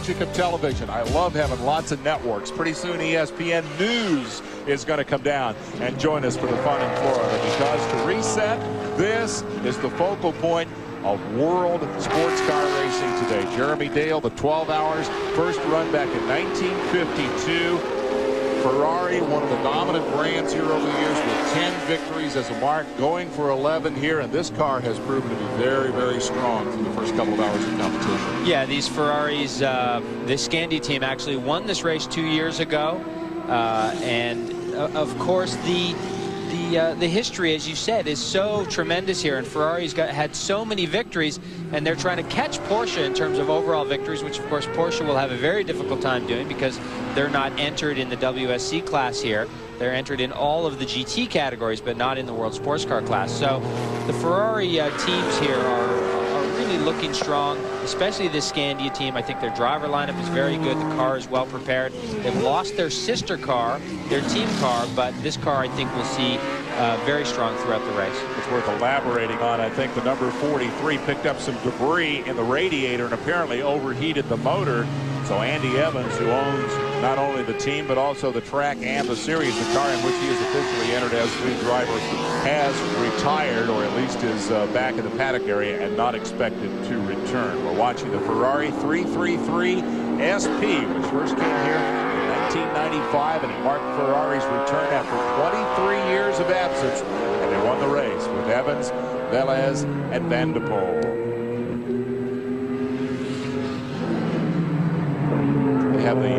magic of television. I love having lots of networks. Pretty soon ESPN News is going to come down and join us for the fun in Florida, because to reset, this is the focal point of world sports car racing today. Jeremy Dale, the 12 hours, first run back in 1952. Ferrari, one of the dominant brands here over the years, with 10 victories as a mark, going for 11 here, and this car has proven to be very, very strong through the first couple of hours of competition. Yeah, these Ferraris, this Scandi team actually won this race 2 years ago, and of course the history, as you said, is so tremendous here, and Ferrari's had so many victories, and they're trying to catch Porsche in terms of overall victories, which of course Porsche will have a very difficult time doing because they're not entered in the WSC class here. They're entered in all of the GT categories, but not in the World Sports Car class. So the Ferrari teams here are really looking strong, especially this Scandia team. I think their driver lineup is very good. The car is well prepared. They've lost their sister car, their team car, but this car I think we'll see very strong throughout the race. It's worth elaborating on. I think the number 43 picked up some debris in the radiator and apparently overheated the motor. So Andy Evans, who owns not only the team but also the track and the series, the car in which he is officially entered as lead driver, has retired, or at least is back in the paddock area and not expected to return. We're watching the Ferrari 333 SP, which first came here in 1995, and it marked Ferrari's return after 23 years of absence, and they won the race with Evans, Velez, and Van der Poel. They have the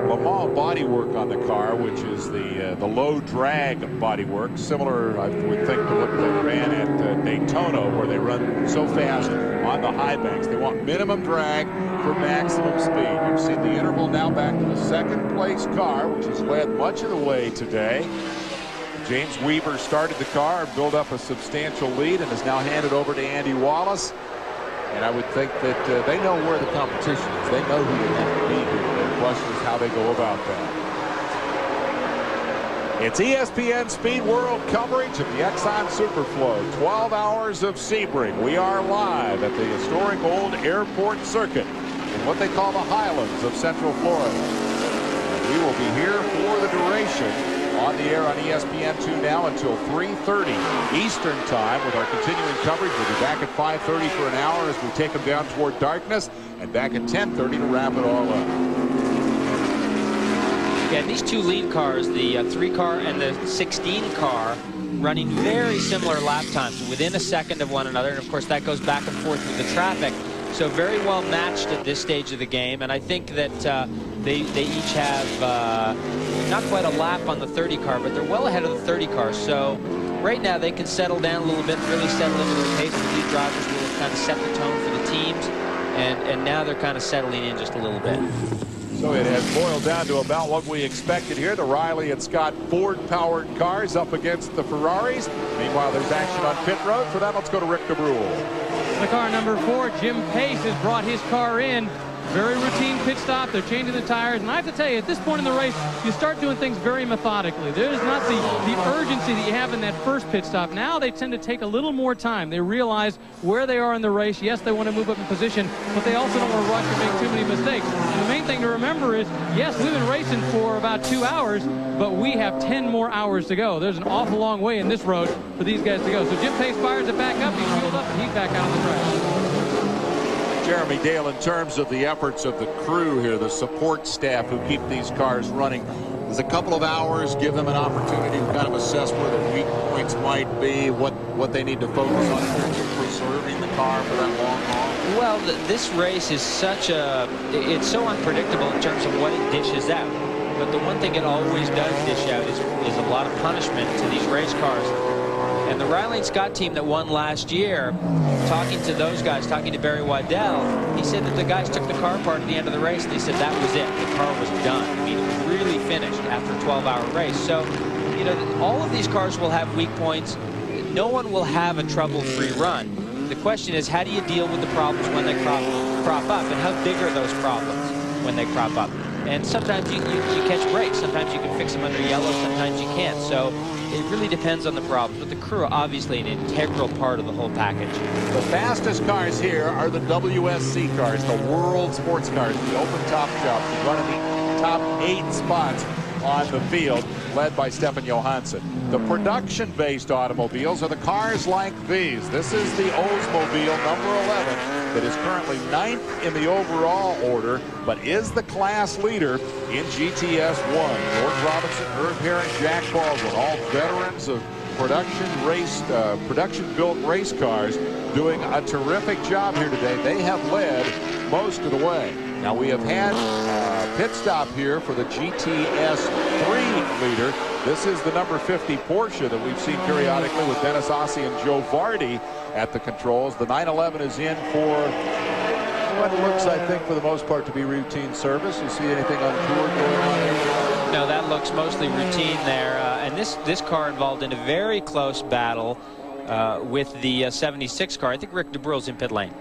Le Mans bodywork on the car, which is the low drag bodywork, similar, I would think, to what they ran at Daytona, where they run so fast on the high banks. They want minimum drag for maximum speed. You've seen the interval now back to the second place car, which has led much of the way today. James Weaver started the car, built up a substantial lead, and is now handed over to Andy Wallace. And I would think that they know where the competition is. They know who they have to beat here. The question is how they go about that. It's ESPN Speed World coverage of the Exxon Superflo. 12 hours of Sebring. We are live at the historic old airport circuit in what they call the Highlands of Central Florida. And we will be here for the duration on the air on ESPN2 now until 3:30 Eastern time with our continuing coverage. We'll be back at 5:30 for an hour as we take them down toward darkness, and back at 10:30 to wrap it all up. Yeah, these two lead cars, the 3 car and the 16 car, running very similar lap times, within a second of one another, and of course that goes back and forth with the traffic. So very well matched at this stage of the game, and I think that they each have not quite a lap on the 30 car, but they're well ahead of the 30 car. So right now they can settle down a little bit, really settle into the pace. The lead drivers will kind of set the tone for the teams, and now they're kind of settling in just a little bit. So it has boiled down to about what we expected here. The Riley and Scott Ford-powered cars up against the Ferraris. Meanwhile, there's action on pit road. For that, let's go to Rick DeBrule. The car number 4, Jim Pace, has brought his car in. Very routine pit stop. They're changing the tires. And I have to tell you, at this point in the race, you start doing things very methodically. There's not the urgency that you have in that first pit stop. Now they tend to take a little more time. They realize where they are in the race. Yes, they want to move up in position, but they also don't want to rush or make too many mistakes. And the main thing to remember is, yes, we've been racing for about 2 hours, but we have 10 more hours to go. There's an awful long way in this road for these guys to go. So Jim Pace fires it back up. He's fueled up, and he's back out on the track. Jeremy Dale, in terms of the efforts of the crew here, the support staff who keep these cars running, does a couple of hours give them an opportunity to kind of assess where their weak points might be, what they need to focus on in terms of preserving the car for that long haul? Well, this race is it's so unpredictable in terms of what it dishes out. But the one thing it always does dish out is a lot of punishment to these race cars. And the Riley and Scott team that won last year, talking to those guys, talking to Barry Waddell, he said that the guys took the car apart at the end of the race, and they said that was it. The car was done. I mean, it was really finished after a 12-hour race. So, you know, all of these cars will have weak points. No one will have a trouble-free run. The question is, how do you deal with the problems when they crop up, and how big are those problems when they crop up? And sometimes you catch breaks. Sometimes you can fix them under yellow, sometimes you can't. So it really depends on the problems. But the crew are obviously an integral part of the whole package. The fastest cars here are the WSC cars, the World Sports Cars, the open top shop, running the top 8 spots on the field, led by Stefan Johansson. The production-based automobiles are the cars like these. This is the Oldsmobile number 11 that is currently 9th in the overall order, but is the class leader in GTS 1. George Robinson, Herb Herring, Jack Baldwin, all veterans of production-built race cars, doing a terrific job here today. They have led most of the way. Now we have had a pit stop here for the GTS 3 leader. This is the number 50 Porsche that we've seen periodically with Dennis Ossie and Joe Vardy at the controls. The 911 is in for what looks, I think, for the most part, to be routine service. You see anything untoward going on there? No, that looks mostly routine there. And this car involved in a very close battle with the 76 car. I think Rick DeBruy's in pit lane.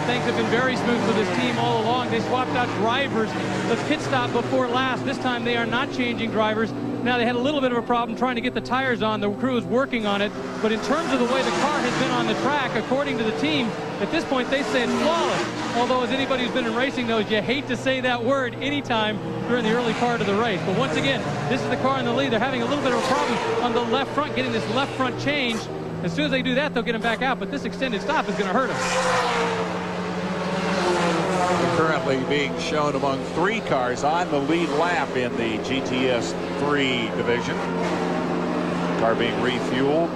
Things have been very smooth for this team all along. They swapped out drivers the pit stop before last. This time they are not changing drivers. Now they had a little bit of a problem trying to get the tires on. The crew is working on it. But in terms of the way the car has been on the track, according to the team, at this point they say it's flawless. Although as anybody who's been in racing knows, you hate to say that word anytime during the early part of the race. But once again, this is the car in the lead. They're having a little bit of a problem on the left front, getting this left front changed. As soon as they do that, they'll get him back out. But this extended stop is going to hurt him. Currently being shown among 3 cars on the lead lap in the GTS 3 division. Car being refueled,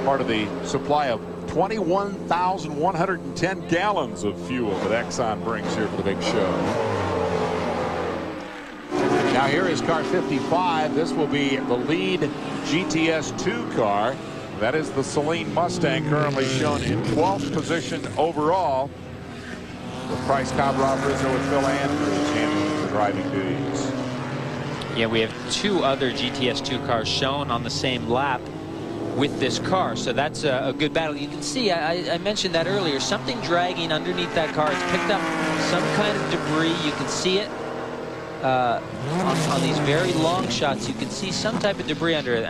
part of the supply of 21,110 gallons of fuel that Exxon brings here for the big show. Now here is car 55. This will be the lead GTS 2 car. That is the Saleen Mustang, currently shown in 12th position overall. With Price Cabral Rizzo with Phil Andrews handling the driving duties. Yeah, we have 2 other GTS 2 cars shown on the same lap with this car, so that's a good battle. You can see, I mentioned that earlier, something dragging underneath that car. It's picked up some kind of debris. You can see it on these very long shots. You can see some type of debris under it.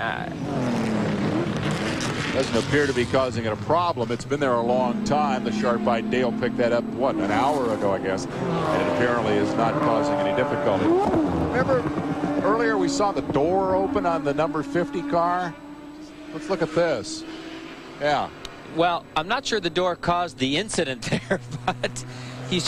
Doesn't appear to be causing it a problem. It's been there a long time. The sharp-eyed Dale picked that up, what, an hour ago, I guess. And it apparently is not causing any difficulty. Remember earlier we saw the door open on the number 50 car? Let's look at this. Yeah. Well, I'm not sure the door caused the incident there, but he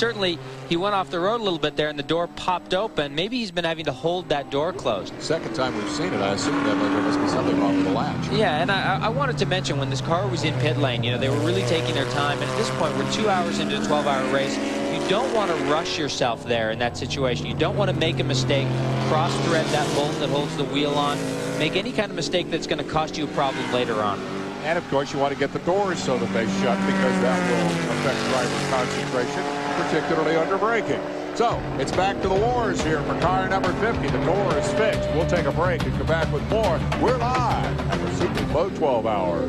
went off the road a little bit there and the door popped open. Maybe he's been having to hold that door closed. Second time we've seen it, I assume that there must be something wrong with the latch. Yeah, and I wanted to mention when this car was in pit lane, you know, they were really taking their time. And at this point, we're 2 hours into a 12-hour race. You don't want to rush yourself there in that situation. You don't want to make a mistake, cross-thread that bolt that holds the wheel on, make any kind of mistake that's going to cost you a problem later on. And of course you want to get the doors so that they shut, because that will affect driver concentration, particularly under braking. So it's back to the wars here for car number 50. The door is fixed. We'll take a break and come back with more. We're live at the Superflo 12 Hour.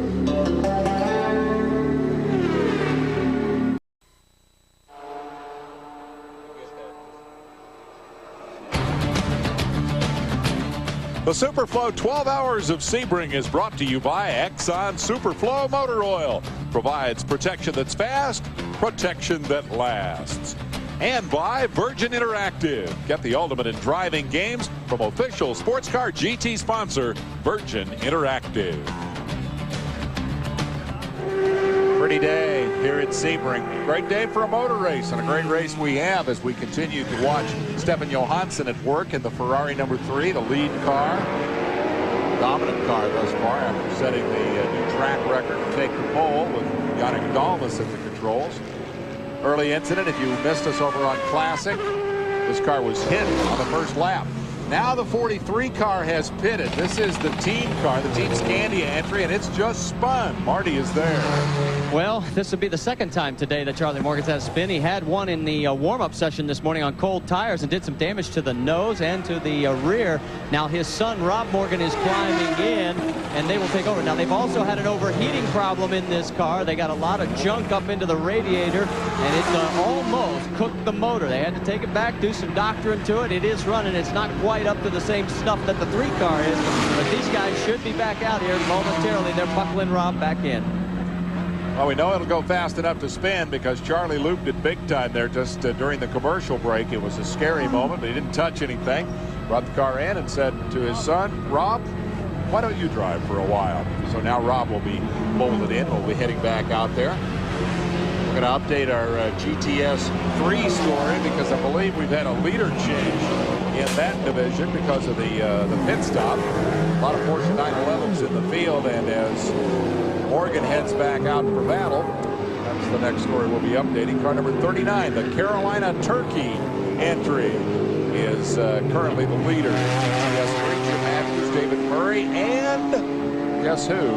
The Superflo 12 Hours of Sebring is brought to you by Exxon Superflo Motor Oil. Provides protection that's fast, protection that lasts. And by Virgin Interactive. Get the ultimate in driving games from official sports car GT sponsor, Virgin Interactive. Pretty day here at Sebring. Great day for a motor race, and a great race we have as we continue to watch Stefan Johansson at work in the Ferrari number 3, the lead car. Dominant car thus far after setting the new track record to take the pole with Yannick Dalmas at the controls. Early incident, if you missed us over on Classic, this car was hit on the first lap. Now the 43 car has pitted. This is the team car, the Team Scandia entry, and it's just spun. Marty is there. Well, this will be the second time today that Charlie Morgan's had a spin. He had one in the warm-up session this morning on cold tires and did some damage to the nose and to the rear. Now his son, Rob Morgan, is climbing in, and and they will take over. Now, they've also had an overheating problem in this car. They got a lot of junk up into the radiator, and it's almost cooked the motor. They had to take it back, do some doctoring to it. It is running. It's not quite up to the same stuff that the 3 car is, but these guys should be back out here momentarily. They're buckling Rob back in. Well, we know it'll go fast enough to spin because Charlie looped it big time there just during the commercial break. It was a scary moment, but he didn't touch anything. Brought the car in and said to his son, Rob, why don't you drive for a while? So now Rob will be molded in. We'll be heading back out there. We're going to update our GTS 3 story because I believe we've had a leader change in that division because of the pit stop. A lot of Porsche 911s in the field, and as Morgan heads back out for battle, that's the next story we'll be updating. Car number 39, the Carolina Turkey entry, is currently the leader. GTS 3, Jim Matthews, David Murray, and guess who?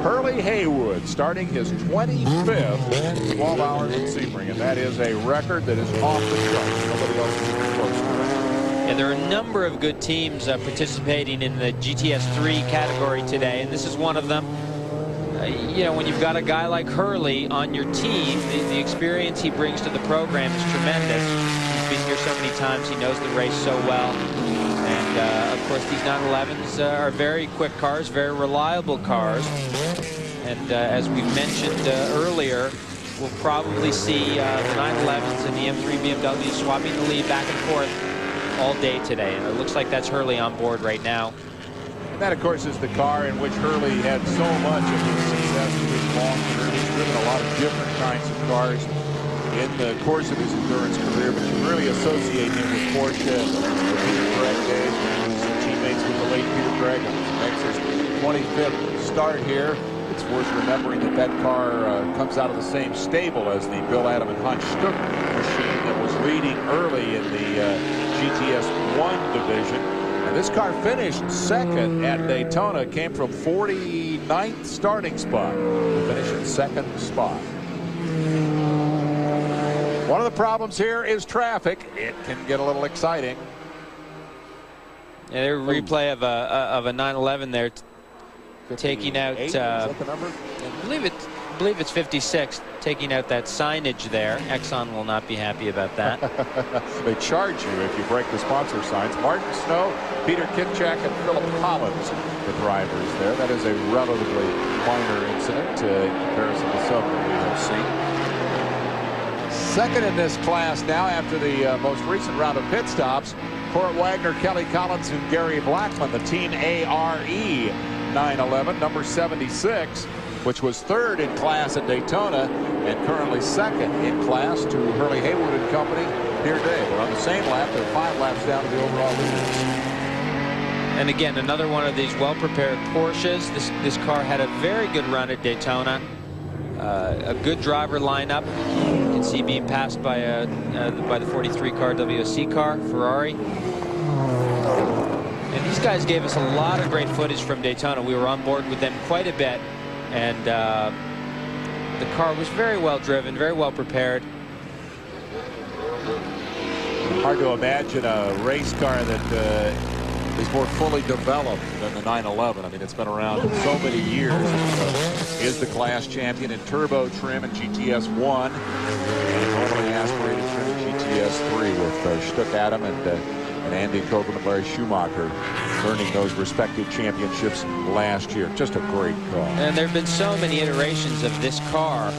Hurley Haywood, starting his 25th 12 hours at Sebring, and that is a record that is off the charts. Nobody else is even close to that. Yeah, there are a number of good teams participating in the GTS 3 category today, and this is one of them. You know, when you've got a guy like Hurley on your team, the experience he brings to the program is tremendous. He's been here so many times. He knows the race so well. And, of course, these 911s are very quick cars, very reliable cars. And as we mentioned earlier, we'll probably see the 911s and the M3 BMW swapping the lead back and forth all day today. And it looks like that's Hurley on board right now. That, of course, is the car in which Hurley had so much of his success in his long career. He's driven a lot of different kinds of cars in the course of his endurance career, but you really associate him with Porsche, the Peter Craig days. He's teammates with the late Peter Craig. Makes his 25th start here. It's worth remembering that that car comes out of the same stable as the Bill Adam and Hans Stuck machine that was leading early in the GTS 1 division. And this car finished second at Daytona, came from 49th starting spot to finish in second spot. One of the problems here is traffic. It can get a little exciting. Yeah, there's a replay of a 911 there taking out. Is that the number? I believe it's 56, taking out that signage there. Exxon will not be happy about that. They charge you if you break the sponsor signs. Martin Snow, Peter Kitchak, and Philip Collins, the drivers there. That is a relatively minor incident in comparison to some that we have seen. Second in this class now after the most recent round of pit stops, Court Wagner, Kelly Collins, and Gary Blackman, the Team ARE 911, number 76, which was third in class at Daytona and currently second in class to Hurley Haywood and company here today. We're on the same lap. They're 5 laps down to the overall leaders. And again, another one of these well-prepared Porsches. This car had a very good run at Daytona. A good driver lineup. You can see being passed by the 43 car WSC car, Ferrari. And these guys gave us a lot of great footage from Daytona. We were on board with them quite a bit. And the car was very well driven, very well prepared. Hard to imagine a race car that is more fully developed than the 911. I mean, it's been around so many years. Is the class champion in turbo trim and GTS 1, and normally aspirated trim in GTS 3 with Stuck Adam and Andy Copeland and Larry Schumacher earning those respective championships last year. Just a great car. And there have been so many iterations of this car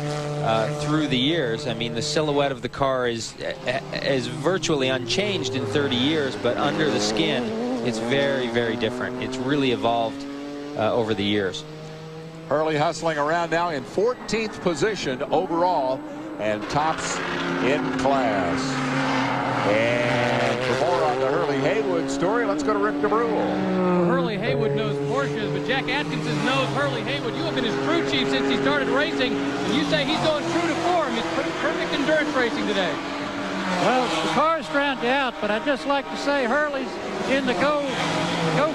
through the years. I mean, the silhouette of the car is virtually unchanged in 30 years, but under the skin, it's very, very different. It's really evolved over the years. Hurley hustling around now in 14th position overall and tops in class. And for more on the Hurley Haywood story, let's go to Rick DeBrule. Hurley Haywood knows Porsches, but Jack Atkinson knows Hurley Haywood. You have been his crew chief since he started racing, and you say he's going true to form. It's perfect endurance racing today. Well, the car's drowned out, but I'd just like to say Hurley's in the go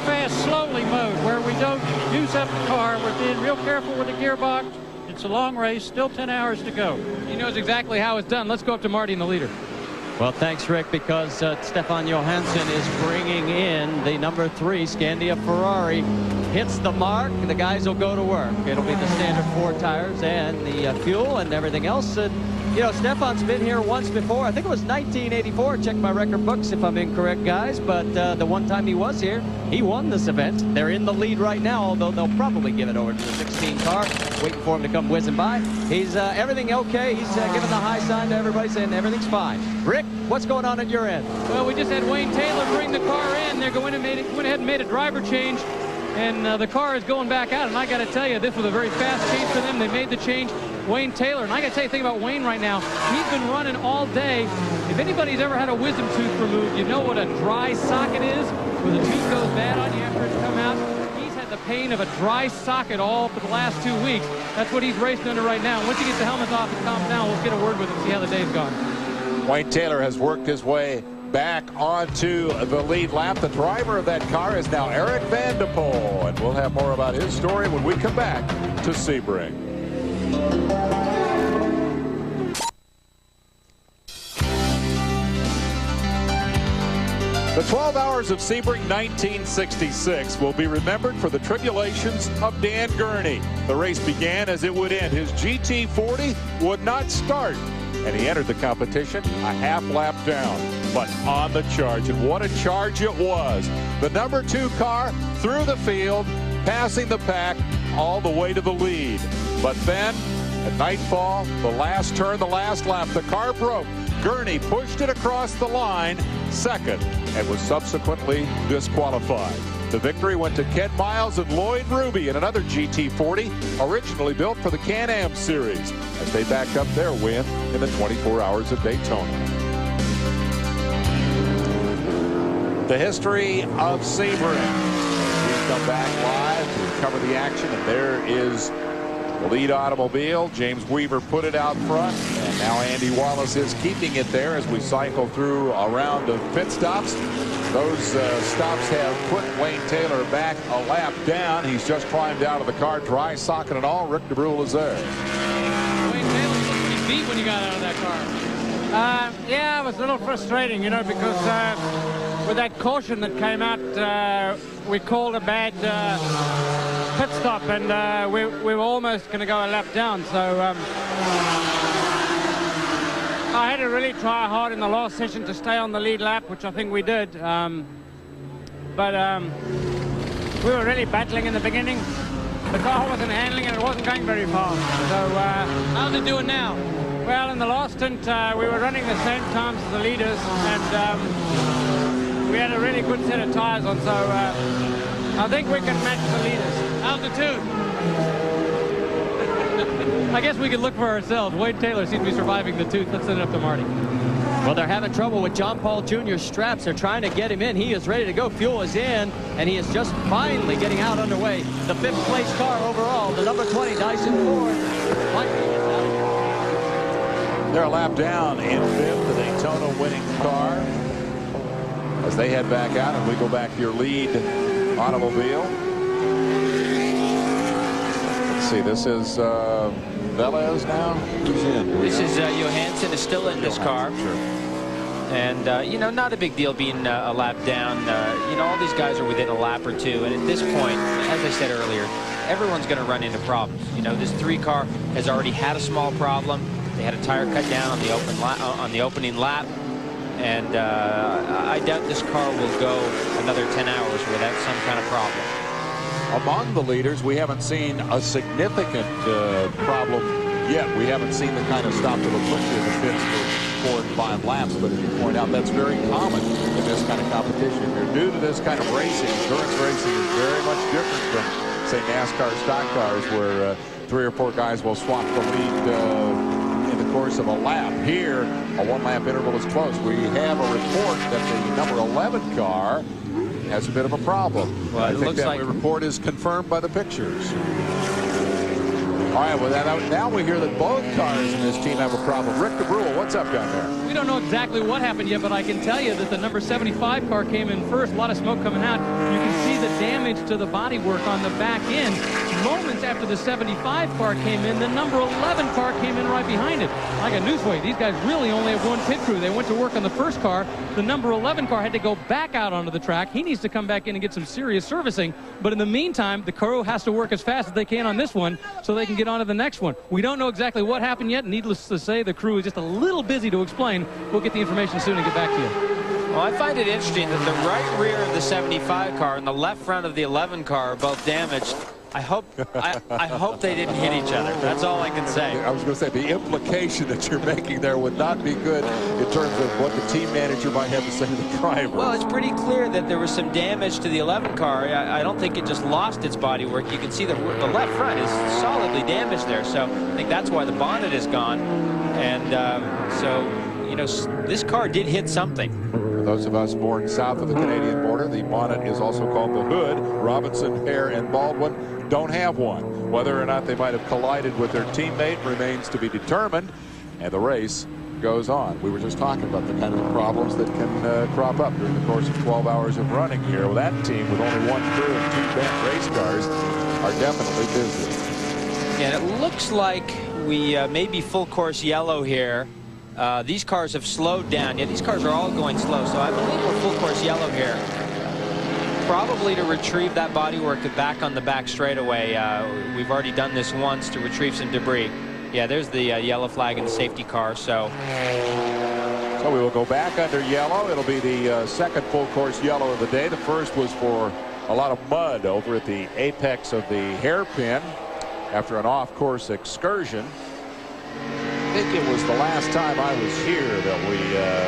fast slowly mode, where we don't use up the car. We're being real careful with the gearbox. It's a long race, still 10 hours to go. He knows exactly how it's done. Let's go up to Marty in the leader. Well, thanks, Rick, because Stefan Johansson is bringing in the number 3 Scandia Ferrari. hits the mark, the guys will go to work. It'll be the standard 4 tires and the fuel and everything else. And, you know, Stefan's been here once before. I think it was 1984. Check my record books if I'm incorrect, guys. But the one time he was here, he won this event. They're in the lead right now, although they'll probably give it over to the 16 car. Waiting for him to come whizzing by. He's everything okay. He's giving the high sign to everybody, saying everything's fine. Rick, what's going on at your end? Well, we just had Wayne Taylor bring the car in. They're went ahead and made a driver change. And the car is going back out. And I got to tell you, this was a very fast change for them. They made the change. Wayne Taylor. And I got to tell you, think about Wayne right now. He's been running all day. If anybody's ever had a wisdom tooth removed, you know what a dry socket is, where the tooth goes bad on you after it's come out. He's had the pain of a dry socket all for the last 2 weeks. That's what he's racing under right now. Once he gets the helmet off and calms down, we'll get a word with him, see how the day's gone. Wayne Taylor has worked his way back onto the lead lap. The driver of that car is now Eric Van de Poel, and we'll have more about his story when we come back to Sebring. The 12 hours of Sebring 1966 will be remembered for the tribulations of Dan Gurney. The race began as it would end. His GT40 would not start, and he entered the competition a half lap down, but on the charge. And what a charge it was. The number 2 car through the field, passing the pack all the way to the lead. But then, at nightfall, the last turn, the last lap, the car broke. Gurney pushed it across the line, second, and was subsequently disqualified. The victory went to Ken Miles and Lloyd Ruby in another GT40, originally built for the Can-Am Series, as they backed up their win in the 24 Hours of Daytona. The history of Sebring. We've come back live to cover the action, and there is the lead automobile. James Weaver put it out front, and now Andy Wallace is keeping it there as we cycle through a round of pit stops. Those stops have put Wayne Taylor back a lap down. He's just climbed out of the car, dry socket and all. Rick DeBrule is there. Wayne Taylor looked pretty beat when you got out of that car. Yeah, it was a little frustrating, you know, because with that caution that came out, we called a bad pit stop, and we were almost going to go a lap down. So I had to really try hard in the last session to stay on the lead lap, which I think we did. But we were really battling in the beginning. The car wasn't handling and it wasn't going very fast. So how's it doing now? Well, in the last stint, we were running the same times as the leaders, and we had a really good set of tires on, so I think we can match the leaders. How's the tooth? I guess we could look for ourselves. Wayne Taylor seems to be surviving the tooth. Let's send it up to Marty. Well, they're having trouble with John Paul Jr.'s straps. They're trying to get him in. He is ready to go. Fuel is in, and he is just finally getting out underway. The 5th place car overall, the number 20 Dyson Ford. They're a lap down in 5th, the Daytona winning car, as they head back out, and we go back to your lead automobile. Let's see, this is Velez now. Who's in? This is Johansson is still in this car. Sure. And, you know, not a big deal being a lap down. You know, all these guys are within a lap or two. And at this point, as I said earlier, everyone's going to run into problems. You know, this 3 car has already had a small problem. They had a tire cut down on the opening lap. And I doubt this car will go another 10 hours without some kind of problem. Among the leaders, we haven't seen a significant problem yet. We haven't seen the kind of stop that will put you in the pits for 4 and 5 laps. But as you point out, that's very common in this kind of competition. If you're new to this kind of racing, endurance racing is very much different from, say, NASCAR stock cars, where 3 or 4 guys will swap the lead in the course of a lap. Here, a 1-lap interval is close. We have a report that the number 11 car has a bit of a problem. Well, I think that report is confirmed by the pictures. All right, well, now we hear that both cars in this team have a problem. Rick DeBrule, what's up down there? We don't know exactly what happened yet, but I can tell you that the number 75 car came in first. A lot of smoke coming out. You can see the damage to the bodywork on the back end. moments after the 75 car came in, the number 11 car came in right behind it. Like a newsway, these guys really only have one pit crew. They went to work on the first car. The number 11 car had to go back out onto the track. He needs to come back in and get some serious servicing. But in the meantime, the crew has to work as fast as they can on this one so they can get on to the next one. We don't know exactly what happened yet. Needless to say, the crew is just a little busy to explain. We'll get the information soon and get back to you. Well, I find it interesting that the right rear of the 75 car and the left front of the 11 car are both damaged. I hope they didn't hit each other. That's all I can say. I was going to say, the implication that you're making there would not be good in terms of what the team manager might have to say to the driver. Well, it's pretty clear that there was some damage to the 11 car. I don't think it just lost its bodywork. You can see the left front is solidly damaged there. So I think that's why the bonnet is gone. And so, you know, this car did hit something. For those of us born south of the Canadian border, the bonnet is also called the hood. Robinson, Hare, and Baldwin don't have one. Whether or not they might have collided with their teammate remains to be determined, and the race goes on. We were just talking about the kind of problems that can crop up during the course of 12 hours of running here. Well, that team with only one crew and 2 bent race cars are definitely busy. And it looks like we may be full course yellow here. These cars have slowed down. Yeah, these cars are all going slow, so I believe we're full course yellow here. Probably to retrieve that bodywork back on the back straightaway. We've already done this once to retrieve some debris. Yeah, there's the yellow flag in the safety car. So we will go back under yellow. It'll be the second full course yellow of the day. The first was for a lot of mud over at the apex of the hairpin after an off-course excursion. I think it was the last time I was here that we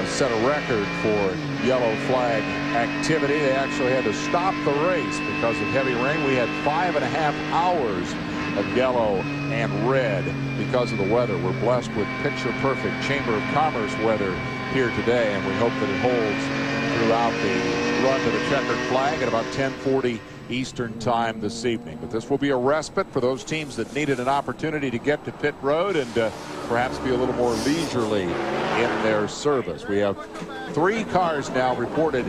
set a record for yellow flag activity. They actually had to stop the race because of heavy rain. We had 5.5 hours of yellow and red because of the weather. We're blessed with picture-perfect Chamber of Commerce weather here today, and we hope that it holds throughout the run to the checkered flag at about 10:40 Eastern time this evening. But this will be a respite for those teams that needed an opportunity to get to pit road and perhaps be a little more leisurely in their service. We have 3 cars now reported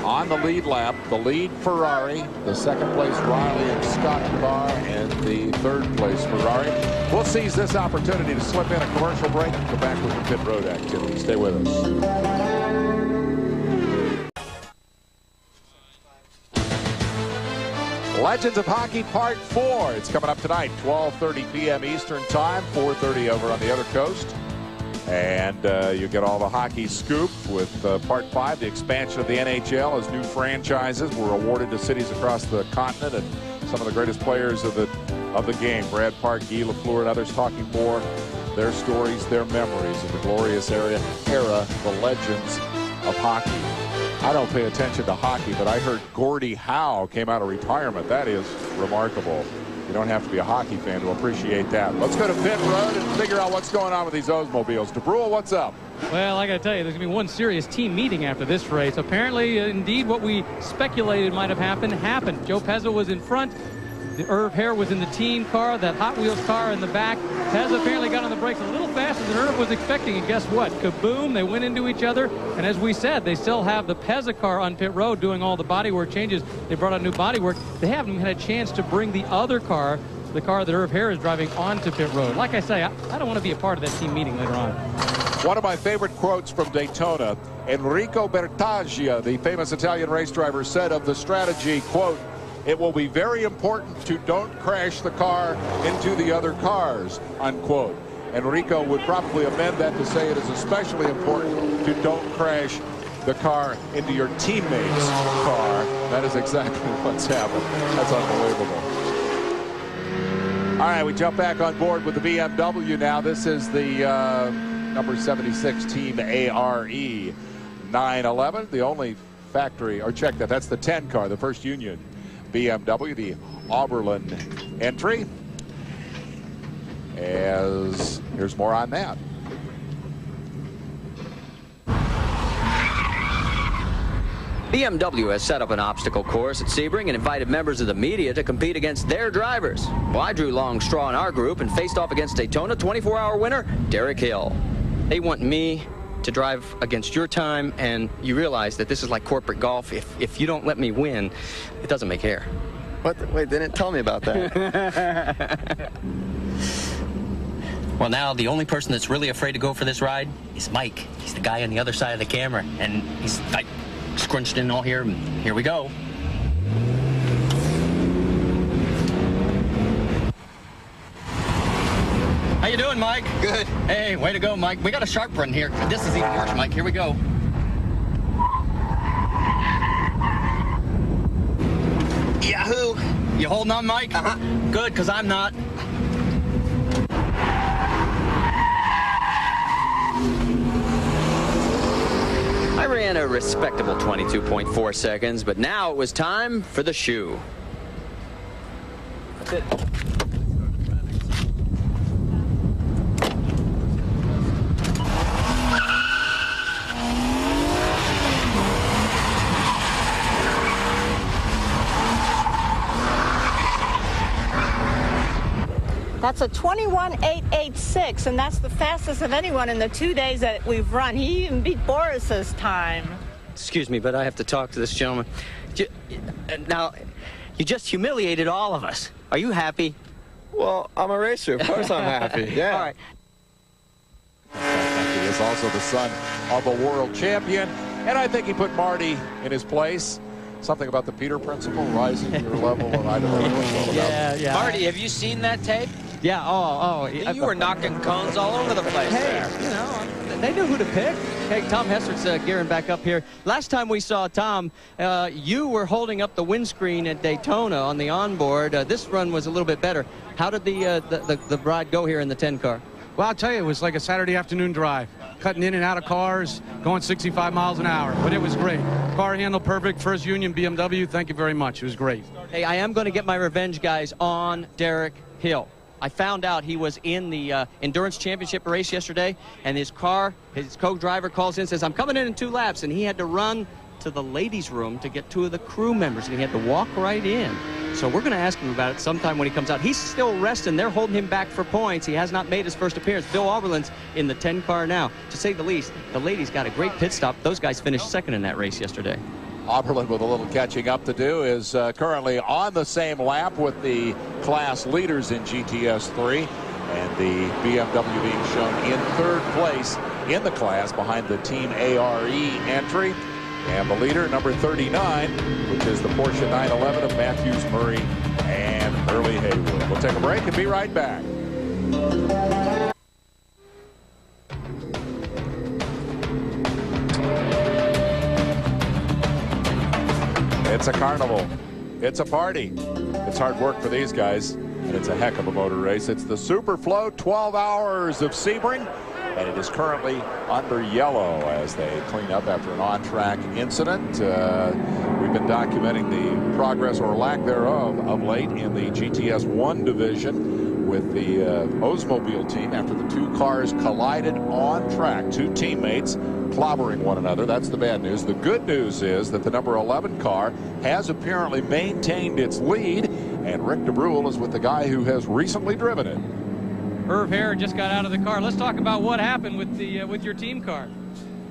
on the lead lap. The lead Ferrari, the second place Riley and Scott car, and the third place Ferrari. We'll seize this opportunity to slip in a commercial break and come back with the pit road activity. Stay with us. Legends of Hockey Part 4. It's coming up tonight, 12:30 p.m. Eastern Time, 4:30 over on the other coast. And you get all the hockey scoop with Part 5, the expansion of the NHL as new franchises were awarded to cities across the continent, and some of the greatest players of the game. Brad Park, Guy Lafleur, and others talking more their stories, their memories of the glorious era, the legends of hockey. I don't pay attention to hockey, but I heard Gordie Howe came out of retirement. That is remarkable. You don't have to be a hockey fan to appreciate that. Let's go to pit road and figure out what's going on with these Oldsmobiles. DeBrule, what's up? Well, I got to tell you, there's going to be one serious team meeting after this race. Apparently, indeed, what we speculated might have happened. Joe Pezza was in front. The Irv Hare was in the team car, that Hot Wheels car in the back. Pezza apparently got on the brakes a little faster than Irv was expecting, and guess what? Kaboom, they went into each other, and as we said, they still have the Pezza car on pit road doing all the bodywork changes. They brought out new bodywork. They haven't even had a chance to bring the other car, the car that Irv Hare is driving, onto pit road. Like I say, I don't want to be a part of that team meeting later on. One of my favorite quotes from Daytona, Enrico Bertaggia, the famous Italian race driver, said of the strategy, quote, "It will be very important to don't crash the car into the other cars," unquote. Enrico would probably amend that to say it is especially important to don't crash the car into your teammate's car. That is exactly what's happened. That's unbelievable. All right, we jump back on board with the BMW now. This is the number 76 team ARE 911, the only factory, or check that, that's the 10 car, the first Union BMW, the Oberlin entry. As here's more on that. BMW has set up an obstacle course at Sebring and invited members of the media to compete against their drivers. Well, I drew long straw in our group and faced off against Daytona 24-hour winner Derek Hill. They want me to drive against your time, and you realize that this is like corporate golf. If you don't let me win, it doesn't make air. What? Wait, they didn't tell me about that. Well, now the only person that's really afraid to go for this ride is Mike. He's the guy on the other side of the camera, and he's like scrunched in all here. And here we go. How you doing, Mike? Good. Hey, way to go, Mike. We got a sharp run here. This is even worse, Mike. Here we go. Yahoo! You holding on, Mike? Uh-huh. Good, because I'm not. I ran a respectable 22.4 seconds, but now it was time for the shoe. That's it. That's a 21.886, and that's the fastest of anyone in the 2 days that we've run. He even beat Boris's time. Excuse me, but I have to talk to this gentleman. Now, you just humiliated all of us. Are you happy? Well, I'm a racer. Of course I'm happy. Yeah. All right. He is also the son of a world champion, and I think he put Marty in his place. Something about the Peter principle, rising to your level, and I don't know what it's all about. Yeah. Marty, have you seen that tape? Yeah, You were knocking cones all over the place there. Hey, you know, they knew who to pick. Hey, Tom Hessert's gearing back up here. Last time we saw Tom, you were holding up the windscreen at Daytona on the onboard. This run was a little bit better. How did the ride go here in the 10 car? Well, I'll tell you, it was like a Saturday afternoon drive, cutting in and out of cars, going 65 miles an hour, but it was great. Car handled perfect. First Union BMW, thank you very much. It was great. Hey, I am going to get my revenge, guys, on Derek Hill. I found out he was in the Endurance Championship race yesterday, and his co-driver calls in and says, I'm coming in 2 laps, and he had to run to the ladies' room to get 2 of the crew members, and he had to walk right in. So we're going to ask him about it sometime when he comes out. He's still resting. They're holding him back for points. He has not made his first appearance. Bill Oberlin's in the 10 car now. To say the least, the ladies got a great pit stop. Those guys finished second in that race yesterday. Oberlin, with a little catching up to do, is currently on the same lap with the class leaders in GTS3, and the BMW being shown in 3rd place in the class behind the Team ARE entry. And the leader, number 39, which is the Porsche 911 of Matthews, Murray, and Hurley Haywood. We'll take a break and be right back. It's a carnival. It's a party. It's hard work for these guys, and it's a heck of a motor race. It's the Superflo 12 Hours of Sebring, and it is currently under yellow as they clean up after an on-track incident. We've been documenting the progress or lack thereof of late in the GTS1 division with the Oldsmobile team after the 2 cars collided on track. 2 teammates clobbering one another. That's the bad news. The good news is that the number 11 car has apparently maintained its lead, and Rick DeBruhl is with the guy who has recently driven it. Herb Hare just got out of the car. Let's talk about what happened with the with your team car.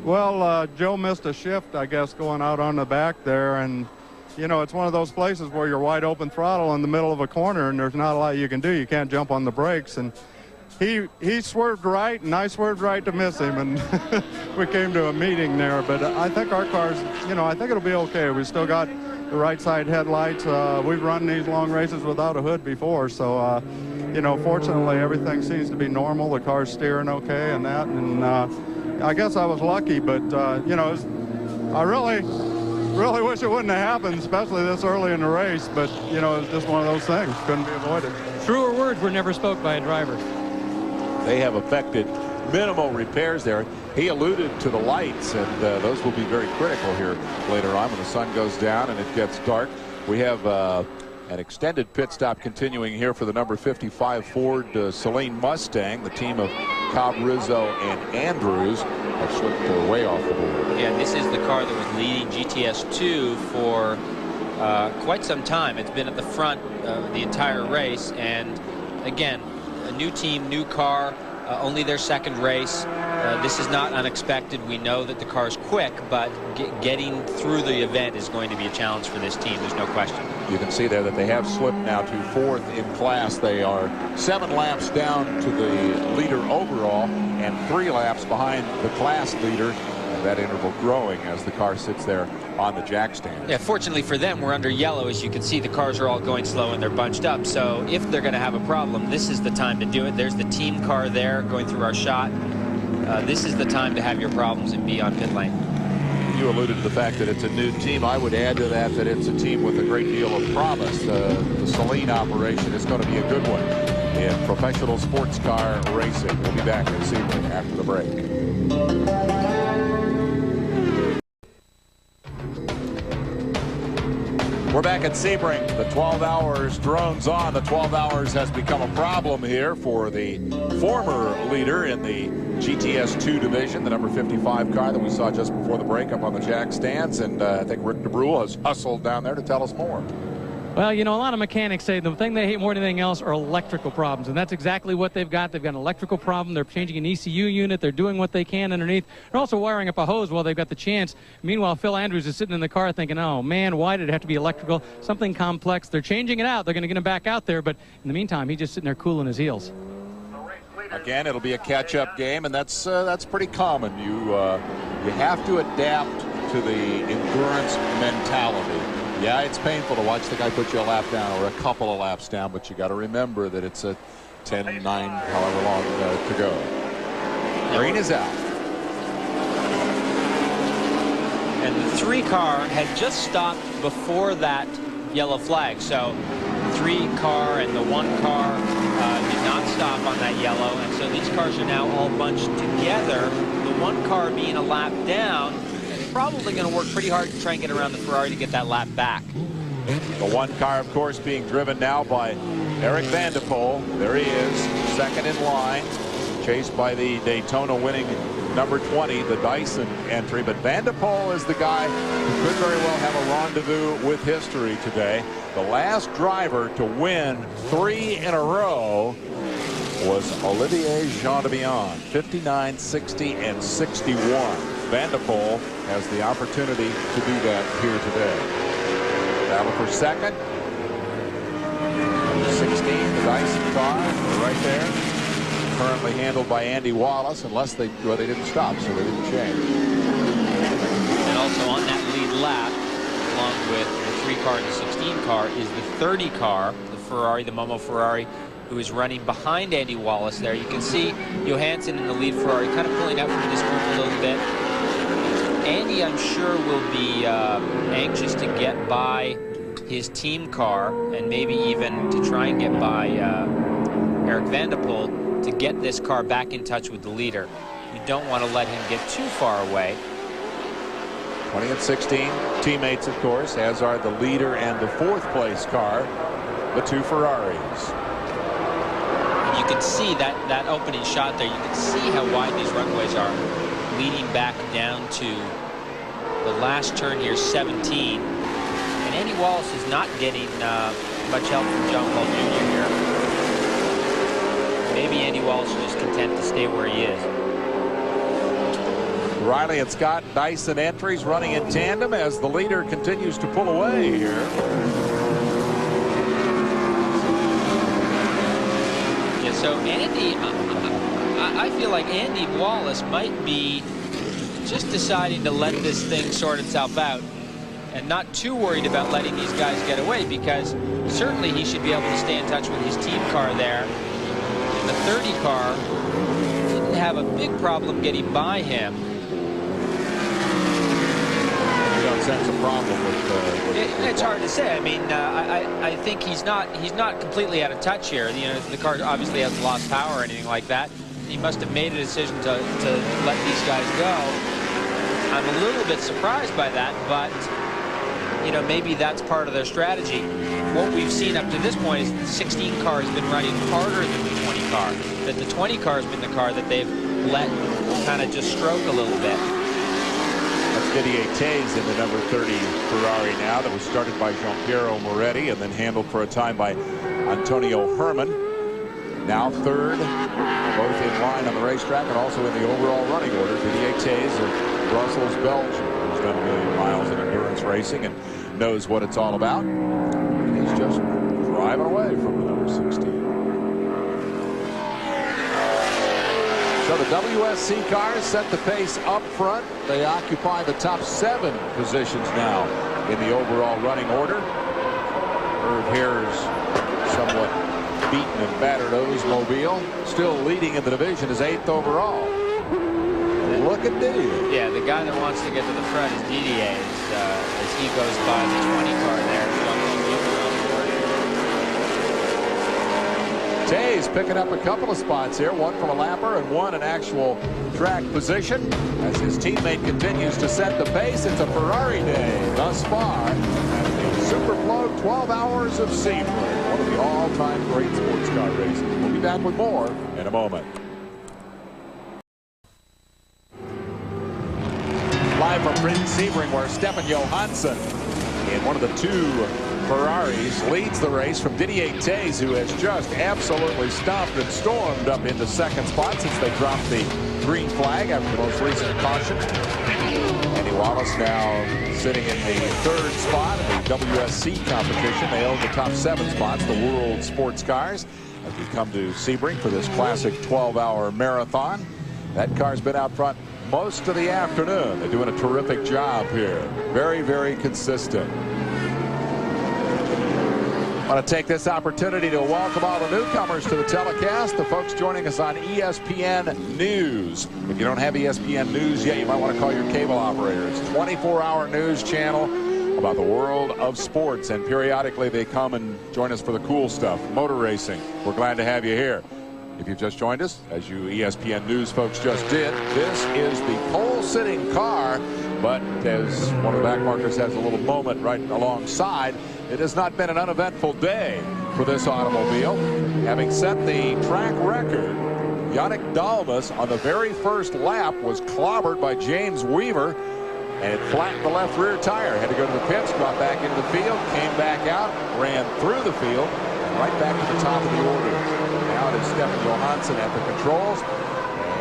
Well, Joe missed a shift, I guess, going out on the back there, and you know, it's one of those places where you're wide open throttle in the middle of a corner, and there's not a lot you can do. You can't jump on the brakes, and he swerved right, and I swerved right to miss him, and we came to a meeting there. But I think our car's, you know, I think it'll be okay. We still got the right side headlights. We've run these long races without a hood before, so you know, fortunately everything seems to be normal. The car's steering okay and that, and I guess I was lucky, but you know, I really wish it wouldn't have happened, especially this early in the race, but you know, it's just one of those things, couldn't be avoided. Truer words were never spoke by a driver. They have affected minimal repairs there. He alluded to the lights, and those will be very critical here later on when the sun goes down and it gets dark. We have an extended pit stop continuing here for the number 55 Ford Saleen Mustang. The team of Cobb, Rizzo, and Andrews have slipped way off the board. Yeah, this is the car that was leading GTS2 for quite some time. It's been at the front the entire race, and again, a new team, new car, only their 2nd race. This is not unexpected. We know that the car is quick, but getting through the event is going to be a challenge for this team. There's no question. You can see there that they have slipped now to 4th in class. They are 7 laps down to the leader overall and 3 laps behind the class leader. And that interval growing as the car sits there on the jack stand. Yeah, fortunately for them, we're under yellow. As you can see, the cars are all going slow and they're bunched up. So if they're going to have a problem, this is the time to do it. There's the team car there going through our shot. This is the time to have your problems and be on pit lane. You alluded to the fact that it's a new team. I would add to that that it's a team with a great deal of promise. The Saline operation is going to be a good one in professional sports car racing. We'll be back this evening after the break. We're back at Sebring. The 12 hours drones on. The 12 hours has become a problem here for the former leader in the GTS2 division, the number 55 car that we saw just before the break up on the jack stands. And I think Rick DeBrule has hustled down there to tell us more. Well, you know, a lot of mechanics say the thing they hate more than anything else are electrical problems, and that's exactly what they've got. They've got an electrical problem. They're changing an ECU unit. They're doing what they can underneath. They're also wiring up a hose while they've got the chance. Meanwhile, Phil Andrews is sitting in the car thinking, oh, man, why did it have to be electrical? Something complex. They're changing it out. They're going to get him back out there, but in the meantime, he's just sitting there cooling his heels. Again, it'll be a catch-up game, and that's pretty common. You have to adapt to the endurance mentality. Yeah, it's painful to watch the guy put you a lap down or a couple of laps down, but you got to remember that it's a 10-9, however long to go. Green is out. And the 3 car had just stopped before that yellow flag. So 3 car and the 1 car did not stop on that yellow. And so these cars are now all bunched together. The 1 car being a lap down, probably going to work pretty hard to try and get around the Ferrari to get that lap back. The 1 car, of course, being driven now by Eric Van de Poel. There he is, second in line, chased by the Daytona winning number 20, the Dyson entry. But Van de Poel is the guy who could very well have a rendezvous with history today. The last driver to win 3 in a row was Olivier Jean-de-Bion, 59, 60, and 61. Van de Poel has the opportunity to do that here today. Battle for second. 16, the Dyson car, right there. Currently handled by Andy Wallace, unless they didn't stop, so they didn't change. And also on that lead lap, along with the 3 car and the 16 car, is the 30 car, the Ferrari, the Momo Ferrari, who is running behind Andy Wallace there. You can see Johansson in the lead Ferrari kind of pulling out from this group a little bit. Andy, I'm sure, will be anxious to get by his team car and maybe even to try and get by Eric Van de Poel to get this car back in touch with the leader. You don't want to let him get too far away. 20 and 16 teammates, of course, as are the leader and the 4th place car, the 2 Ferraris. And you can see that opening shot there. You can see how wide these runways are, leading back down to the last turn here, 17. And Andy Wallace is not getting much help from John Paul Jr. here. Maybe Andy Wallace is just content to stay where he is. Riley and Scott Dyson entries running in tandem as the leader continues to pull away here. Yeah, so Andy, I feel like Andy Wallace might be just deciding to let this thing sort itself out and not too worried about letting these guys get away, because certainly he should be able to stay in touch with his team car there. The 30 car didn't have a big problem getting by him. You don't sense a problem with it's hard to say. I mean, I think he's not completely out of touch here. You know, the car obviously hasn't lost power or anything like that. He must have made a decision to let these guys go. I'm a little bit surprised by that, but you know, maybe that's part of their strategy. What we've seen up to this point is the 16 car has been running harder than the 20 car. That the 20 car has been the car that they've let kind of just stroke a little bit. That's Didier Taze in the number 30 Ferrari now, that was started by Jean-Pierre Moretti and then handled for a time by Antonio Herman. Now 3rd, both in line on the racetrack and also in the overall running order. Didier Taze of Brussels, Belgium, who's done 1 million miles in endurance racing and knows what it's all about. driving away from the number 16. So the WSC cars set the pace up front. They occupy the top 7 positions now in the overall running order. Herb Hare's somewhat beaten and battered Oldsmobile still leading in the division is 8th overall. Look at Didier. Yeah, the guy that wants to get to the front is Didier as he goes by the 20 car there. Tay's picking up a couple of spots here, one from a lapper and one in actual track position. As his teammate continues to set the pace, it's a Ferrari day thus far at the Superflo 12 Hours of Sebring, one of the all-time great sports car races. We'll be back with more in a moment. Live from Sebring, where Stefan Johansson in one of the 2 Ferraris leads the race from Didier Tays, who has just absolutely stomped and stormed up into 2nd spot since they dropped the green flag after the most recent caution. Andy Wallace now sitting in the 3rd spot in the WSC competition. They own the top 7 spots, the World Sports Cars, as we come to Sebring for this classic 12-hour marathon. That car's been out front most of the afternoon. They're doing a terrific job here. Very, very consistent. I want to take this opportunity to welcome all the newcomers to the telecast, the folks joining us on ESPN News. If you don't have ESPN News yet, you might want to call your cable operator. It's a 24-hour news channel about the world of sports, and periodically they come and join us for the cool stuff, motor racing. We're glad to have you here. If you've just joined us, as you ESPN News folks just did, this is the pole-sitting car, but as one of the backmarkers has a little moment right alongside, it has not been an uneventful day for this automobile. Having set the track record, Yannick Dalmas on the very first lap was clobbered by James Weaver, and it flattened the left rear tire. Had to go to the pits, got back into the field, came back out, ran through the field, and right back to the top of the order. Now it is Stefan Johansson at the controls.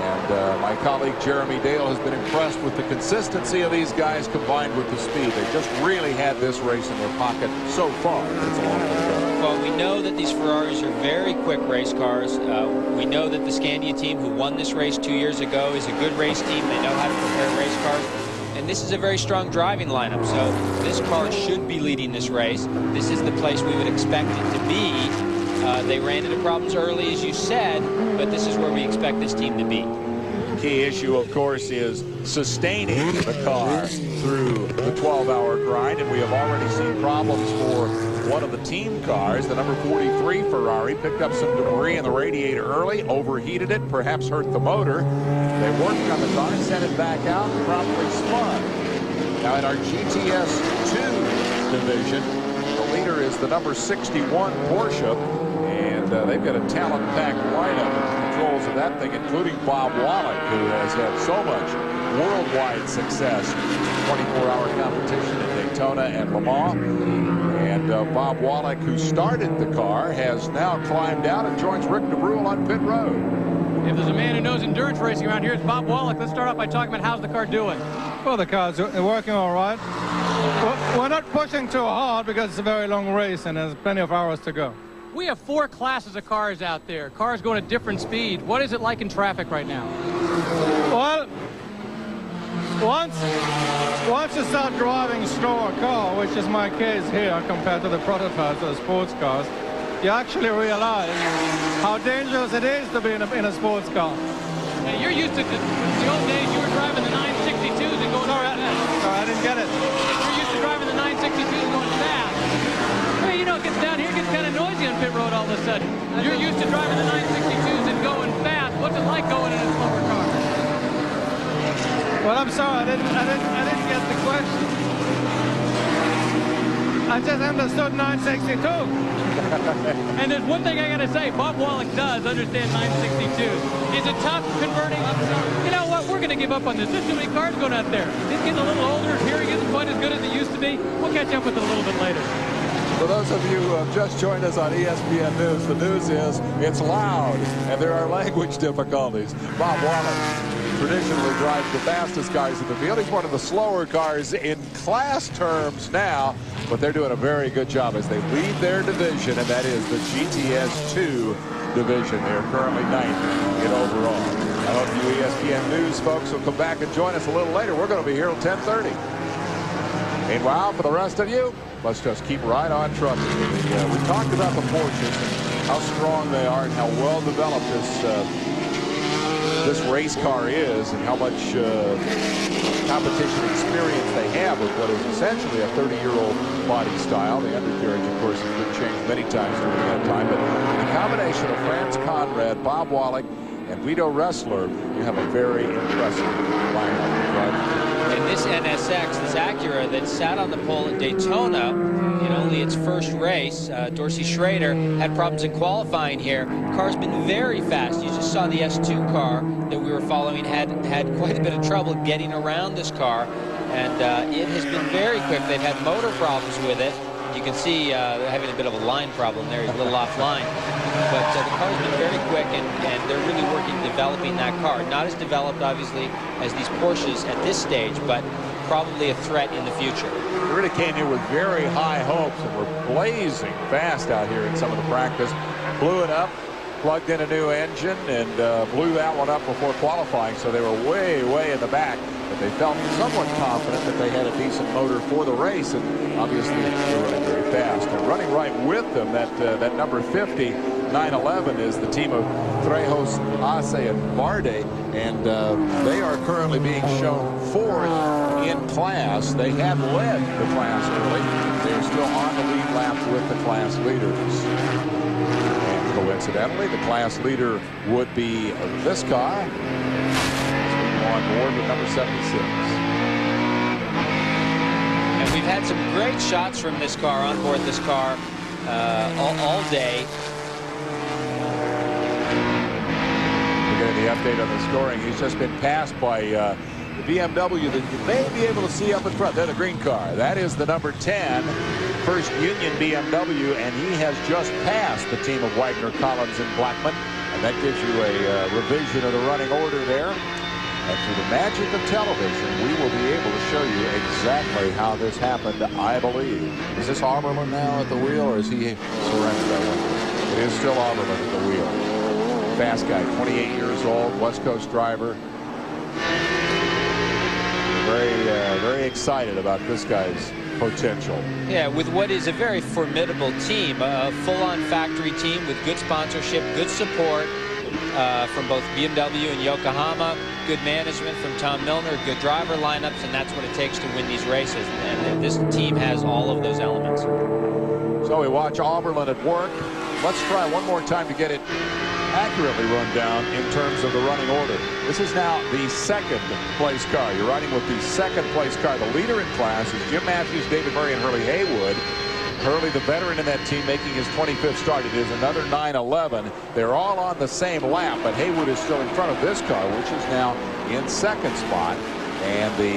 And my colleague Jeremy Dale has been impressed with the consistency of these guys combined with the speed. They just really had this race in their pocket so far. It's a long way to go. Well, we know that these Ferraris are very quick race cars. We know that the Scandia team who won this race 2 years ago is a good race team. They know how to prepare race cars. And this is a very strong driving lineup. So this car should be leading this race. This is the place we would expect it to be. They ran into problems early, as you said, but this is where we expect this team to be. Key issue, of course, is sustaining the car through the 12-hour grind, and we have already seen problems for one of the team cars. The number 43 Ferrari picked up some debris in the radiator early, overheated it, perhaps hurt the motor. They worked on the car, sent it back out, and promptly spun. Now in our GTS2 division, the leader is the number 61 Porsche, and they've got a talent-packed lineup of controls of that thing, including Bob Wallach, who has had so much worldwide success. 24-hour competition in Daytona and Le Mans. And Bob Wallach, who started the car, has now climbed out and joins Rick DeBrule on pit road. If there's a man who knows endurance racing around here, it's Bob Wallach. Let's start off by talking about how's the car doing. Well, the car's working all right. We're not pushing too hard because it's a very long race and there's plenty of hours to go. We have 4 classes of cars out there. Cars going at different speeds. What is it like in traffic right now? Well, once you start driving a slower car, which is my case here compared to the prototypes or the sports cars, you actually realize how dangerous it is to be in a sports car. Now, you're used to the old days. You were driving the 962s and going fast. Sorry, I didn't get it. You're used to driving the 962s and going fast. Well, you know, it gets down here, it gets kind of noisy on pit road all of a sudden. You're used to driving the 962s and going fast. What's it like going in a slower car? Well, I'm sorry, I didn't get the question. I just understood 962. And there's one thing I gotta say, Bob Wallach does understand 962. Is it tough converting? You know what, we're gonna give up on this. There's too many cars going out there. He's getting a little older, his hearing isn't quite as good as it used to be. We'll catch up with it a little bit later. For those of you who have just joined us on ESPN News, the news is it's loud and there are language difficulties. Bob Wallach traditionally drives the fastest cars in the field. He's one of the slower cars in class terms now, but they're doing a very good job as they lead their division, and that is the GTS2 division. They're currently 9th in overall. I hope you ESPN News folks will come back and join us a little later. We're going to be here till 10:30. Meanwhile, for the rest of you, let's just keep right on trucking. We talked about the Porsches, how strong they are and how well developed this race car is, and how much competition experience they have with what is essentially a 30-year-old body style. The undercarriage, of course, has been changed many times during that time, but the combination of Franz Conrad, Bob Wallach, and Guido Ressler, you have a very impressive lineup, right? And this NSX, this Acura that sat on the pole at Daytona in only its first race, Dorsey Schrader had problems in qualifying here. Car's been very fast. You just saw the S2 car that we were following had quite a bit of trouble getting around this car, and it has been very quick. They've had motor problems with it. You can see they're having a bit of a line problem there. He's a little offline. But the car's been very quick, and they're really working developing that car. Not as developed, obviously, as these Porsches at this stage, but probably a threat in the future. They really came here with very high hopes and were blazing fast out here in some of the practice. Blew it up, plugged in a new engine, and blew that one up before qualifying, so they were way, way in the back. But they felt somewhat confident that they had a decent motor for the race, and obviously they were running very fast. And running right with them, that number 50, 911, is the team of Trejos, Ace, and Barde, and they are currently being shown fourth in class. They have led the class early. They are still on the lead lap with the class leaders. And coincidentally, the class leader would be this car. On board with number 76. And we've had some great shots from this car, on board this car, all day. We're getting the update on the scoring. He's just been passed by the BMW that you may be able to see up in front. They're the green car. That is the number 10, First Union BMW, and he has just passed the team of Wagner, Collins, and Blackman. And that gives you a revision of the running order there. And through the magic of television, we will be able to show you exactly how this happened, I believe. Is this Oberlin now at the wheel, or is he surrendered that one? It is still Oberlin at the wheel. Fast guy, 28 years old, West Coast driver. Very excited about this guy's potential. Yeah, with what is a very formidable team, a full-on factory team with good sponsorship, good support from both BMW and Yokohama, good management from Tom Milner, good driver lineups, and that's what it takes to win these races. And this team has all of those elements. So we watch Oberlin at work. Let's try one more time to get it accurately run down in terms of the running order. This is now the second place car. You're riding with the second place car. The leader in class is Jim Matthews, David Murray, and Hurley Haywood. Hurley, the veteran in that team, making his 25th start. It is another 911. They're all on the same lap, but Haywood is still in front of this car, which is now in second spot. And the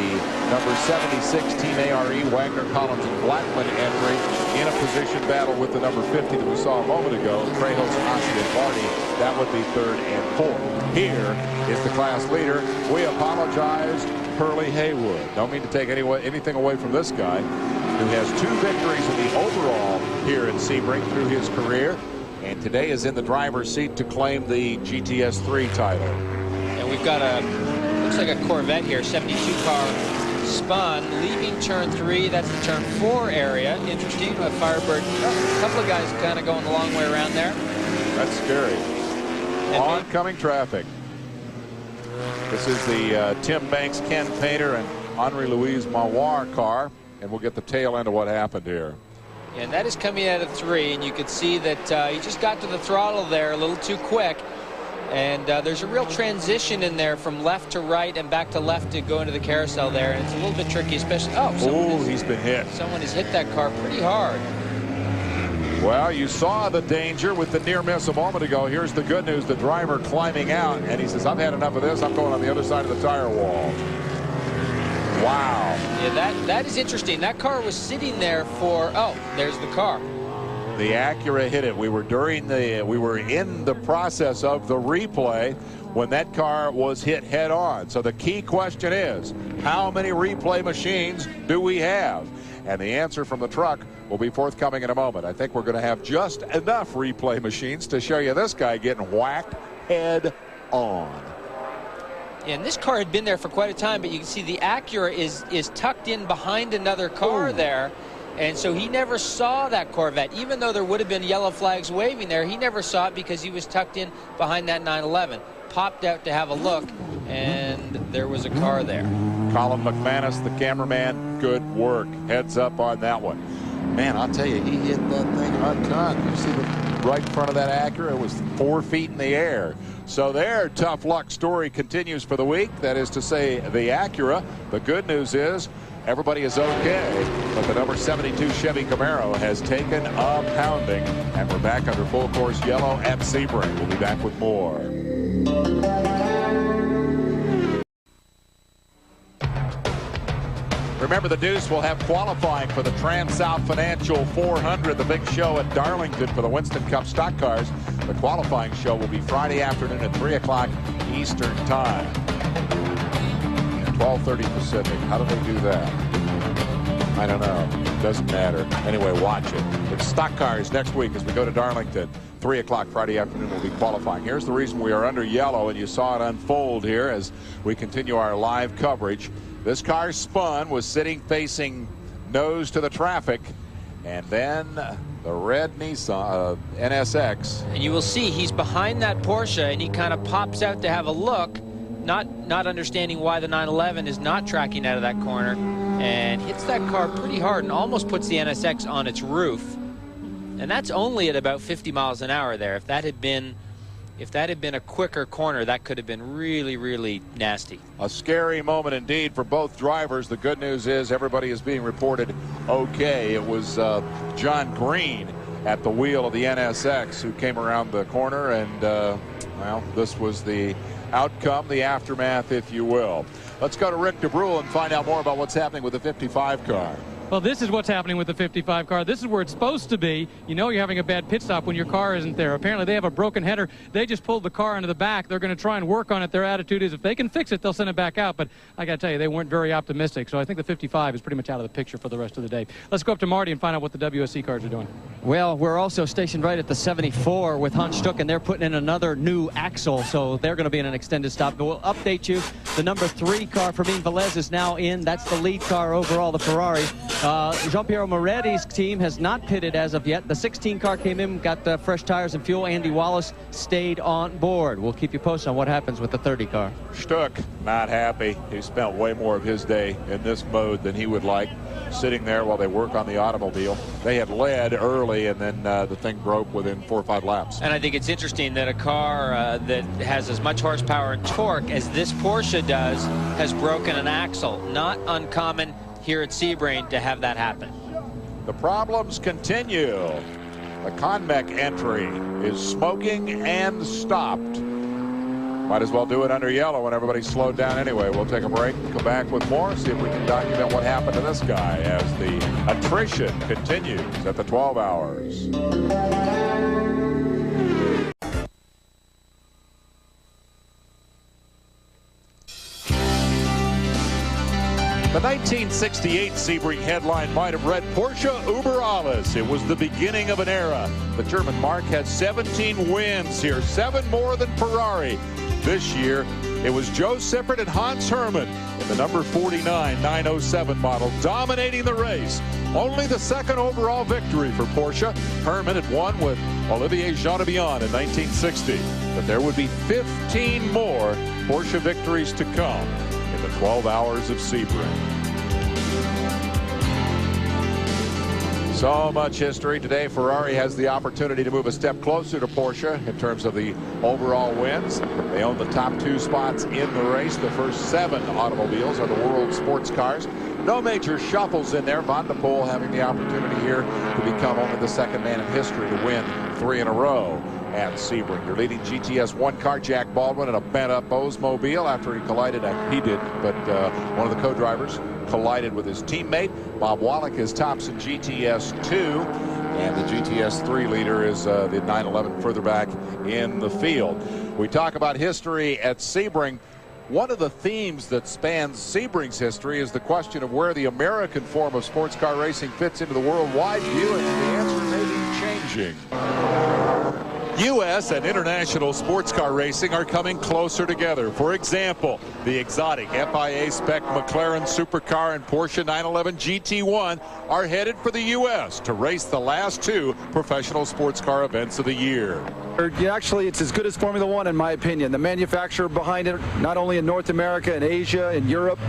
number 76 Team ARE, Wagner, Collins, and Blackman entry in a position battle with the number 50 that we saw a moment ago, Trejos, Ace, and Barney. That would be third and fourth. Here is the class leader. We apologize, Hurley Haywood. Don't mean to take anything away from this guy, who has 2 victories in the overall here in Sebring through his career, and today is in the driver's seat to claim the GTS3 title. And we've got looks like a Corvette here, 72 car spun, leaving turn 3. That's the turn 4 area. Interesting. A Firebird, a couple of guys kind of going the long way around there. That's scary. Oncoming traffic. This is the Tim Banks, Ken Painter, and Henri Louise Mawar car. And we'll get the tail end of what happened here. And that is coming out of 3, and you could see that he just got to the throttle there a little too quick. And there's a real transition in there from left to right and back to left to go into the carousel there. And it's a little bit tricky, especially... Oh, he's been hit. Someone has hit that car pretty hard. Well, you saw the danger with the near miss a moment ago. Here's the good news. The driver climbing out, and he says, I've had enough of this. I'm going on the other side of the tire wall. Wow. Yeah, that is interesting. That car was sitting there for... Oh, there's the car. The Acura hit it. We were in the process of the replay when that car was hit head on. So the key question is, how many replay machines do we have? And the answer from the truck will be forthcoming in a moment. I think we're going to have just enough replay machines to show you this guy getting whacked head on. Yeah, and this car had been there for quite a time, but you can see the Acura is tucked in behind another car there. And so he never saw that Corvette. Even though there would have been yellow flags waving there, he never saw it because he was tucked in behind that 911. Popped out to have a look, and there was a car there. Colin McManus, the cameraman, good work. Heads up on that one. Man, I'll tell you, he hit that thing a ton. You see the right front of that Acura? It was 4 feet in the air. So their tough luck story continues for the week. That is to say, the Acura. The good news is everybody is okay, but the number 72 Chevy Camaro has taken a pounding, and we're back under full course yellow at Sebring. We'll be back with more. Remember, the Deuce will have qualifying for the Trans-South Financial 400, the big show at Darlington for the Winston Cup stock cars. The qualifying show will be Friday afternoon at 3 o'clock Eastern Time. 12:30 Pacific. How do they do that? I don't know. Doesn't matter. Anyway, watch it. It's stock cars next week as we go to Darlington. 3 o'clock Friday afternoon will be qualifying. Here's the reason we are under yellow, and you saw it unfold here as we continue our live coverage. This car spun, was sitting facing nose to the traffic, and then the red Nissan NSX. And you will see he's behind that Porsche, and he kind of pops out to have a look, not understanding why the 911 is not tracking out of that corner, and hits that car pretty hard and almost puts the NSX on its roof. And that's only at about 50 miles an hour there. If that had been a quicker corner, that could have been really, really nasty. A scary moment indeed for both drivers. The good news is everybody is being reported okay. It was John Green at the wheel of the NSX who came around the corner, and well, this was the outcome, the aftermath, if you will. Let's go to Rick DeBrule and find out more about what's happening with the 55 car. Well, this is what's happening with the 55 car. This is where it's supposed to be. You know you're having a bad pit stop when your car isn't there. Apparently they have a broken header. They just pulled the car into the back. They're going to try and work on it. Their attitude is if they can fix it, they'll send it back out. But I got to tell you, they weren't very optimistic. So I think the 55 is pretty much out of the picture for the rest of the day. Let's go up to Marty and find out what the WSC cars are doing. Well, we're also stationed right at the 74 with Hans Stuck, and they're putting in another new axle. So they're going to be in an extended stop. But we'll update you. The number 3 car, Fermin Velez, is now in. That's the lead car overall, the Ferrari. Jean-Pierre Moretti's team has not pitted as of yet. The 16 car came in, got fresh tires and fuel. Andy Wallace stayed on board. We'll keep you posted on what happens with the 30 car. Stuck, not happy. He spent way more of his day in this mode than he would like, sitting there while they work on the automobile. They had led early, and then the thing broke within 4 or 5 laps. And I think it's interesting that a car that has as much horsepower and torque as this Porsche does has broken an axle. Not uncommon here at Sebring to have that happen. The problems continue. The Conmec entry is smoking and stopped. Might as well do it under yellow when everybody's slowed down anyway. We'll take a break, come back with more, see if we can document what happened to this guy as the attrition continues at the 12 hours. The 1968 Sebring headline might have read Porsche über alles. It was the beginning of an era. The German Mark had 17 wins here, 7 more than Ferrari. This year, it was Joe Sippert and Hans Hermann in the number 49 907 model, dominating the race. Only the 2nd overall victory for Porsche. Hermann had won with Olivier Jean-Debian in 1960. But there would be 15 more Porsche victories to come in the 12 hours of Sebring. So much history. Today, Ferrari has the opportunity to move a step closer to Porsche in terms of the overall wins. They own the top 2 spots in the race. The first 7 automobiles are the world sports cars. No major shuffles in there. Van der Poel having the opportunity here to become only the 2nd man in history to win 3 in a row at Sebring. Your leading GTS 1 car, Jack Baldwin, in a bent-up Oldsmobile after he collided. He did, but one of the co-drivers collided with his teammate. Bob Wallach is tops in GTS 2. And the GTS 3 leader is the 911 further back in the field. We talk about history at Sebring. One of the themes that spans Sebring's history is the question of where the American form of sports car racing fits into the worldwide view, and the answer may be changing. U.S. and international sports car racing are coming closer together. For example, the exotic FIA spec McLaren supercar and Porsche 911 GT1 are headed for the U.S. to race the last 2 professional sports car events of the year. Actually, it's as good as Formula One, in my opinion. The manufacturer behind it, not only in North America and Asia and Europe,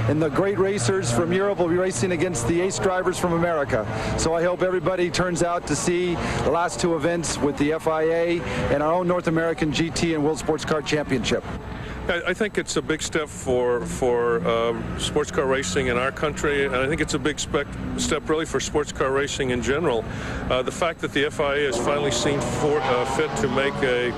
and the great racers from Europe will be racing against the ace drivers from America. So I hope everybody turns out to see the last 2 events with the FIA and our own North American GT and World Sports Car Championship. I think it's a big step for sports car racing in our country, and I think it's a big step really for sports car racing in general. The fact that the FIA has finally seen fit to make a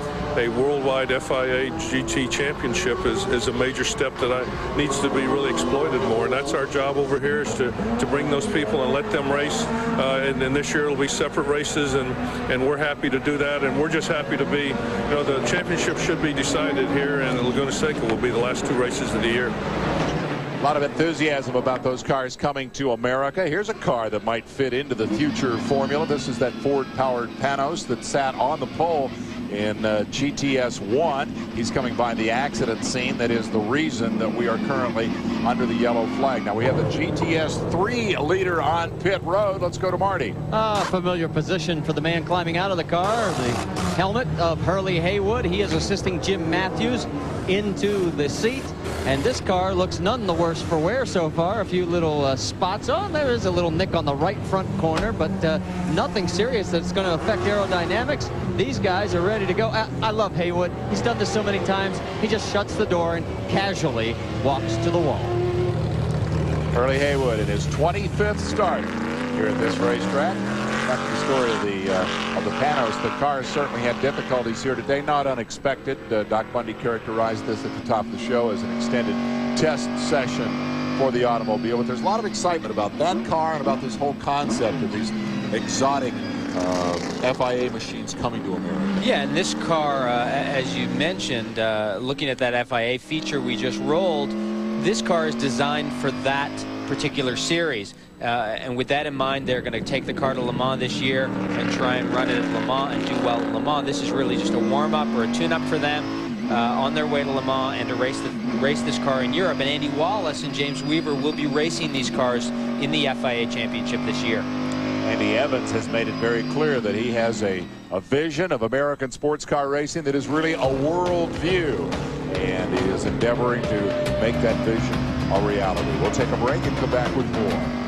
worldwide FIA GT championship is a major step that needs to be really exploited more, and that's our job over here, is to bring those people and let them race. And this year it'll be separate races, and we're happy to do that, and we're just happy to be, the championship should be decided here in Laguna Seca will be the last 2 races of the year. A lot of enthusiasm about those cars coming to America. Here's a car that might fit into the future formula. This is that Ford-powered Panos that sat on the pole in GTS 1. He's coming by the accident scene. That is the reason that we are currently under the yellow flag. Now we have the GTS 3 leader on pit road. Let's go to Marty. Familiar position for the man climbing out of the car. The helmet of Hurley Haywood. He is assisting Jim Matthews into the seat. And this car looks none the worse for wear so far. A few little spots. Oh, there is a little nick on the right front corner, but nothing serious that's going to affect aerodynamics. These guys are ready to go. I love Haywood. He's done this so many times. He just shuts the door and casually walks to the wall. Hurley Haywood in his 25th start here at this racetrack. Back to the story of the Panos. The cars certainly had difficulties here today, not unexpected. Doc Bundy characterized this at the top of the show as an extended test session for the automobile. But there's a lot of excitement about that car and about this whole concept of these exotic FIA machines coming to America. Yeah, and this car, as you mentioned, looking at that FIA feature we just rolled, this car is designed for that particular series. And with that in mind, they're going to take the car to Le Mans this year and try and run it at Le Mans and do well at Le Mans. This is really just a warm-up or a tune-up for them on their way to Le Mans and to race this car in Europe. And Andy Wallace and James Weaver will be racing these cars in the FIA Championship this year. Andy Evans has made it very clear that he has a vision of American sports car racing that is really a world view, and he is endeavoring to make that vision a reality. We'll take a break and come back with more.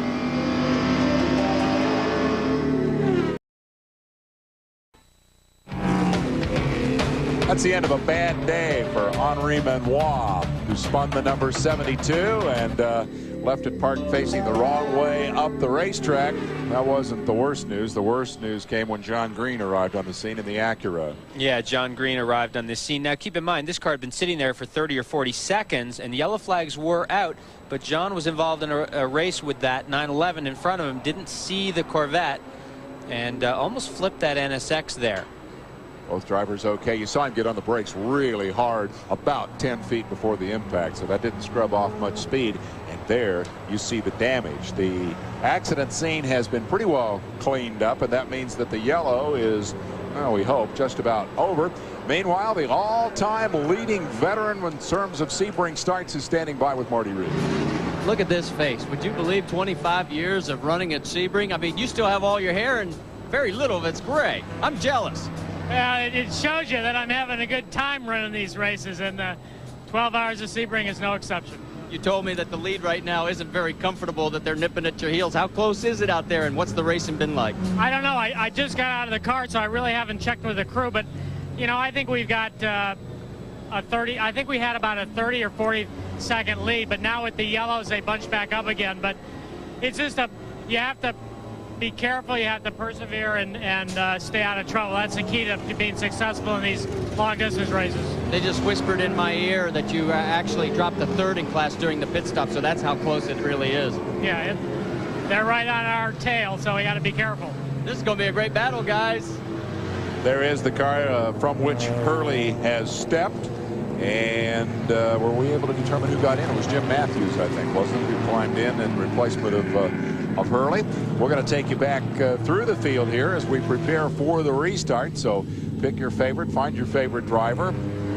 That's the end of a bad day for Henri Menoir, who spun the number 72 and left it parked facing the wrong way up the racetrack. That wasn't the worst news. The worst news came when John Green arrived on the scene in the Acura. Yeah, John Green arrived on this scene. Now, keep in mind, this car had been sitting there for 30 or 40 seconds, and the yellow flags were out, but John was involved in a race with that 911 in front of him, didn't see the Corvette, and almost flipped that NSX there. Both drivers okay. You saw him get on the brakes really hard about 10 feet before the impact, so that didn't scrub off much speed. And there you see the damage. The accident scene has been pretty well cleaned up, and that means that the yellow is, well, we hope, just about over. Meanwhile, the all-time leading veteran in terms of Sebring starts is standing by with Marty Reed. Look at this face. Would you believe 25 years of running at Sebring? I mean, you still have all your hair, and very little of it's gray. I'm jealous. It shows you that I'm having a good time running these races, and 12 hours of Sebring is no exception. You told me that the lead right now isn't very comfortable, that they're nipping at your heels. How close is it out there, and what's the racing been like? I don't know. I just got out of the car, so I really haven't checked with the crew, but, you know, I think we've got a 30. I think we had about a 30 or 40 second lead, but now with the yellows, they bunch back up again. But it's just you have to be careful, you have to persevere and stay out of trouble. That's the key to being successful in these long distance races. They just whispered in my ear that you actually dropped the third in class during the pit stop, so that's how close it really is. Yeah, they're right on our tail, so we got to be careful. This is going to be a great battle, guys. There is the car from which Hurley has stepped. And were we able to determine who got in? It was Jim Matthews, I think, wasn't it, who climbed in replacement of Hurley. We're going to take you back through the field here as we prepare for the restart. So pick your favorite, find your favorite driver.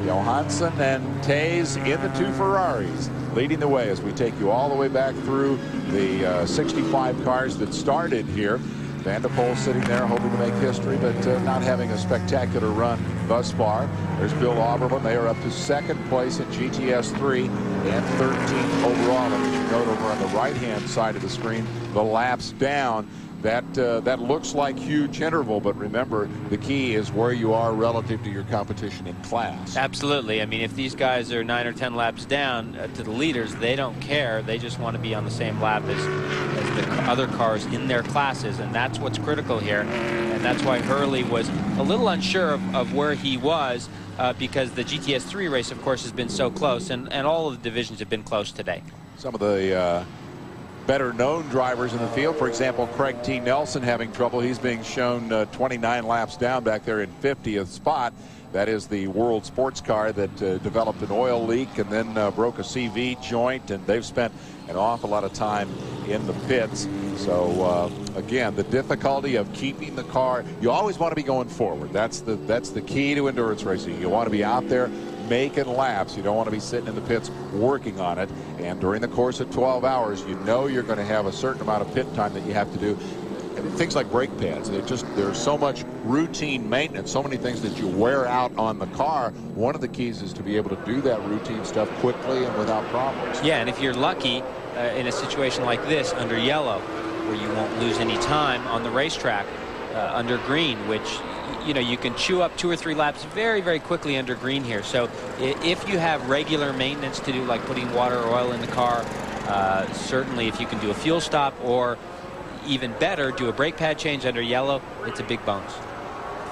Johansson and Tays in the two Ferraris leading the way as we take you all the way back through the 65 cars that started here. Van der Poel sitting there hoping to make history, but not having a spectacular run thus far. There's Bill Auberman. They are up to second place in GTS 3 and 13th overall. And as you note over on the right-hand side of the screen, the laps down. That looks like huge interval, but remember, the key is where you are relative to your competition in class. Absolutely. I mean, if these guys are 9 or 10 laps down to the leaders, they don't care. They just want to be on the same lap as the other cars in their classes, and that's what's critical here. And that's why Hurley was a little unsure of where he was because the GTS 3 race, of course, has been so close, and all of the divisions have been close today. Some of the better known drivers in the field, for example, Craig T. Nelson having trouble. He's being shown 29 laps down back there in 50th spot. That is the world sports car that developed an oil leak and then broke a CV joint, and they've spent an awful lot of time in the pits. So again, the difficulty of keeping the car, you always want to be going forward. That's the key to endurance racing. You want to be out there making laps. You don't want to be sitting in the pits working on it. And during the course of 12 hours, you know you're going to have a certain amount of pit time that you have to do. And things like brake pads, there's so much routine maintenance, so many things that you wear out on the car. One of the keys is to be able to do that routine stuff quickly and without problems. Yeah, and if you're lucky in a situation like this under yellow, where you won't lose any time on the racetrack under green, which you can chew up 2 or 3 laps very, very quickly under green here. So if you have regular maintenance to do, like putting water or oil in the car, certainly if you can do a fuel stop, or even better, do a brake pad change under yellow, it's a big bonus.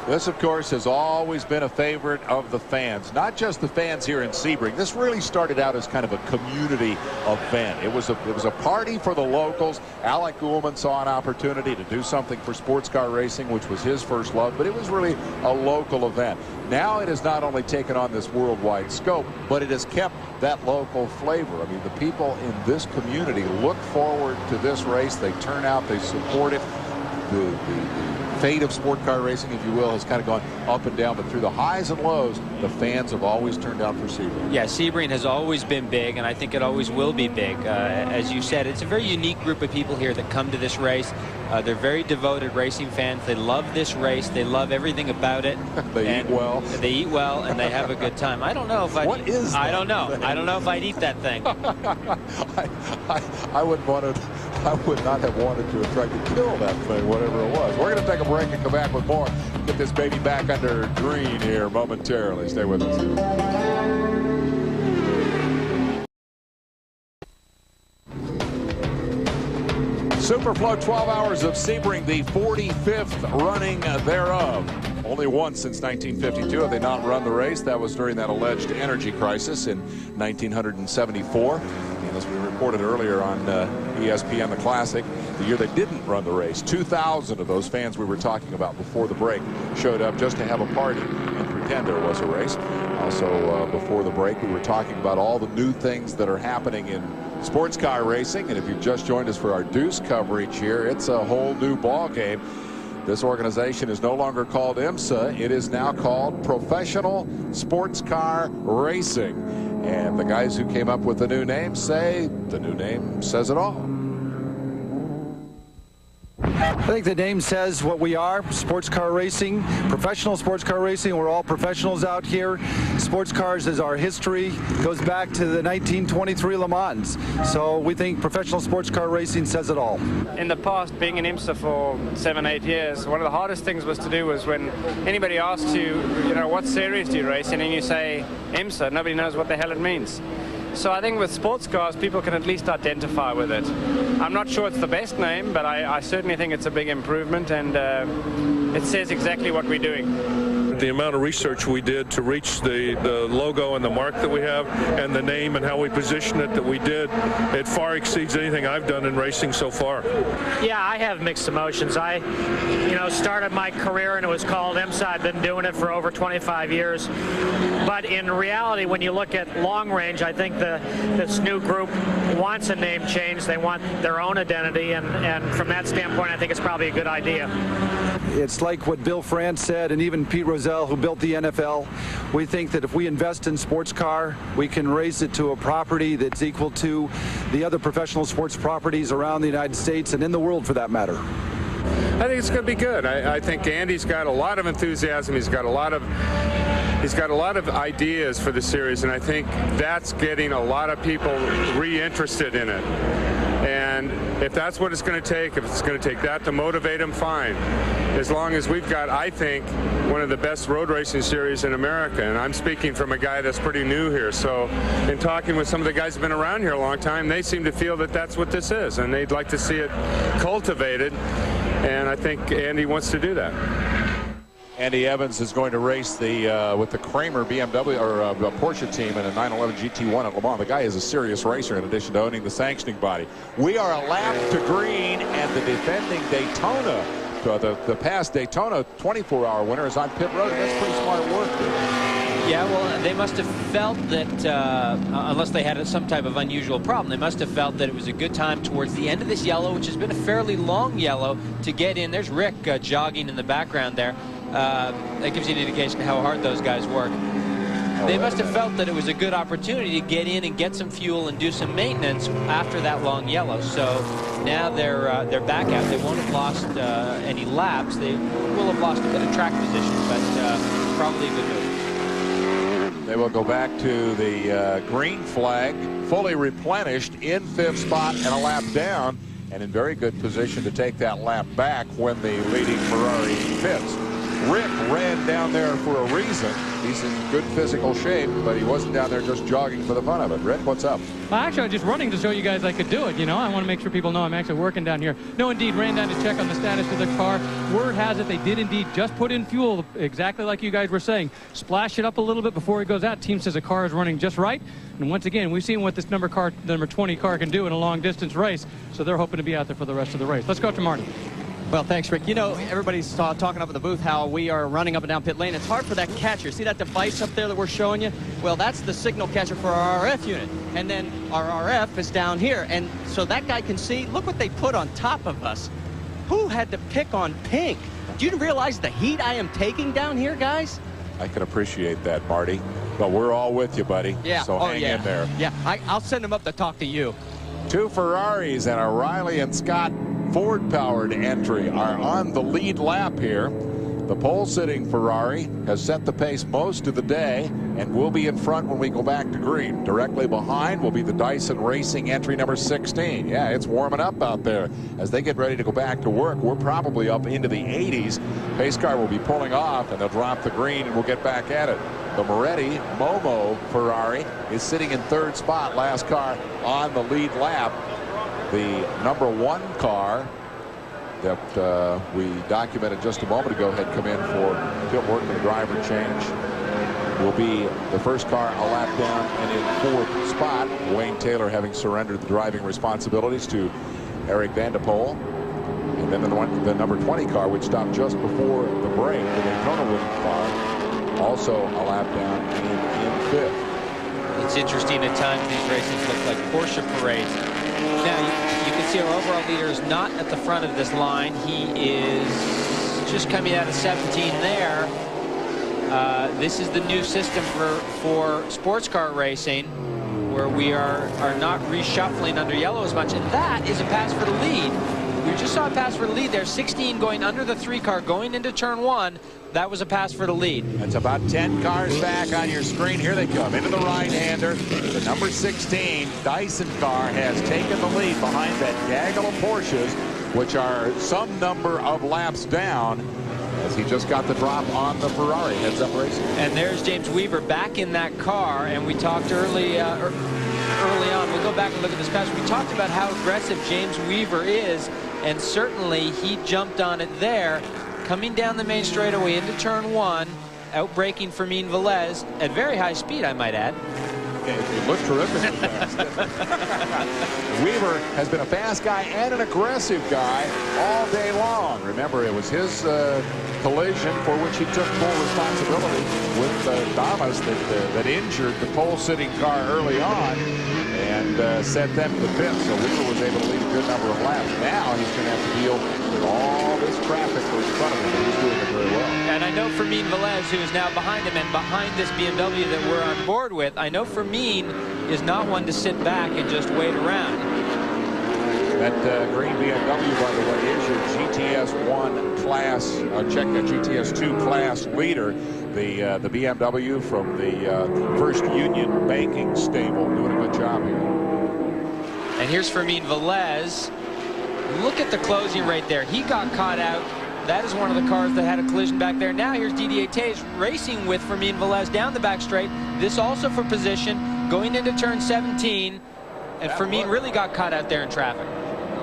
This, of course, has always been a favorite of the fans, not just the fans here in Sebring. This really started out as kind of a community event. It was a party for the locals. Alec Goulman saw an opportunity to do something for sports car racing, which was his first love, but it was really a local event. Now it has not only taken on this worldwide scope, but it has kept that local flavor. I mean, the people in this community look forward to this race. They turn out, they support it. The fate of sport car racing, if you will, has kind of gone up and down, but through the highs and lows, the fans have always turned out for Sebring. Yeah, Sebring has always been big, and I think it always will be big. As you said, it's a very unique group of people here that come to this race. They're very devoted racing fans. They love this race. They love everything about it. They eat well. They eat well, and they have a good time. I don't know if What is that? I don't know. I don't know if I'd eat that thing. I would not have wanted to have tried to kill that thing, whatever it was. We're going to take a break and come back with more. Get this baby back under green here momentarily. Stay with us. Superflo 12 hours of Sebring, the 45th running thereof. Only once since 1952 have they not run the race. That was during that alleged energy crisis in 1974. And as we reported earlier on ESPN, the Classic, the year they didn't run the race, 2,000 of those fans we were talking about before the break showed up just to have a party and pretend there was a race. Also, before the break, we were talking about all the new things that are happening in sports car racing. And if you've just joined us for our Deuce coverage here, it's a whole new ball game. This organization is no longer called IMSA. It is now called Professional Sports Car Racing. And the guys who came up with the new name say the new name says it all. I think the name says what we are, sports car racing, professional sports car racing. We're all professionals out here. Sports cars is our history, goes back to the 1923 Le Mans. So we think professional sports car racing says it all. In the past, being in IMSA for 7-8 years, one of the hardest things was to do was when anybody asks you, what series do you race in, and you say IMSA, nobody knows what the hell it means. So I think with sports cars, people can at least identify with it. I'm not sure it's the best name, but I certainly think it's a big improvement, and it says exactly what we're doing. the amount of research we did to reach the logo and the mark that we have, and the name and how we position it that we did, it far exceeds anything I've done in racing so far. Yeah, I have mixed emotions. I, started my career and it was called IMSA. I've been doing it for over 25 years. But in reality, when you look at long range, I think this new group wants a name change. They want their own identity, and from that standpoint, I think it's probably a good idea. It's like what Bill France said, and even Pete Rozelle, who built the NFL. We think that if we invest in sports car, we can raise it to a property that's equal to the other professional sports properties around the United States and in the world, for that matter. I think it's going to be good. I think Andy's got a lot of enthusiasm. He's got a lot of ideas for the series, and I think that's getting a lot of people re-interested in it. And if that's what it's going to take, if it's going to take that to motivate them, fine. As long as we've got, I think, one of the best road racing series in America, and I'm speaking from a guy that's pretty new here. So in talking with some of the guys who've been around here a long time, they seem to feel that that's what this is, and they'd like to see it cultivated, and I think Andy wants to do that. Andy Evans is going to race with the Kramer BMW or Porsche team in a 911 GT1 at Le Mans. The guy is a serious racer in addition to owning the sanctioning body. We are a lap to green, and the defending Daytona, the past Daytona 24-hour winner is on pit road. That's pretty smart work, dude. Yeah, well, they must have felt that, unless they had some type of unusual problem, they must have felt that it was a good time towards the end of this yellow, which has been a fairly long yellow, to get in. There's Rick jogging in the background there. That gives you an indication of how hard those guys work. They must have felt that it was a good opportunity to get in and get some fuel and do some maintenance after that long yellow. So now they're back out. They won't have lost any laps. They will have lost a bit of track position, but probably a good move. They will go back to the green flag, fully replenished, in 5th spot and a lap down, and in very good position to take that lap back when the leading Ferrari pits. Rick ran down there for a reason. He's in good physical shape, but he wasn't down there just jogging for the fun of it. Rick, what's up? Well, actually, I was just running to show you guys I could do it. I want to make sure people know I'm actually working down here. No, indeed, ran down to check on the status of the car. Word has it they did indeed just put in fuel, exactly like you guys were saying. Splash it up a little bit before it goes out. Team says the car is running just right. And once again, we've seen what this number 20 car can do in a long-distance race. So they're hoping to be out there for the rest of the race. Let's go to Marty. Well, thanks, Rick. Everybody's talking up at the booth how we are running up and down pit lane. It's hard for that catcher. See that device up there that we're showing you? Well, that's the signal catcher for our RF unit. And then our RF is down here. And so that guy can see, look what they put on top of us. Who had to pick on pink? Do you realize the heat I am taking down here, guys? I can appreciate that, Marty. But we're all with you, buddy. Yeah. So hang in there. Yeah, I'll send them up to talk to you. 2 Ferraris and a Riley and Scott Ford-powered entry are on the lead lap here. The pole-sitting Ferrari has set the pace most of the day and will be in front when we go back to green. Directly behind will be the Dyson Racing entry number 16. Yeah, it's warming up out there as they get ready to go back to work. We're probably up into the 80s. Pace car will be pulling off, and they'll drop the green, and we'll get back at it. The Moretti Momo Ferrari is sitting in 3rd spot, last car on the lead lap. The number 1 car that we documented just a moment ago had come in for pit work and driver change will be the first car a lap down and in 4th spot. Wayne Taylor having surrendered the driving responsibilities to Eric Van de Poel. And then the number 20 car, which stopped just before the break, the Daytona winning car, also a lap down and in 5th. It's interesting at times these races look like Porsche parades. Now, you can see our overall leader is not at the front of this line. He is just coming out of 17 there. This is the new system for sports car racing, where we are not reshuffling under yellow as much, and that is a pass for the lead. We just saw a pass for the lead there. 16 going under the 3 car, going into turn 1. That was a pass for the lead. That's about 10 cars back on your screen. Here they come into the right-hander. The number 16 Dyson car has taken the lead behind that gaggle of Porsches, which are some number of laps down, as he just got the drop on the Ferrari. Heads up racing. And there's James Weaver back in that car, and we talked early on. We'll go back and look at this pass. We talked about how aggressive James Weaver is, and certainly he jumped on it there. Coming down the main straightaway into turn 1, outbraking Fermin Velez at very high speed, I might add. He looked terrific fast. Weaver has been a fast guy and an aggressive guy all day long. Remember, it was his collision for which he took full responsibility with Damas that injured the pole-sitting car early on and sent them to the pit. So Weaver was able to lead a good number of laps. Now he's going to have to deal with all this traffic in front of him. He's doing it very well. And I know Fermin Velez, who is now behind him and behind this BMW that we're on board with, I know Fermin is not one to sit back and just wait around. That green BMW, by the way, is your GTS1 class, check the GTS2 class leader. The BMW from the First Union Banking stable, doing a good job here. And here's Fermin Velez. Look at the closing right there. He got caught out. That is one of the cars that had a collision back there. Now here's Didier Taze racing with Fermin Velez down the back straight. This also for position, going into turn 17. And Fermin really got caught out there in traffic.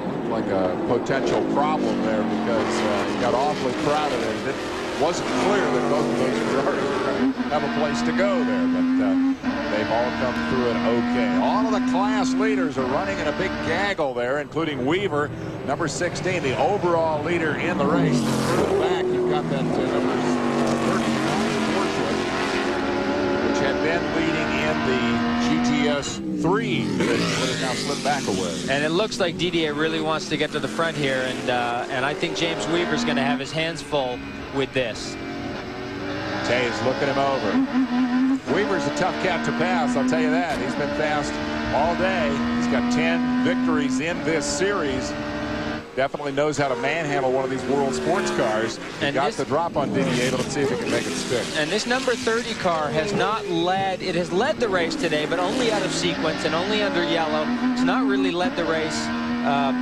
Looked like a potential problem there because he got awfully crowded and it wasn't clear that both of those Ferraris were going to have a place to go there. But they've all come through it okay. All of the class leaders are running in a big gaggle there, including Weaver, number 16, the overall leader in the race. Through the back, you've got that number 39 Porsche, which had been leading in the GTS3 division, but has now slipped back away. And it looks like Didier really wants to get to the front here, and I think James Weaver's going to have his hands full with this. Taze looking him over. Weaver's a tough cat to pass, I'll tell you that. He's been fast all day. He's got 10 victories in this series. Definitely knows how to manhandle one of these world sports cars. He got the drop on Didier, but let's see if he can make it stick. And this number 30 car has not led, it has led the race today, but only out of sequence and only under yellow. It's not really led the race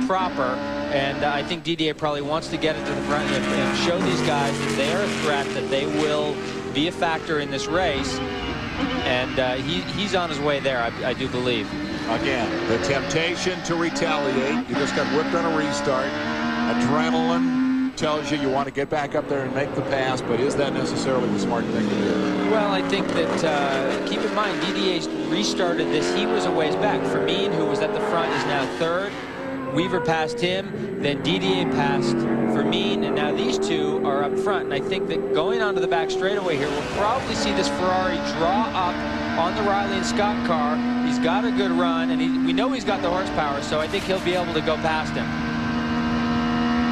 proper. And I think Didier probably wants to get it to the front and show these guys that they are a threat, that they will be a factor in this race. And he's on his way there, I do believe. Again, the temptation to retaliate. You just got whipped on a restart. Adrenaline tells you want to get back up there and make the pass, but is that necessarily the smart thing to do? Well, I think that, keep in mind, Didier restarted this. He was a ways back. Fermin, who was at the front, is now third. Weaver passed him, then Didier passed Fermin, and now these two are up front. And I think that going onto the back straightaway here, we'll probably see this Ferrari draw up on the Riley and Scott car. He's got a good run, and we know he's got the horsepower, so I think he'll be able to go past him.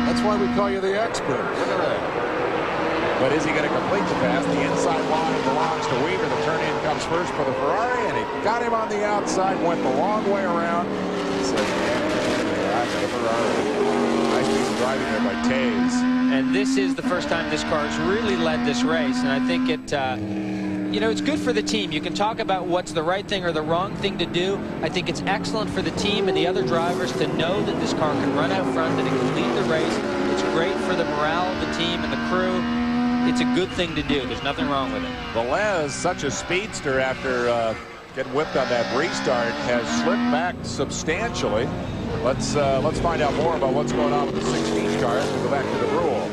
That's why we call you the expert. Look at that. But is he going to complete the pass? The inside line belongs to Weaver. The turn-in comes first for the Ferrari, and he got him on the outside, went the long way around. He said, I got a Ferrari. Nice piece of driving there by Taze. And this is the first time this car has really led this race, and I think it, you know, it's good for the team. You can talk about what's the right thing or the wrong thing to do. I think it's excellent for the team and the other drivers to know that this car can run out front, that it can lead the race. It's great for the morale of the team and the crew. It's a good thing to do. There's nothing wrong with it. Velez, such a speedster after getting whipped on that restart, has slipped back substantially. Let's find out more about what's going on with the 16 car as we go back to the rule.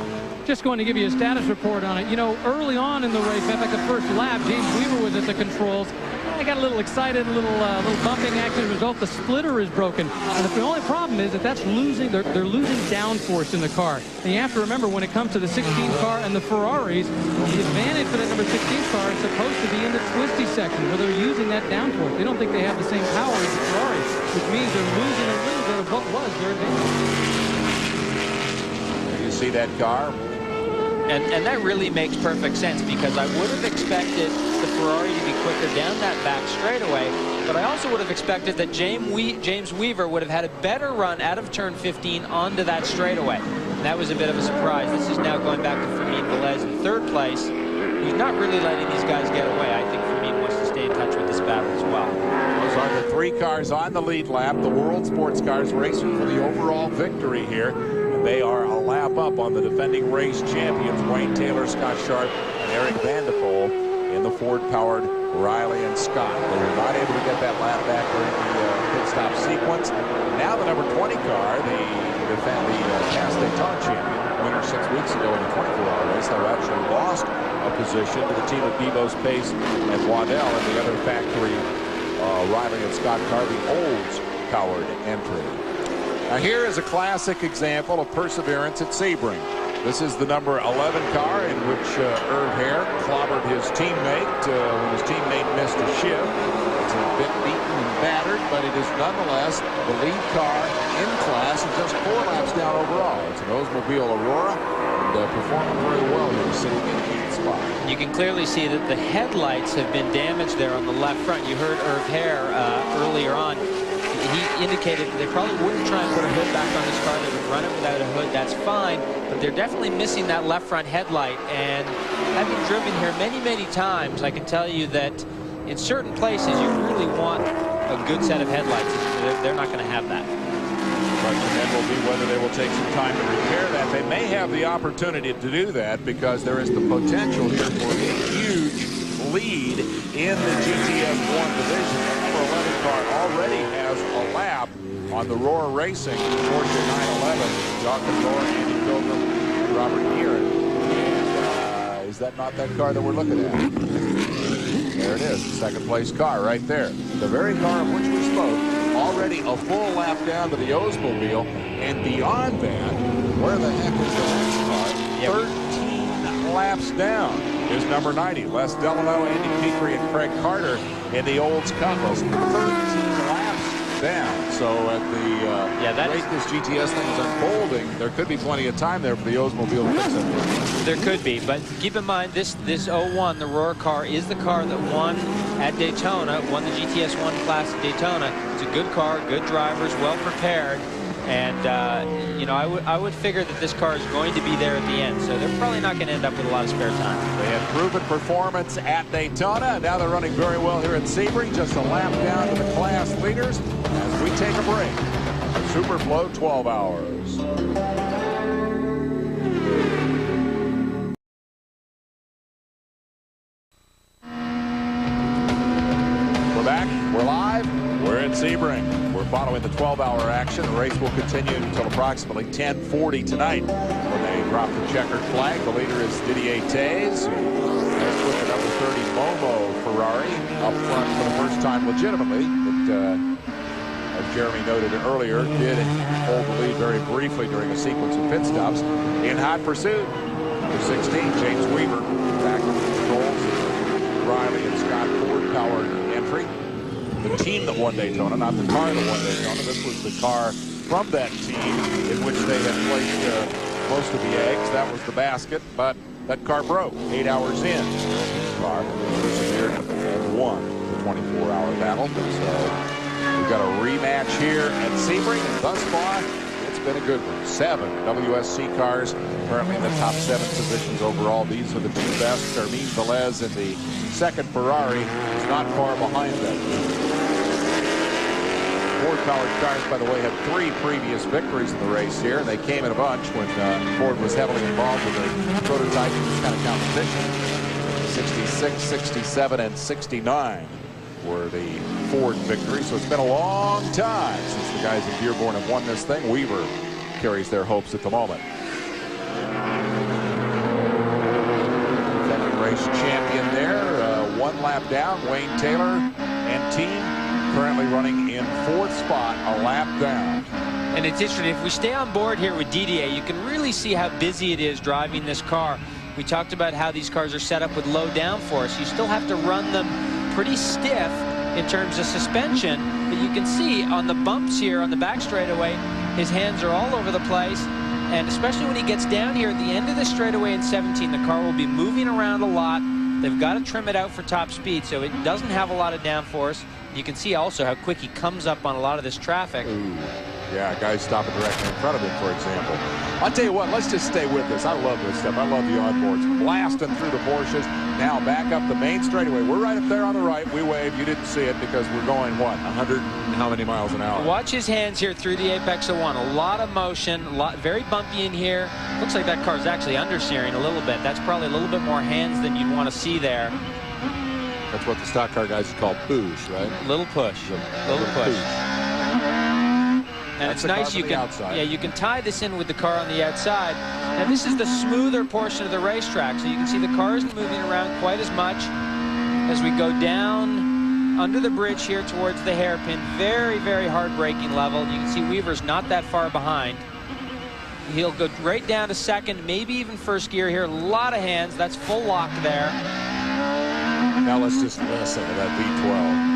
Just going to give you a status report on it. You know, early on in the race, in fact, the first lap, James Weaver was at the controls. I got a little excited, a little bumping action. As a result, the splitter is broken. And the only problem is that that's losing. They're losing downforce in the car. And you have to remember, when it comes to the 16 car and the Ferraris, the advantage for that number 16 car is supposed to be in the twisty section, where they're using that downforce. They don't think they have the same power as the Ferrari, which means they're losing a little bit of what was their advantage. You see that car? And that really makes perfect sense, because I would have expected the Ferrari to be quicker down that back straightaway, but I also would have expected that James Weaver would have had a better run out of turn 15 onto that straightaway. And that was a bit of a surprise. This is now going back to Fermin Velez in third place. He's not really letting these guys get away. I think Fermin wants to stay in touch with this battle as well. Those are the three cars on the lead lap, the world sports cars racing for the overall victory here. They are a lap up on the defending race champions, Wayne Taylor, Scott Sharp, and Eric Van de Poel in the Ford-powered Riley and Scott. They were not able to get that lap back during the pit stop sequence. Now the number 20 car, the past Daytona champion, winner 6 weeks ago in the 24-hour race. They actually lost a position to the team of Bebos, Pace, and Waddell, and the other factory, Riley and Scott Carvey, Olds-powered entry. Now here is a classic example of perseverance at Sebring. This is the number 11 car in which Irv Hare clobbered his teammate when his teammate missed a shift. It's a bit beaten and battered, but it is nonetheless the lead car in class and just 4 laps down overall. It's an Oldsmobile Aurora and performing very well here, sitting in the 8th spot. You can clearly see that the headlights have been damaged there on the left front. You heard Irv Hare earlier on. He indicated that they probably wouldn't try and put a hood back on this car. They would run it without a hood. That's fine, but they're definitely missing that left front headlight. And having driven here many, many times, I can tell you that in certain places you really want a good set of headlights. They're not going to have that. The question then will be whether they will take some time to repair that. They may have the opportunity to do that because there is the potential here for a huge lead in the GTS1 division. The number 11 car already has a lap on the Roar Racing Porsche 911. Jochen Rohr, Andy Pilgrim, and Robert Gearin. And is that not that car that we're looking at? There it is, the second place car right there. The very car of which we spoke, already a full lap down to the Oldsmobile, and beyond that, where the heck is the next car? 13 laps down is number 90. Les Delano, Andy Petrie, and Craig Carter in the Olds Cutlass. 13 laps down. So at the rate this GTS thing is unfolding, there could be plenty of time there for the Oldsmobile to fix it. There could be, but keep in mind this 01, the Roar car, is the car that won at Daytona, won the GTS1 class at Daytona. It's a good car, good drivers, well prepared. And, you know, I would figure that this car is going to be there at the end, so they're probably not going to end up with a lot of spare time. They had proven performance at Daytona, and now they're running very well here at Sebring, just a lap down to the class leaders as we take a break. Superflo 12 hours. We're back. We're live. We're at Sebring. We're following the 12-hour action. The race will continue until approximately 10:40 tonight when they drop the checkered flag. The leader is Didier Taze, who has put the number 30 Momo Ferrari up front for the first time legitimately. But as Jeremy noted earlier, did hold the lead very briefly during a sequence of pit stops. In hot pursuit, number 16, James Weaver, back with the controls. Riley and Scott Ford powered entry. The team that won Daytona, not the car that won Daytona. This was the car from that team in which they had placed most of the eggs. That was the basket, but that car broke 8 hours in. This car persevered and won the 24-hour battle. So we've got a rematch here at Sebring, and thus far, it's been a good one. 7 WSC cars currently in the top 7 positions overall. These are the two best. Fermin Velez in the second Ferrari is not far behind them. Ford-powered cars, by the way, had 3 previous victories in the race here, and they came in a bunch when Ford was heavily involved with the prototype in this kind of competition. 66, 67, and 69 were the Ford victories. So it's been a long time since the guys in Dearborn have won this thing. Weaver carries their hopes at the moment. Defending race champion there, 1 lap down, Wayne Taylor and team currently running in 4th spot, a lap down. And it's interesting, if we stay on board here with Didier, you can really see how busy it is driving this car. We talked about how these cars are set up with low downforce. You still have to run them pretty stiff in terms of suspension, but you can see on the bumps here on the back straightaway, his hands are all over the place. And especially when he gets down here at the end of the straightaway in 17, the car will be moving around a lot. They've got to trim it out for top speed, so it doesn't have a lot of downforce. You can see also how quick he comes up on a lot of this traffic. Ooh. Yeah, guys stopping directly in front of him, for example. I'll tell you what, let's just stay with this. I love this stuff. I love the onboards. Blasting through the Porsches. Now back up the main straightaway. We're right up there on the right. We wave. You didn't see it because we're going, what, 100 and how many miles an hour? Watch his hands here through the apex of 1. A lot of motion, very bumpy in here. Looks like that car's actually understeering a little bit. That's probably a little bit more hands than you'd want to see there. That's what the stock car guys call push, right? Little push. Little push. And it's nice you can tie this in with the car on the outside. Now this is the smoother portion of the racetrack, so you can see the car isn't moving around quite as much as we go down under the bridge here towards the hairpin. Very, very hard braking level. You can see Weaver's not that far behind. He'll go right down to second, maybe even first gear here. A lot of hands. That's full lock there. Now let's just listen to that V12.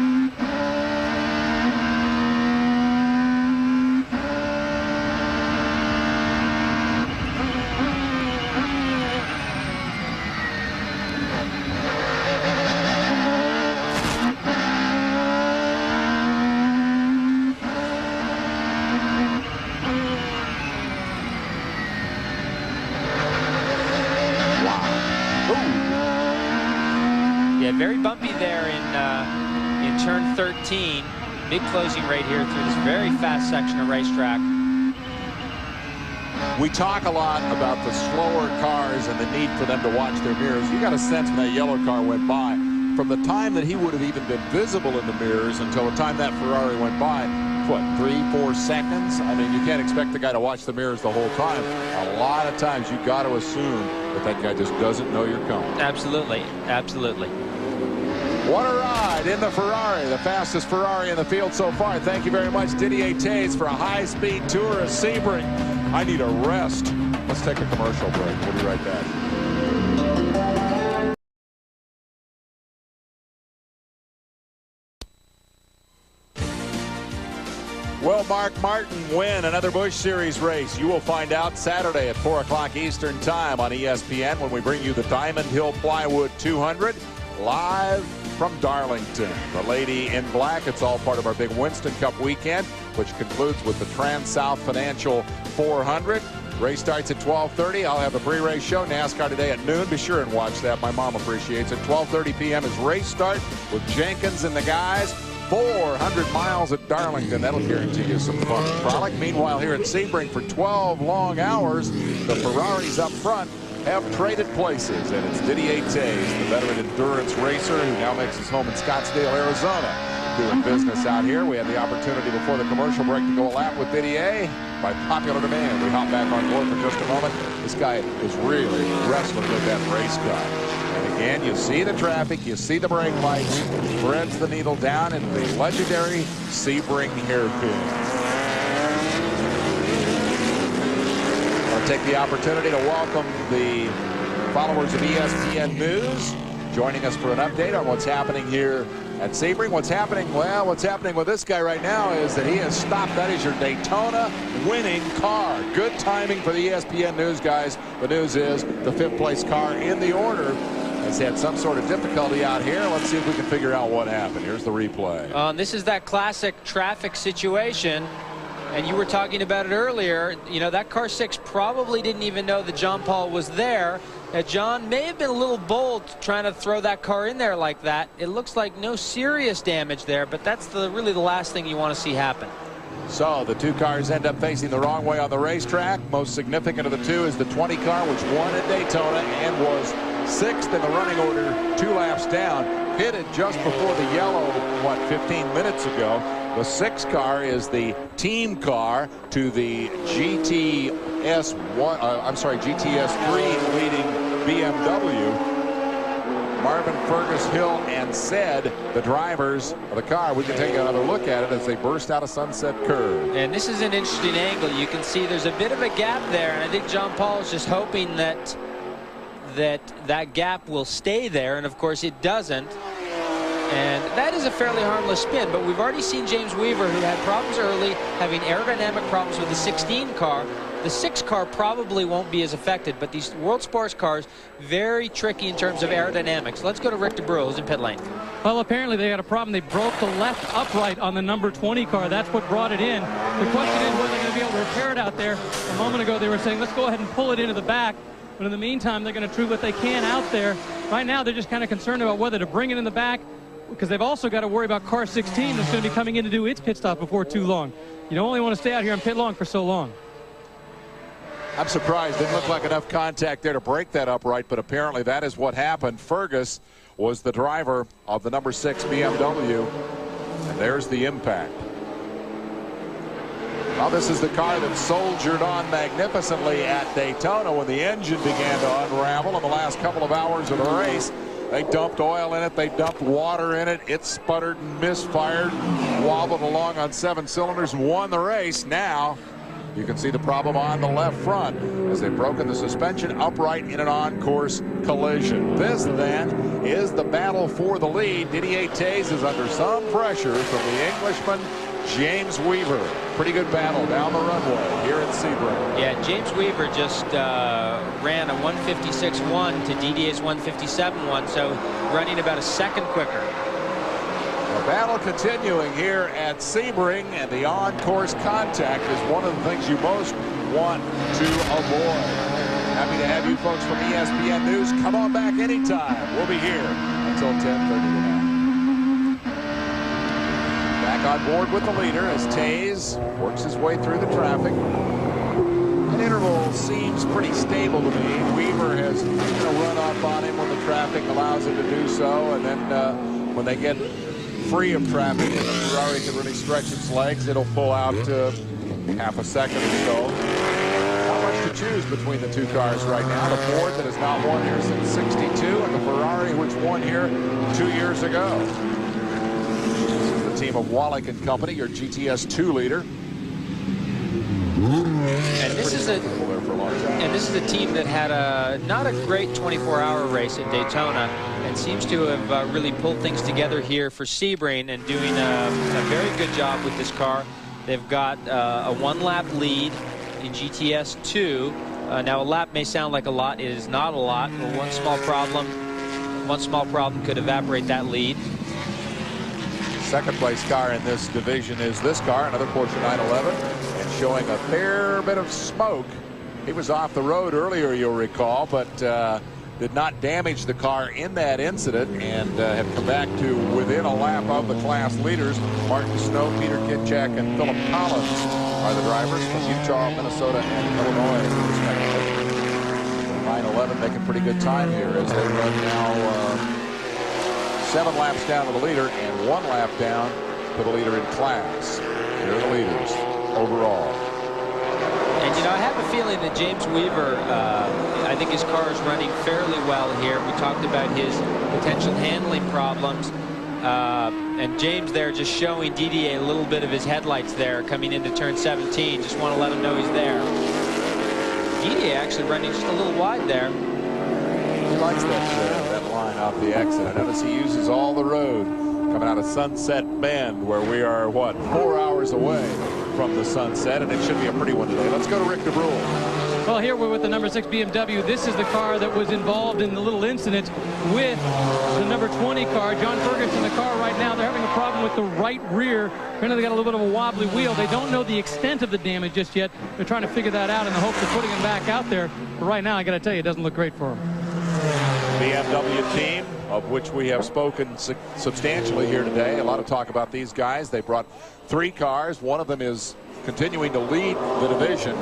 Very bumpy there in turn 13. Big closing rate here through this very fast section of racetrack. We talk a lot about the slower cars and the need for them to watch their mirrors. You got a sense when that yellow car went by, from the time that he would have even been visible in the mirrors until the time that Ferrari went by, what, 3-4 seconds? I mean, you can't expect the guy to watch the mirrors the whole time. A lot of times you got to assume that guy just doesn't know you're coming. Absolutely, absolutely. What a ride in the Ferrari, the fastest Ferrari in the field so far. Thank you very much, Didier Taze, for a high-speed tour of Sebring. I need a rest. Let's take a commercial break. We'll be right back. Will Mark Martin win another Busch Series race? You will find out Saturday at 4 o'clock Eastern Time on ESPN when we bring you the Diamond Hill Plywood 200 live from Darlington. The lady in black, it's all part of our big Winston Cup weekend, which concludes with the Trans-South Financial 400. Race starts at 12:30. I'll have a pre-race show, NASCAR today at noon. Be sure and watch that. My mom appreciates it. 12:30 p.m. is race start with Jenkins and the guys. 400 miles at Darlington. That'll guarantee you some fun and frolic. Meanwhile, here at Sebring for 12 long hours, the Ferraris up front have traded places, and it's Didier Taze, the veteran endurance racer who now makes his home in Scottsdale, Arizona, doing business out here. We had the opportunity before the commercial break to go a lap with Didier. By popular demand, we hop back on board for just a moment. This guy is really wrestling with that race car. And again, you see the traffic, you see the brake lights, threads the needle down in the legendary Sebring hairpin. Take the opportunity to welcome the followers of ESPN News, joining us for an update on what's happening here at Sebring. What's happening? Well, what's happening with this guy right now is that he has stopped. That is your Daytona winning car. Good timing for the ESPN News guys. The news is the 5th place car in the order has had some sort of difficulty out here. Let's see if we can figure out what happened. Here's the replay. This is that classic traffic situation. And you were talking about it earlier. You know, that car 6 probably didn't even know that John Paul was there. John may have been a little bold trying to throw that car in there like that. It looks like no serious damage there, but that's really the last thing you want to see happen. So the two cars end up facing the wrong way on the racetrack. Most significant of the two is the 20 car, which won at Daytona and was 6th in the running order, 2 laps down. Pitted just before the yellow, 15 minutes ago. The 6 car is the team car to the GTS3 leading BMW. Marvin, Fergus, Hill, and Said, the drivers of the car. We can take another look at it as they burst out of Sunset Curve. And this is an interesting angle. You can see there's a bit of a gap there, and I think John Paul is just hoping that gap will stay there, and of course it doesn't. And that is a fairly harmless spin, but we've already seen James Weaver, who had problems early, having aerodynamic problems with the 16 car. The 6 car probably won't be as affected, but these World Sports cars, very tricky in terms of aerodynamics. Let's go to Rick DeBrew, who's in pit lane. Well, apparently they had a problem. They broke the left upright on the number 20 car. That's what brought it in. The question is, were they going to be able to repair it out there? A moment ago they were saying, let's go ahead and pull it into the back. But in the meantime, they're going to do what they can out there. Right now, they're just kind of concerned about whether to bring it in the back, because they've also got to worry about car 16 that's going to be coming in to do its pit stop before too long. You don't only want to stay out here on pit long for so long. I'm surprised. Didn't look like enough contact there to break that upright, but apparently that is what happened. Fergus was the driver of the number 6 BMW, and there's the impact. Well, this is the car that soldiered on magnificently at Daytona when the engine began to unravel in the last couple of hours of the race. They dumped oil in it. They dumped water in it. It sputtered and misfired, wobbled along on 7 cylinders and won the race. Now, you can see the problem on the left front as they've broken the suspension upright in an on-course collision. This, then, is the battle for the lead. Didier Taze is under some pressure from the Englishman, James Weaver. Pretty good battle down the runway here at Sebring. Yeah, James Weaver just ran a 156.1 to Didier's 157.1, so running about a second quicker. The battle continuing here at Sebring, and the on-course contact is one of the things you most want to avoid. Happy to have you folks from ESPN News. Come on back anytime. We'll be here until 10:30 tonight. Back on board with the leader as Taze works his way through the traffic. An interval seems pretty stable to me. Weaver has run up on him when the traffic allows him to do so, and then when they get free of traffic and the Ferrari can really stretch its legs, it'll pull out half a second or so. Not much to choose between the two cars right now. The Ford that has not won here since '62 and the Ferrari which won here 2 years ago. This is the team of Wallach and Company, your GTS 2 leader. And this is a team that had not a great 24-hour race at Daytona and seems to have really pulled things together here for Sebring and doing a very good job with this car. They've got a 1-lap lead in GTS 2. Now a lap may sound like a lot. It is not a lot. But one small problem could evaporate that lead. Second place car in this division is this car, another Porsche 911, and showing a fair bit of smoke. He was off the road earlier, you'll recall, but did not damage the car in that incident and have come back to within a lap of the class leaders. Martin Snow, Peter Kitchak, and Philip Collins are the drivers from Utah, Minnesota, and Illinois, respectively. The 911 making pretty good time here as they run now 7 laps down to the leader and 1 lap down to the leader in class. Here are the leaders overall. And, I have a feeling that James Weaver, I think his car is running fairly well here. We talked about his potential handling problems. And James there just showing Didier a little bit of his headlights there coming into turn 17. Just want to let him know he's there. Didier actually running just a little wide there. He likes that line off the exit. I notice he uses all the road coming out of Sunset Bend, where we are, 4 hours away from the sunset, and it should be a pretty one today. Let's go to Rick DeBrule. Well, here we're with the number 6 BMW. This is the car that was involved in the little incident with the number 20 car. John Ferguson in the car right now. They're having a problem with the right rear. Apparently they got a little bit of a wobbly wheel. They don't know the extent of the damage just yet. They're trying to figure that out in the hopes of putting him back out there. But right now, I got to tell you, it doesn't look great for him. BMW team, of which we have spoken substantially here today. A lot of talk about these guys. They brought 3 cars. One of them is continuing to lead the division.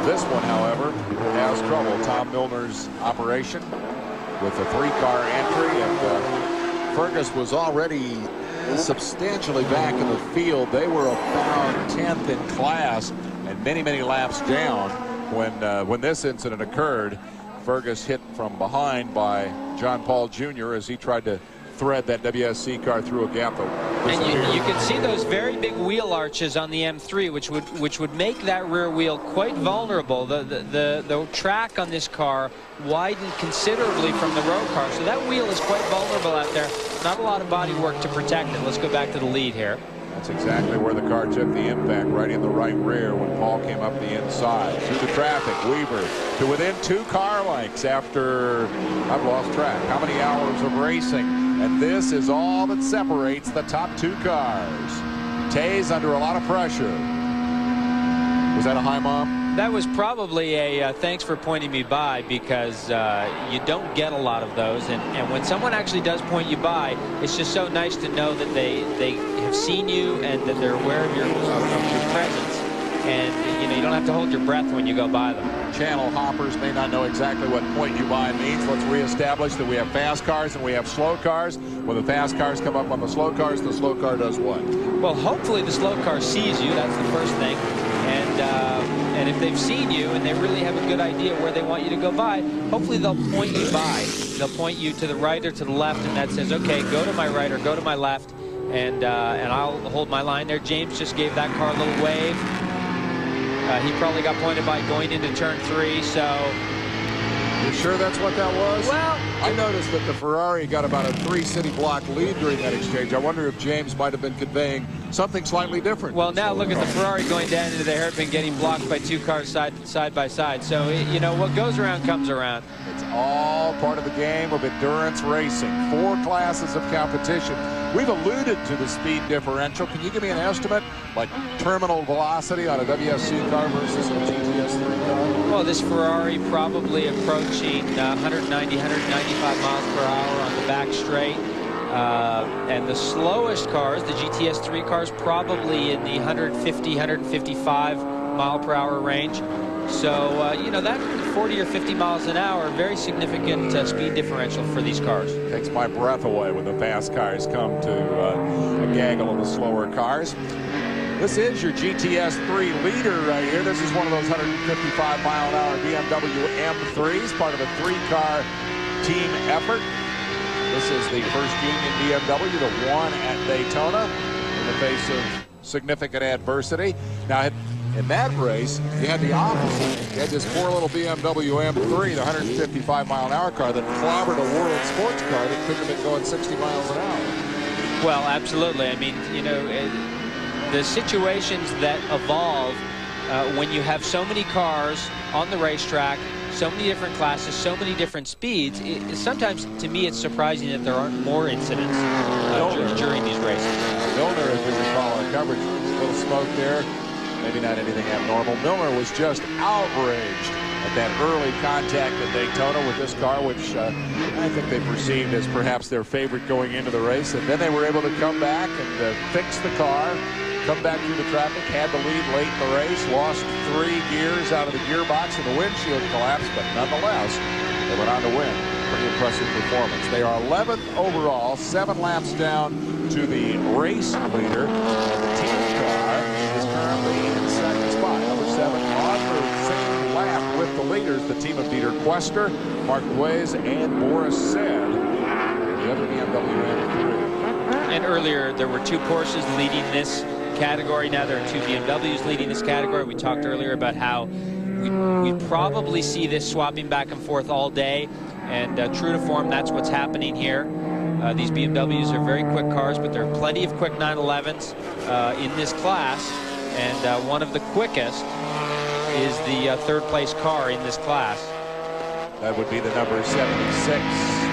This one, however, has trouble. Tom Milner's operation with a 3-car entry, and Fergus was already substantially back in the field. They were about 10th in class and many laps down when this incident occurred. Fergus hit from behind by John Paul Jr. as he tried to thread that WSC car through a gap. And you can see those very big wheel arches on the M3, which would make that rear wheel quite vulnerable. The track on this car widened considerably from the road car, so that wheel is quite vulnerable out there. Not a lot of body work to protect it. Let's go back to the lead here. That's exactly where the car took the impact, right in the right rear when Paul came up the inside. Through the traffic, Weaver to within 2 car lengths after, I've lost track, how many hours of racing. And this is all that separates the top 2 cars. Taze under a lot of pressure. Was that a high mom? That was probably a thanks for pointing me by, because you don't get a lot of those. And when someone actually does point you by, it's just so nice to know that they have seen you and that they're aware of your presence. And, you don't have to hold your breath when you go by them. Channel hoppers may not know exactly what point you by means. Let's reestablish that we have fast cars and we have slow cars. When the fast cars come up on the slow car does what? Well, hopefully the slow car sees you. That's the first thing. And if they've seen you and they really have a good idea where they want you to go by, hopefully they'll point you by. They'll point you to the right or to the left, and that says, okay, go to my right or go to my left, and I'll hold my line there. James just gave that car a little wave. He probably got pointed by going into turn 3, so... You sure that's what that was? Well, I noticed that the Ferrari got about a 3 city block lead during that exchange. I wonder if James might have been conveying something slightly different. Well, now look at the Ferrari going down into the hairpin, getting blocked by 2 cars side by side. So, you know, what goes around comes around. It's all part of the game of endurance racing. 4 classes of competition. We've alluded to the speed differential. Can you give me an estimate, like terminal velocity on a WSC car versus a GTS3 car? Well, this Ferrari probably approaching 190, 195 miles per hour on the back straight. And the slowest cars, the GTS3 cars, probably in the 150, 155 mile per hour range. So, you know, that 40 or 50 miles an hour, very significant speed differential for these cars. Takes my breath away when the fast cars come to a gaggle of the slower cars. This is your GTS3 leader right here. This is one of those 155 mile an hour BMW M3s, part of a 3-car team effort. This is the first union BMW to won at Daytona in the face of significant adversity. Now, in that race, you had the opposite. You had this poor little BMW M3, the 155 mile an hour car that clobbered a world sports car that couldn't have been going 60 miles an hour. Well, absolutely. I mean, you know, the situations that evolve when you have so many cars on the racetrack, so many different classes, so many different speeds, sometimes to me it's surprising that there aren't more incidents during these races. Milner, as we recall our coverage, a little smoke there. Maybe not anything abnormal. Milner was just outraged at that early contact at Daytona with this car, which I think they perceived as perhaps their favorite going into the race. And then they were able to come back and fix the car, come back through the traffic, had the lead late in the race, lost 3 gears out of the gearbox and the windshield collapsed, but nonetheless, they went on to win. Pretty impressive performance. They are 11th overall, 7 laps down to the race leader, and the team car is currently in second spot. Number 7 on the 6th lap with the leaders, the team of Dieter Quester, Mark Dwayes, and Boris Said. The other BMW M3. And earlier, there were 2 Porsches leading this category. Now there are 2 BMWs leading this category. We talked earlier about how we probably see this swapping back and forth all day. And true to form, that's what's happening here. These BMWs are very quick cars, but there are plenty of quick 911s in this class. And one of the quickest is the 3rd place car in this class. That would be the number 76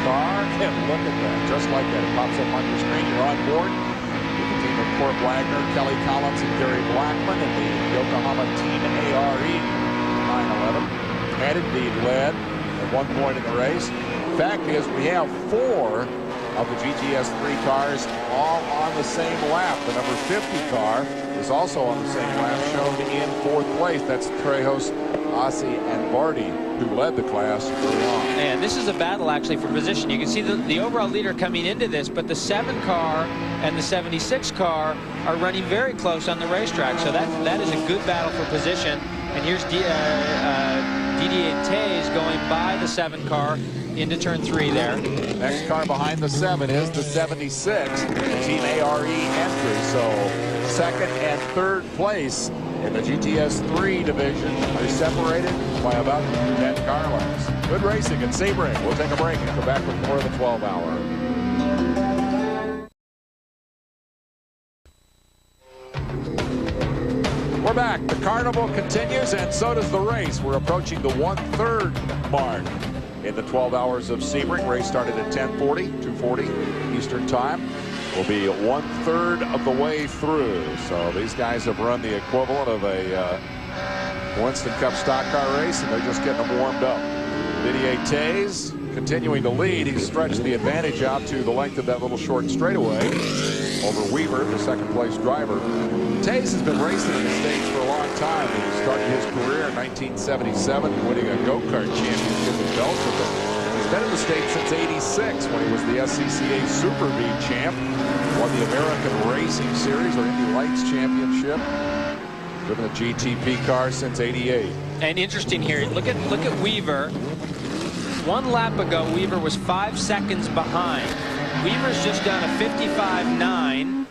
car. And look at that, just like that. It pops up on your screen. You're on board with the team of Court Wagner, Kelly Collins, and Gary Blackman, and the Yokohama Team ARE 911. Had indeed led at one point in the race. Fact is, we have 4 of the GTS3 cars all on the same lap. The number 50 car is also on the same lap, shown in 4th place. That's Trejos, Ossie, and Barty, who led the class early on. And this is a battle, actually, for position. You can see the overall leader coming into this, but the 7 car and the 76 car are running very close on the racetrack. So that is a good battle for position. And here's Didier Tays going by the 7 car into turn 3 there. Next car behind the 7 is the 76 Team ARE entry. So 2nd and 3rd place in the GTS3 division are separated by about 10 car lengths. Good racing at Sebring. We'll take a break and come back with more of the 12 hour. We're back. The carnival continues, and so does the race. We're approaching the 1/3 mark in the 12 hours of Sebring. Race started at 10:40, 2:40 Eastern Time. We'll be 1/3 of the way through. So these guys have run the equivalent of a Winston Cup stock car race, and they're just getting them warmed up. Didier Tays continuing to lead. He's stretched the advantage out to the length of that little short straightaway over Weaver, the 2nd place driver. Tays has been racing in the States for a long time. He started his career in 1977, winning a go-kart championship in Belgium. He's been in the States since '86 when he was the SCCA Super V champ, won the American Racing Series or Indy Lights Championship. Driven a GTP car since '88. And interesting here, look at Weaver. 1 lap ago, Weaver was 5 seconds behind. Weaver's just done a 55.9,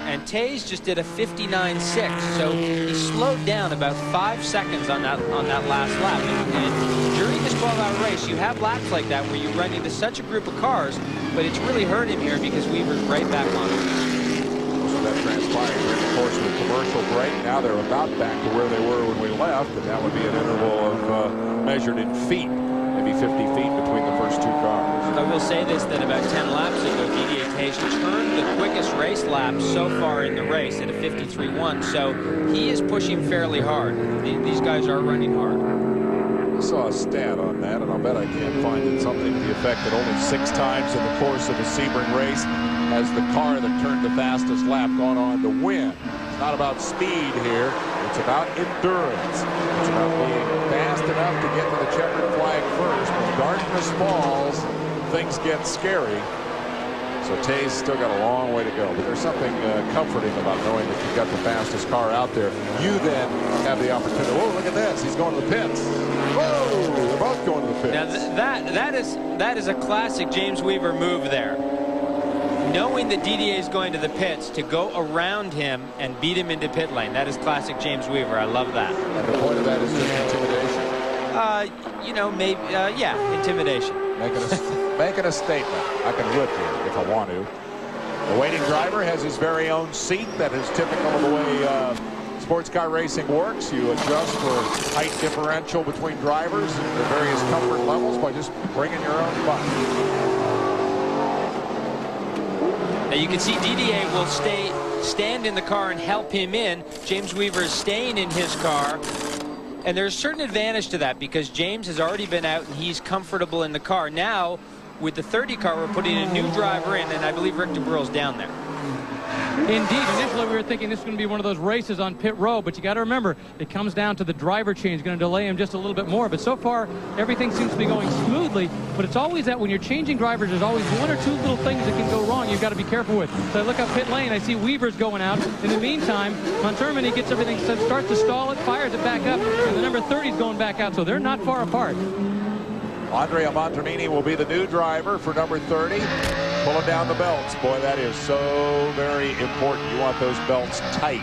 and Tays just did a 59.6. So he slowed down about 5 seconds on that last lap. And during this 12-hour race, you have laps like that where you run into such a group of cars, but it's really hurt him here because Weaver's right back on it. That transpired during the course of the commercial break. Now they're about back to where they were when we left, and that would be an interval of measured in feet, maybe 50 feet between the first 2 cars. I will say this, that about 10 laps ago, Didier Tays turned the quickest race lap so far in the race at a 53.1, so he is pushing fairly hard. These guys are running hard. I saw a stat on that, and I'll bet I can't find it. Something to the effect that only 6 times in the course of a Sebring race has the car that turned the fastest lap gone on to win. It's not about speed here. It's about endurance. It's about being fast enough to get to the checkered flag first. When darkness falls, things get scary. So Tays still got a long way to go. But there's something comforting about knowing that you've got the fastest car out there. You then have the opportunity. Whoa, look at this. He's going to the pits. Whoa, they're both going to the pits. Now that is a classic James Weaver move there. Knowing that Didier is going to the pits, to go around him and beat him into pit lane. That is classic James Weaver. I love that. And the point of that is just intimidation? You know, maybe, yeah, intimidation. Making a statement. I can whip you if I want to. The waiting driver has his very own seat. That is typical of the way sports car racing works. You adjust for height differential between drivers and the various comfort levels by just bringing your own button. Now you can see Didier will stand in the car and help him in. James Weaver is staying in his car. And there's a certain advantage to that because James has already been out and he's comfortable in the car. Now, with the 30 car, we're putting a new driver in, and I believe Rick DeBruyl's down there. Indeed, initially we were thinking this was going to be one of those races on pit row, but you got to remember, it comes down to the driver change, going to delay him just a little bit more. But so far, everything seems to be going smoothly, but it's always that when you're changing drivers, there's always 1 or 2 little things that can go wrong you've got to be careful with. So I look up pit lane, I see Weaver's going out. In the meantime, Montermini gets everything, starts to stall it, fires it back up, and the number 30 is going back out, so they're not far apart. Andrea Montermini will be the new driver for number 30. Pulling down the belts. Boy, that is so very important. You want those belts tight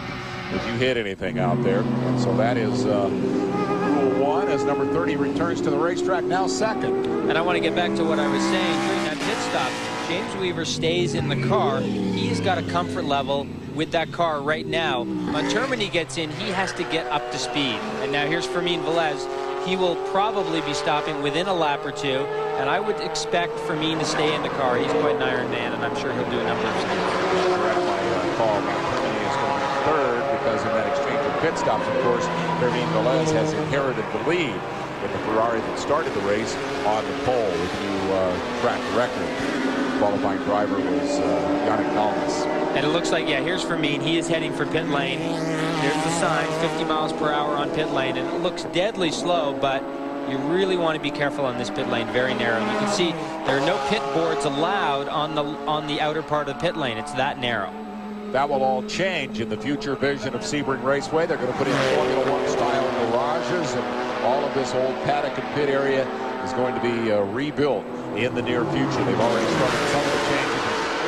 if you hit anything out there. So that is rule 1 as number 30 returns to the racetrack, now second. And I want to get back to what I was saying during that pit stop. James Weaver stays in the car. He's got a comfort level with that car right now. Montermini gets in. He has to get up to speed. And now here's Fermin Velez. He will probably be stopping within a lap or 2, and I would expect Fermin to stay in the car. He's quite an Iron Man, and I'm sure he'll do a number of things. Correct my call. Montermini is going to be third because in that exchange of pit stops, of course, Fermin Velez has inherited the lead in the Ferrari that started the race on the pole with a new track record. Qualifying driver was Yannick Kalmas. And it looks like, yeah, here's Fermin. He is heading for pit lane. There's the sign, 50 miles per hour on pit lane, and it looks deadly slow, but you really want to be careful on this pit lane, very narrow. You can see there are no pit boards allowed on the outer part of the pit lane. It's that narrow. That will all change in the future vision of Sebring Raceway. They're going to put in Formula 1 style garages, and all of this old paddock and pit area is going to be rebuilt in the near future. They've already started some of the changes.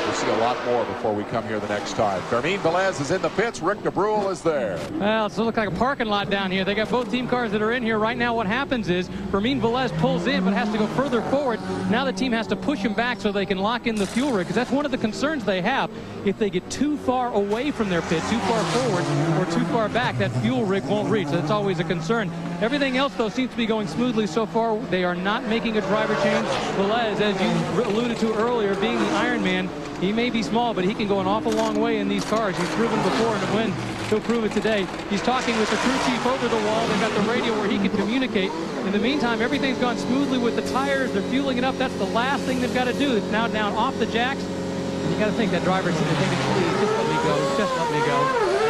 We'll see a lot more before we come here the next time. Fermin Velez is in the pits. Rick DeBruyl is there. Well, it's looks like a parking lot down here. They got both team cars that are in here right now. What happens is Fermin Velez pulls in but has to go further forward. Now the team has to push him back so they can lock in the fuel rig, because that's one of the concerns they have. If they get too far away from their pit, too far forward or too far back, that fuel rig won't reach. That's always a concern. Everything else, though, seems to be going smoothly so far. They are not making a driver change. Velez, as you alluded to earlier, being the Iron Man, he may be small, but he can go an awful long way in these cars. He's proven before, and to win, he'll prove it today. He's talking with the crew chief over the wall. They've got the radio where he can communicate. In the meantime, everything's gone smoothly with the tires. They're fueling it up. That's the last thing they've got to do. It's now down off the jacks. And you got to think that driver's thinking, please, just let me go. Just let me go.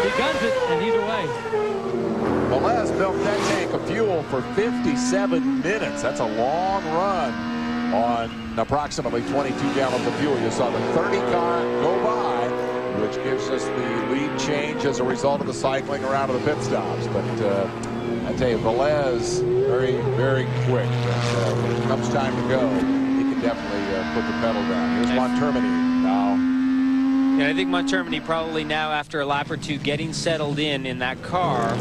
He guns it, and he's away. Velez built that tank of fuel for 57 minutes. That's a long run on approximately 22 gallons of fuel. You saw the 30 car go by which gives us the lead change as a result of the cycling around to the pit stops. But I tell you, Velez, very, very quick. And, when it comes time to go, he can definitely put the pedal down. Here's Montermini now. Yeah, I think Montermini probably now, after a lap or two, getting settled in that car.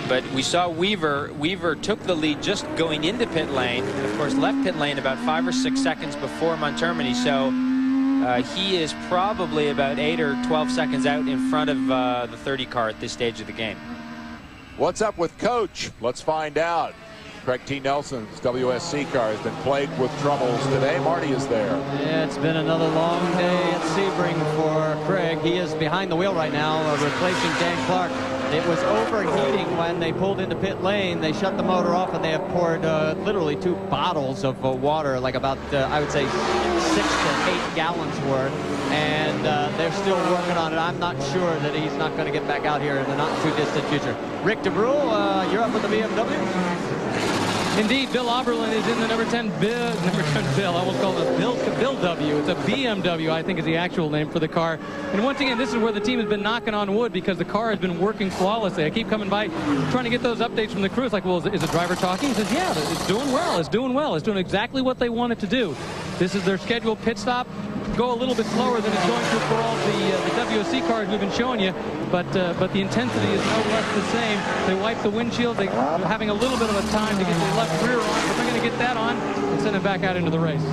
But we saw Weaver. Weaver took the lead just going into pit lane, and of course left pit lane about 5 or 6 seconds before Montermini. So he is probably about 8 or 12 seconds out in front of the 30 car at this stage of the game. What's up with Coach? Let's find out. Craig T. Nelson's WSC car has been plagued with troubles today. Marty is there. Yeah, it's been another long day at Sebring for Craig. He is behind the wheel right now, replacing Dan Clark. It was overheating when they pulled into pit lane. They shut the motor off, and they have poured literally 2 bottles of water, like about, I would say, 6 to 8 gallons worth. And they're still working on it. I'm not sure that he's not going to get back out here in the not-too-distant future. Rick DeBrule, you're up with the BMW. Indeed, Bill Oberlin is in the number 10 Bill. I almost called it Bill W. It's a BMW, I think, is the actual name for the car. And once again, this is where the team has been knocking on wood because the car has been working flawlessly. I keep coming by trying to get those updates from the crew. It's like, well, is the driver talking? He says, yeah, it's doing well. It's doing well. It's doing exactly what they want it to do. This is their scheduled pit stop. Go a little bit slower than it's going to for all the WSC cars we've been showing you, but the intensity is no less the same. They wipe the windshield. They're having a little bit of a time to get the left rear on, but they're going to get that on and send it back out into the race.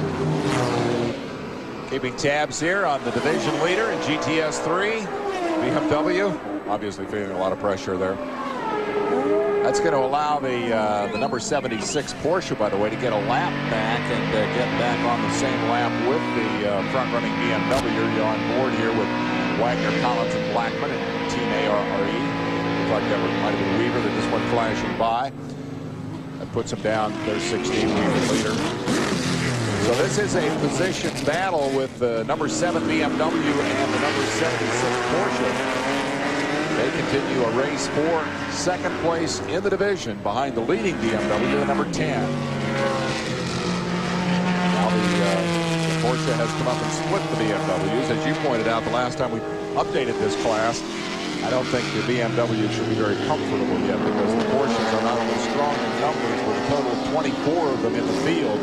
Keeping tabs here on the division leader in GTS3, BMW. Obviously feeling a lot of pressure there. That's going to allow the number 76 Porsche, by the way, to get a lap back and get back on the same lap with the front-running BMW. You're on board here with Wagner, Collins, and Blackman and Team ARRE. Looks like that might have been Weaver that just went flashing by. That puts him down. There's 16, Weaver leader. So this is a position battle with the number 7 BMW and the number 76 Porsche. They continue a race for second place in the division behind the leading BMW, the number 10. Now the Porsche has come up and split the BMWs. As you pointed out the last time we updated this class, I don't think the BMW should be very comfortable yet because the Porsches are not only strong in numbers with a total of 24 of them in the field,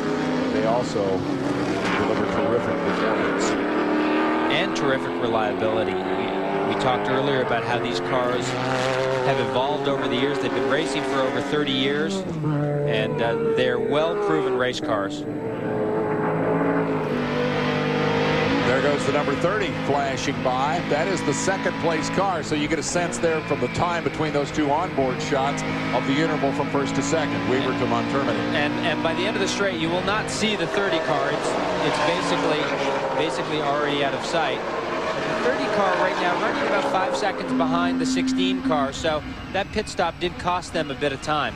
they also deliver terrific performance. And terrific reliability. We talked earlier about how these cars have evolved over the years. They've been racing for over 30 years, and they're well-proven race cars. There goes the number 30 flashing by. That is the second-place car, so you get a sense there from the time between those two onboard shots of the interval from first to second, Weaver to Montermini. And by the end of the straight, you will not see the 30 car. It's basically already out of sight. The 30 car right now running about 5 seconds behind the 16 car, so that pit stop did cost them a bit of time.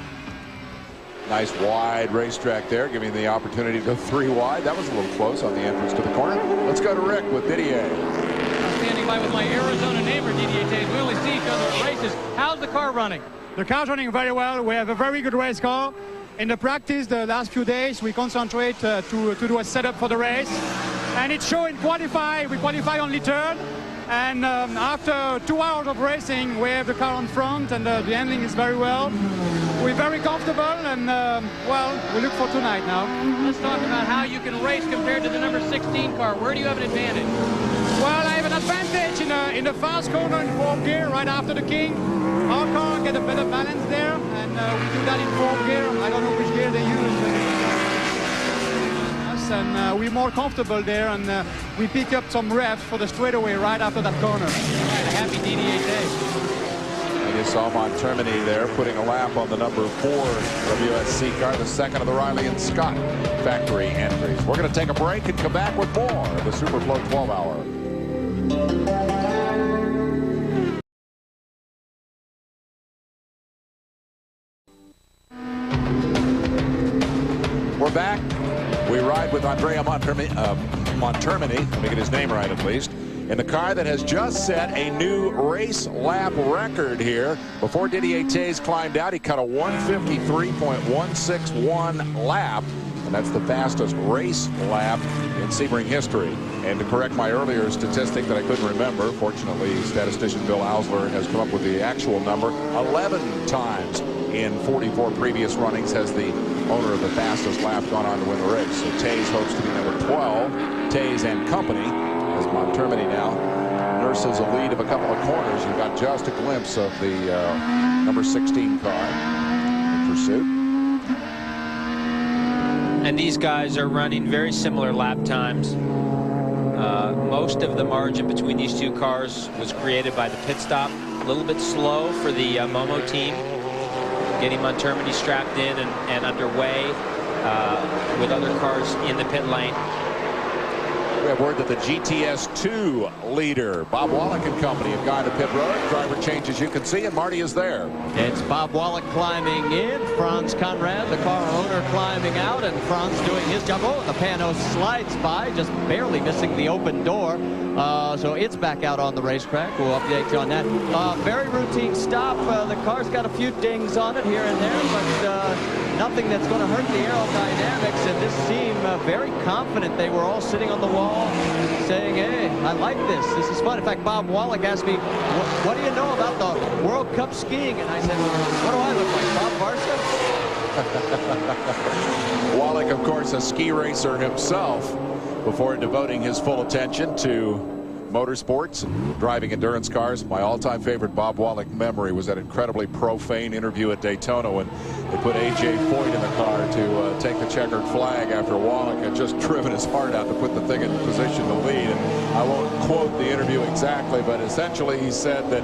Nice wide racetrack there, giving the opportunity to go 3 wide. That was a little close on the entrance to the corner. Let's go to Rick with Didier. I'm standing by with my Arizona neighbor, Didier Tays. We only see each other at races. How's the car running? The car's running very well. We have a very good race car. In the practice, the last few days, we concentrate to do a setup for the race. And it's showing qualify. We qualify only third. And after 2 hours of racing, we have the car on front, and the handling is very well. We're very comfortable, and well, we look for tonight now. Let's talk about how you can race compared to the number 16 car. Where do you have an advantage? Well, I have an advantage in the fast corner in 4th gear, right after the King. Our car get a better balance there, and we do that in 4th gear. I don't know which gear they use. And we're more comfortable there, and we pick up some revs for the straightaway right after that corner. A happy DD8 day. And you saw Montermini there putting a lap on the number 4 WSC car, the second of the Riley and Scott factory entries. We're going to take a break and come back with more of the Superflo 12 Hour. We're back. We ride with Andrea Montermini, let me get his name right at least, in the car that has just set a new race lap record here. Before Didier Tays climbed out, he cut a 153.161 lap. and that's the fastest race lap in Sebring history. And to correct my earlier statistic that I couldn't remember, fortunately, statistician Bill Ausler has come up with the actual number. 11 times in 44 previous runnings has the owner of the fastest lap gone on to win the race. So Tays hopes to be number 12. Tays and company, as Montermini now nurses a lead of a couple of corners. You've got just a glimpse of the number 16 car in pursuit. And these guys are running very similar lap times. Most of the margin between these two cars was created by the pit stop. A little bit slow for the Momo team, getting Montermini strapped in and underway with other cars in the pit lane. We have word that the GTS2 leader, Bob Wallach and company, have gone to pit road. Driver change, as you can see, and Marty is there. It's Bob Wallach climbing in, Franz Conrad, the car owner, climbing out, and Franz doing his job. Oh, the Pano slides by, just barely missing the open door. So it's back out on the racetrack. We'll update you on that. Very routine stop. The car's got a few dings on it here and there, but nothing that's going to hurt the aerodynamics. And this team very confident. They were all sitting on the wall saying, hey, I like this. This is fun. In fact, Bob Wallach asked me, what do you know about the World Cup skiing? And I said, what do I look like, Bob Barca? Wallach, of course, a ski racer himself, before devoting his full attention to motorsports and driving endurance cars. My all-time favorite Bob Wallach memory was that incredibly profane interview at Daytona when they put A.J. Foyt in the car to take the checkered flag after Wallach had just driven his heart out to put the thing in position to lead. And I won't quote the interview exactly, but essentially he said that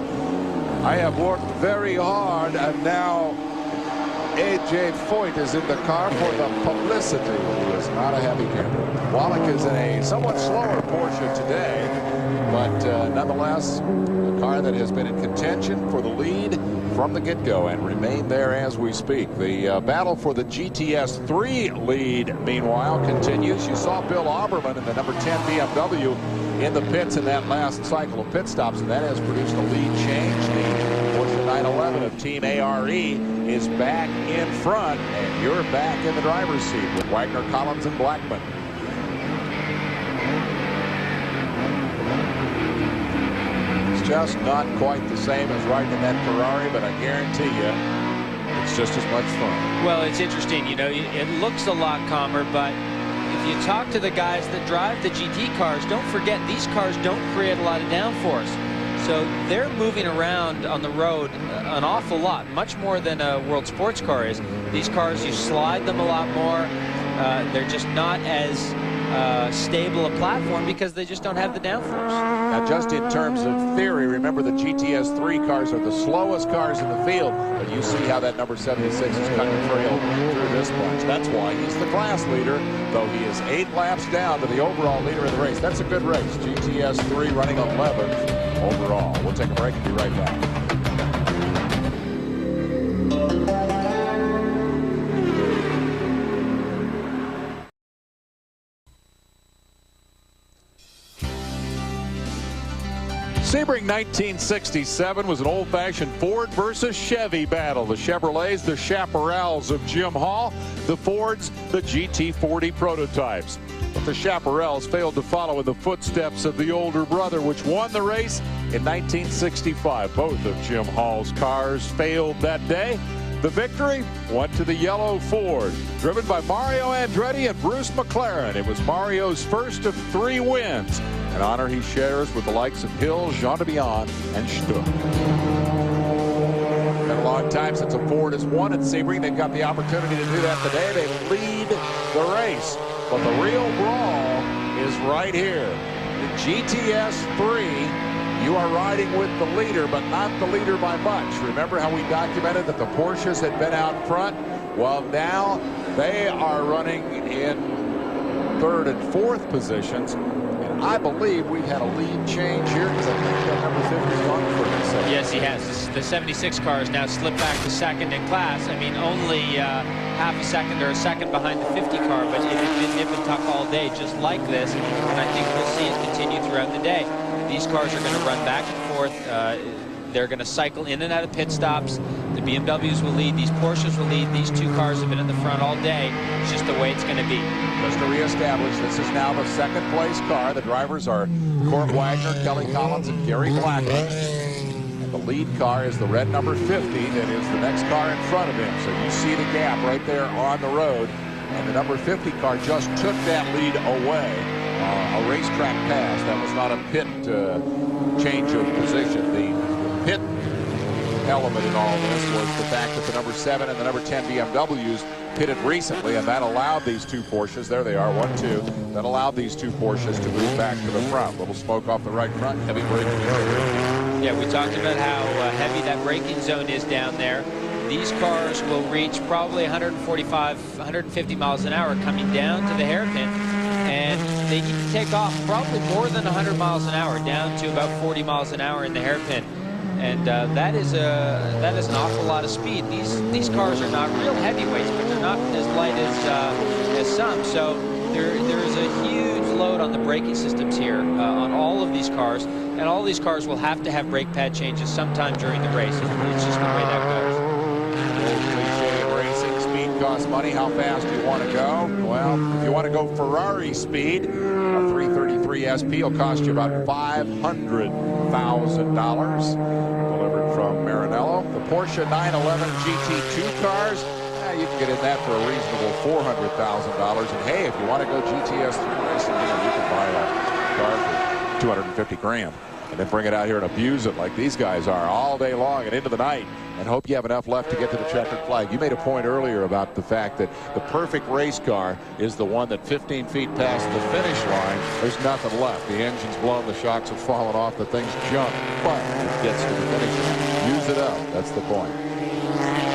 I have worked very hard, and now A.J. Foyt is in the car for the publicity. He was not a happy camper. Wallach is in a somewhat slower Porsche today, but nonetheless, a car that has been in contention for the lead from the get-go and remain there as we speak. The battle for the GTS 3 lead, meanwhile, continues. You saw Bill Auberman in the number 10 BMW in the pits in that last cycle of pit stops, and that has produced a lead change. The Porsche 911 of Team ARE is back in front, and you're back in the driver's seat with Wagner, Collins, and Blackman. It's just not quite the same as riding in that Ferrari, but I guarantee you it's just as much fun. Well, it's interesting, you know, it looks a lot calmer, but if you talk to the guys that drive the GT cars, don't forget these cars don't create a lot of downforce. So they're moving around on the road an awful lot, much more than a World Sports Car is. These cars, you slide them a lot more. They're just not as stable a platform because they just don't have the downforce. Now, just in terms of theory, remember the GTS 3 cars are the slowest cars in the field, but you see how that number 76 is cutting trail through this bunch. That's why he's the class leader, though he is 8 laps down to the overall leader of the race. That's a good race. GTS 3 running 11th overall. We'll take a break and be right back. Sebring 1967 was an old-fashioned Ford versus Chevy battle. The Chevrolets, the Chaparrals of Jim Hall. The Fords, the GT40 prototypes. But the Chaparrals failed to follow in the footsteps of the older brother, which won the race in 1965. Both of Jim Hall's cars failed that day. The victory went to the yellow Ford, driven by Mario Andretti and Bruce McLaren. It was Mario's first of 3 wins, an honor he shares with the likes of Hill, Jean de Bion, and Stuck. Been a long time since a Ford has won at Sebring. They've got the opportunity to do that today. They lead the race, but the real brawl is right here. The GTS 3. You are riding with the leader, but not the leader by much. Remember how we documented that the Porsches had been out front? Well, now they are running in 3rd and 4th positions. And I believe we've had a lead change here because I think that number 50 is on for this. Yes, he has. The 76 car has now slipped back to 2nd in class. I mean, only half a second or a second behind the 50 car, but it had been nip and tuck all day just like this. And I think we'll see it continue throughout the day. These cars are going to run back and forth. They're going to cycle in and out of pit stops. The BMWs will lead. These Porsches will lead. These two cars have been in the front all day. It's just the way it's going to be. Just to reestablish, this is now the second place car. The drivers are Court Wagner, Kelly Collins, and Gary Blackman. And the lead car is the red number 50 that is the next car in front of him. So you see the gap right there on the road. And the number 50 car just took that lead away. A racetrack pass. That was not a pit change of position. The pit element in all this was the fact that the number 7 and the number 10 BMWs pitted recently, and that allowed these two Porsches, there they are, 1-2, that allowed these two Porsches to move back to the front. Little smoke off the right front, heavy braking. Yeah, we talked about how heavy that braking zone is down there. These cars will reach probably 145, 150 miles an hour coming down to the hairpin, and they need to take off probably more than 100 miles an hour, down to about 40 miles an hour in the hairpin. And that is an awful lot of speed. These cars are not real heavyweights, but they're not as light as some. So there is a huge load on the braking systems here on all of these cars, and all these cars will have to have brake pad changes sometime during the race. It's just the way that goes. Racing speed costs money. How fast do you want to go? Well, if you want to go Ferrari speed, a 333 SP will cost you about $500,000. Delivered from Maranello. The Porsche 911 GT2 cars, you can get in that for a reasonable $400,000. And hey, if you want to go GTS3 racing, you can buy that car for $250,000. And then bring it out here and abuse it like these guys are all day long and into the night, and hope you have enough left to get to the checkered flag. You made a point earlier about the fact that the perfect race car is the one that 15 feet past the finish line, there's nothing left. The engine's blown, the shocks have fallen off, the thing's junk, but it gets to the finish line. Use it up. That's the point.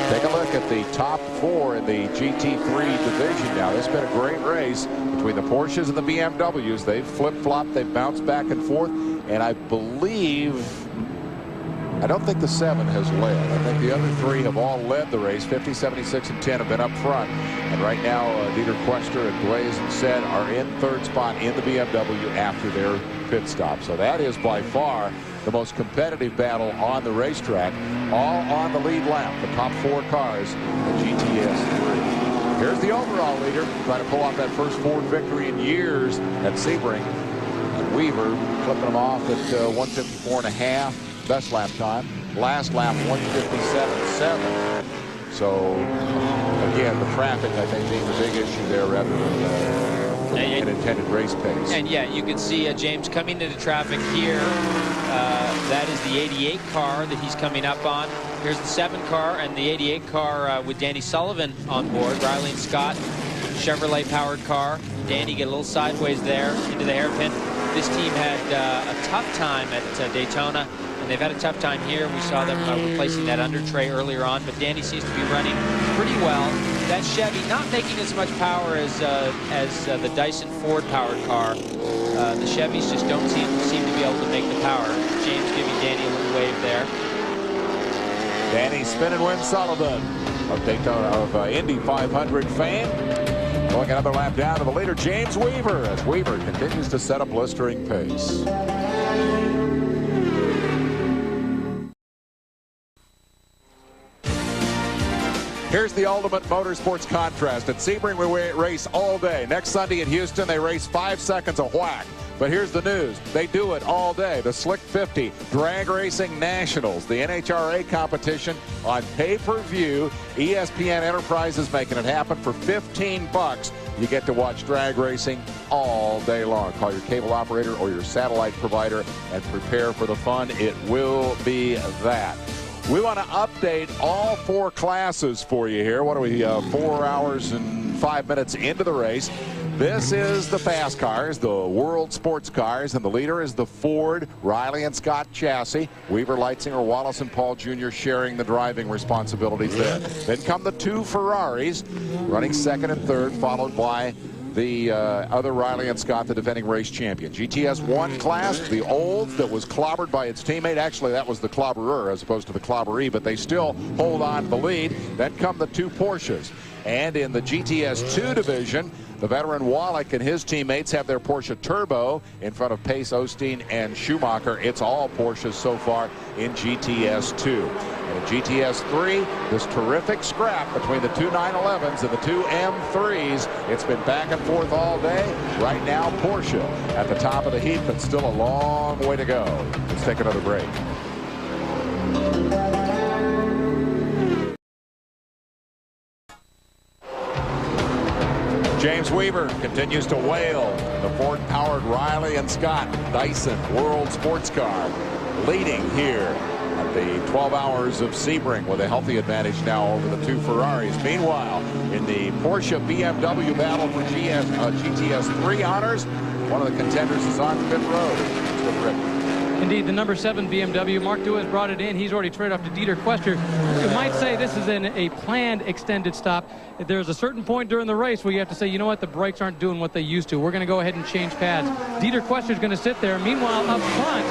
Take a look at the top 4 in the GT3 division now. It's been a great race between the Porsches and the BMWs. They've flip-flopped, they've bounced back and forth, and I don't think the 7 has led. I think the other 3 have all led the race. 50, 76, and 10 have been up front. And right now, Dieter Quester and Glaze and Said are in 3rd spot in the BMW after their pit stop. So that is by far the most competitive battle on the racetrack, all on the lead lap. The top 4 cars in GTS3. Here's the overall leader, trying to pull off that first Ford victory in years at Sebring. And Weaver flipping them off at 154.5. Best lap time. Last lap 157.7. So again, the traffic I think being the big issue there rather than an intended race pace. And yeah, you can see James coming into traffic here. That is the 88 car that he's coming up on. Here's the 7 car and the 88 car with Danny Sullivan on board. Riley and Scott, Chevrolet powered car. Danny get a little sideways there into the hairpin. This team had a tough time at Daytona, and they've had a tough time here. We saw them replacing that under tray earlier on, but Danny seems to be running pretty well. That Chevy not making as much power as the Dyson Ford powered car. The Chevys just don't seem to be able to make the power. James giving Danny a little wave there. Danny Spin and Win Sullivan of Daytona of Indy 500 fame. Going another lap down to the leader, James Weaver, as Weaver continues to set a blistering pace. Here's the ultimate motorsports contrast. At Sebring, we race all day. Next Sunday in Houston, they race 5 seconds a whack. But here's the news. They do it all day. The Slick 50 Drag Racing Nationals, the NHRA competition on pay-per-view. ESPN Enterprises making it happen for $15. You get to watch drag racing all day long. Call your cable operator or your satellite provider and prepare for the fun. It will be that. We want to update all 4 classes for you here. What are we, 4 hours and 5 minutes into the race? This is the fast cars, the world sports cars, and the leader is the Ford Riley and Scott chassis. Weaver, Leitzinger, Wallace, and Paul Jr. sharing the driving responsibilities there. Then come the 2 Ferraris, running 2nd and 3rd, followed by the other Riley and Scott, the defending race champion. GTS 1 class, the Olds that was clobbered by its teammate. Actually, that was the clobberer as opposed to the clobberee, but they still hold on to the lead. Then come the 2 Porsches. And in the GTS 2 division, The veteran Wallach and his teammates have their Porsche Turbo in front of Pace, Osteen, and Schumacher. It's all Porsches so far in GTS 2. And in GTS 3, this terrific scrap between the two 911s and the two M3s. It's been back and forth all day. Right now, Porsche at the top of the heap, but still a long way to go. Let's take another break. James Weaver continues to wail. The Ford-powered Riley and Scott Dyson World Sports Car leading here at the 12 Hours of Sebring with a healthy advantage now over the two Ferraris. Meanwhile, in the Porsche BMW battle for GTS 3 honors, one of the contenders is on pit road. It's with Rick. Indeed, the number 7 BMW. Mark Duez brought it in. He's already traded off to Dieter Quester. You might say this is a planned extended stop. There's a certain point during the race where you have to say, you know what, the brakes aren't doing what they used to. We're going to go ahead and change pads. Dieter Quester's going to sit there. Meanwhile, up front,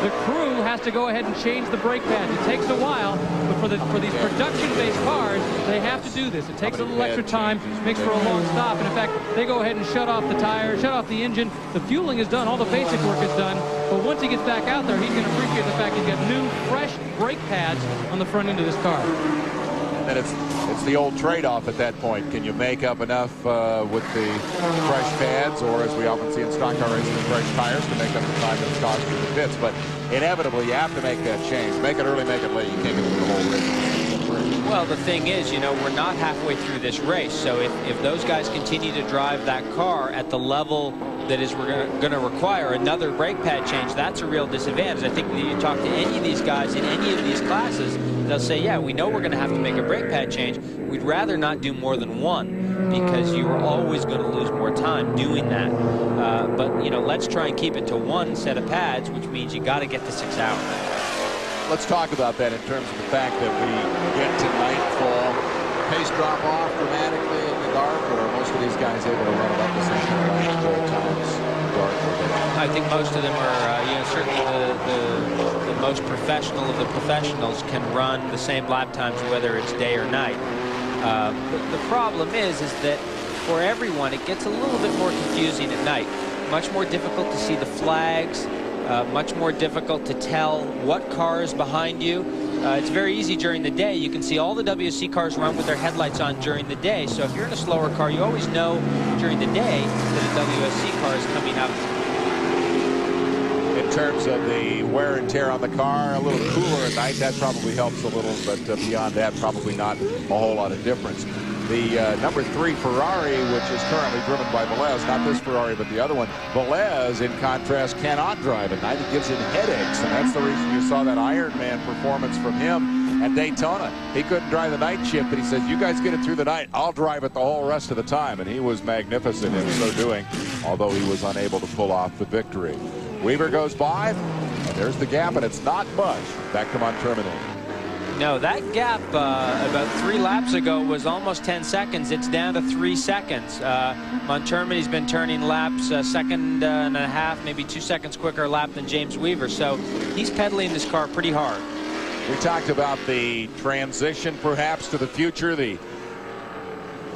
the crew has to go ahead and change the brake pads. It takes a while, but for these production-based cars, they have to do this. It takes a little extra time, makes for a long stop. And in fact, they go ahead and shut off the tires, shut off the engine. The fueling is done. All the basic work is done. But once he gets back out there, he's going to appreciate the fact he's got new, fresh brake pads on the front end of this car. And it's the old trade-off at that point. Can you make up enough with the fresh pads, or as we often see in stock car racing, fresh tires to make up the time that it's cost you the pits? But inevitably, you have to make that change. Make it early, make it late. You can't get through the whole race. Well, the thing is, you know, we're not halfway through this race. So if those guys continue to drive that car at the level that is going to require another brake pad change, that's a real disadvantage. I think when you talk to any of these guys in any of these classes, they'll say, yeah, we know we're going to have to make a brake pad change. We'd rather not do more than one because you're always going to lose more time doing that. But, you know, let's try and keep it to one set of pads, which means you got to get to 6 hours. Let's talk about that in terms of the fact that we get to nightfall. Pace drop off dramatically in the dark, or are most of these guys able to run about the same kind of times? I think most of them are, you know, certainly the most professional of the professionals can run the same lap times whether it's day or night. The problem is that for everyone it gets a little bit more confusing at night. Much more difficult to see the flags, much more difficult to tell what car is behind you. It's very easy during the day. You can see all the WSC cars run with their headlights on during the day. So if you're in a slower car, you always know during the day that a WSC car is coming up. In terms of the wear and tear on the car, a little cooler at night, that probably helps a little, but beyond that, probably not a whole lot of difference. The number 3 Ferrari, which is currently driven by Velez, not this Ferrari, but the other one, Velez, in contrast, cannot drive at night. It gives him headaches, and that's the reason you saw that Ironman performance from him at Daytona. He couldn't drive the night shift, but he says, you guys get it through the night, I'll drive it the whole rest of the time, and he was magnificent in so doing, although he was unable to pull off the victory. Weaver goes by, and there's the gap, and it's not much. Back to Montremenny. No, that gap about 3 laps ago was almost 10 seconds. It's down to 3 seconds. Montremenny's been turning laps a second and a half, maybe 2 seconds quicker lap than James Weaver. So he's pedaling this car pretty hard. We talked about the transition perhaps to the future, the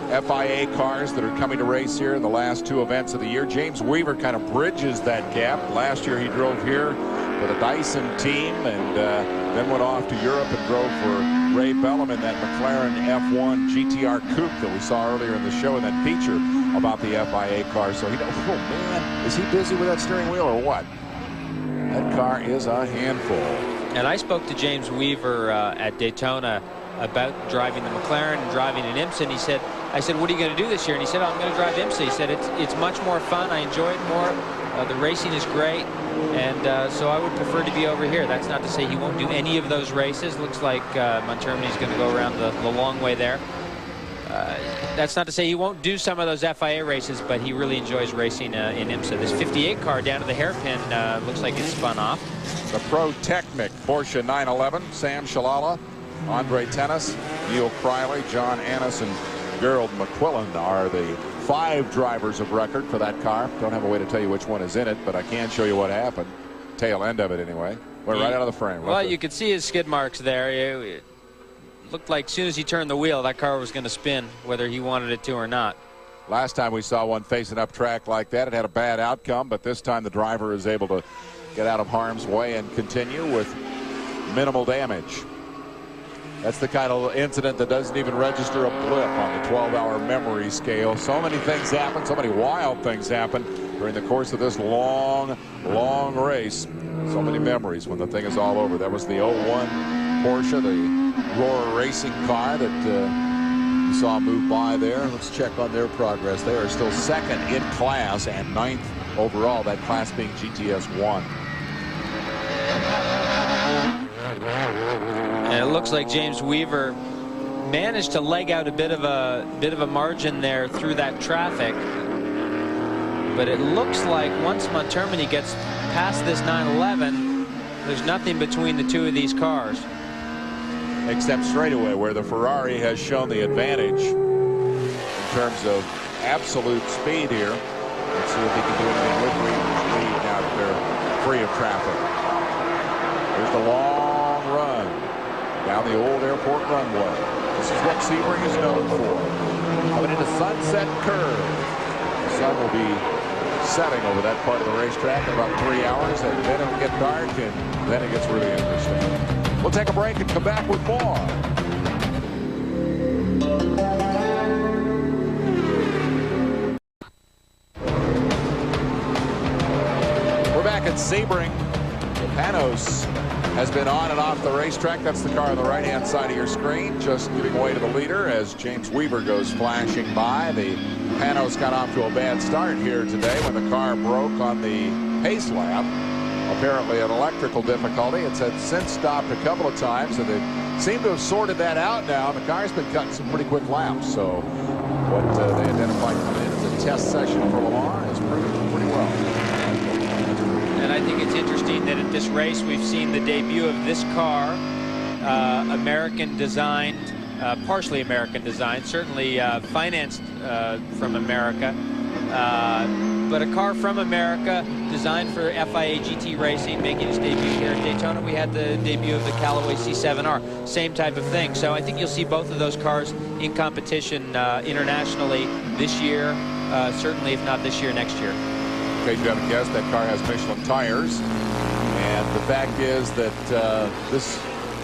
FIA cars that are coming to race here in the last 2 events of the year. James Weaver kind of bridges that gap. Last year he drove here with a Dyson team and then went off to Europe and drove for Ray Bellum in that McLaren F1 GTR Coupe that we saw earlier in the show in that feature about the FIA car. So he knows, oh man, is he busy with that steering wheel or what? That car is a handful. And I spoke to James Weaver at Daytona about driving the McLaren and driving an IMSA, and he said, I said, what are you going to do this year? And he said, oh, I'm going to drive IMSA. He said, it's much more fun. I enjoy it more. The racing is great, and so I would prefer to be over here. That's not to say he won't do any of those races. Looks like Montremenny's going to go around the long way there. That's not to say he won't do some of those FIA races, but he really enjoys racing in IMSA. This 58 car down to the hairpin looks like it's spun off. The Pro Technic Porsche 911, Sam Shalala, Andre Tennis, Neil Criley, John Annis, and Gerald McQuillan are the 5 drivers of record for that car. Don't have a way to tell you which one is in it, but I can show you what happened. Tail end of it anyway. Went right out of the frame. Well, you could see his skid marks there. It looked like as soon as he turned the wheel, that car was going to spin, whether he wanted it to or not. Last time we saw one facing up track like that, it had a bad outcome, but this time the driver is able to get out of harm's way and continue with minimal damage. That's the kind of incident that doesn't even register a blip on the 12-hour memory scale. So many things happen, so many wild things happen during the course of this long, long race. So many memories when the thing is all over. That was the 01 Porsche, the Roar Racing car that you saw move by there. Let's check on their progress. They are still second in class and 9th overall, that class being GTS 1. And it looks like James Weaver managed to leg out a bit of a margin there through that traffic. But it looks like once Montermini gets past this 911, there's nothing between the two of these cars. Except straightaway, where the Ferrari has shown the advantage in terms of absolute speed here. Let's see if he can do anything with speed now that they're free of traffic. There's the long run down the old airport runway. This is what Sebring is known for. Coming into Sunset Curve. The sun will be setting over that part of the racetrack in about 3 hours, and then it'll get dark, and then it gets really interesting. We'll take a break and come back with more. We're back at Sebring. Panos has been on and off the racetrack. That's the car on the right-hand side of your screen, just giving way to the leader as James Weaver goes flashing by. The Panos got off to a bad start here today when the car broke on the pace lap. Apparently an electrical difficulty. It's had since stopped a couple of times, and they seem to have sorted that out now. The car's been cutting some pretty quick laps, so what they identified coming in as a test session for Lamar has proven pretty well. And I think it's interesting that at this race we've seen the debut of this car, American designed, partially American designed, certainly financed from America, but a car from America designed for FIA GT racing, making its debut here at Daytona. We had the debut of the Callaway C7R, same type of thing. So I think you'll see both of those cars in competition internationally this year, certainly if not this year, next year. Okay, you have a guess. That car has Michelin tires, and the fact is that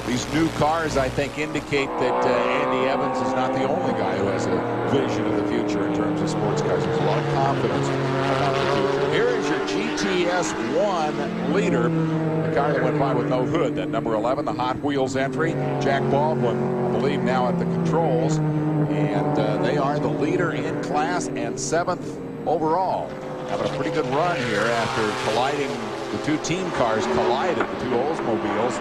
these new cars, I think, indicate that Andy Evans is not the only guy who has a vision of the future in terms of sports cars. There's a lot of confidence about the future. Here is your GTS 1 leader, the car that went by with no hood, that number 11, the Hot Wheels entry. Jack Baldwin, I believe, now at the controls, and they are the leader in class and 7th overall. Having a pretty good run here after colliding. The two team cars collided, the two Oldsmobiles.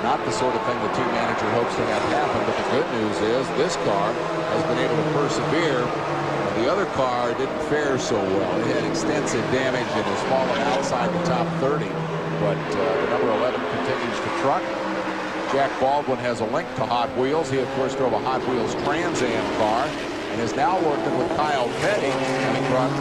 Not the sort of thing the team manager hopes to have happen, but the good news is this car has been able to persevere. The other car didn't fare so well. It had extensive damage and has fallen outside the top 30, but the number 11 continues to truck. Jack Baldwin has a link to Hot Wheels. He, of course, drove a Hot Wheels Trans Am car and is now working with Kyle Petty, having brought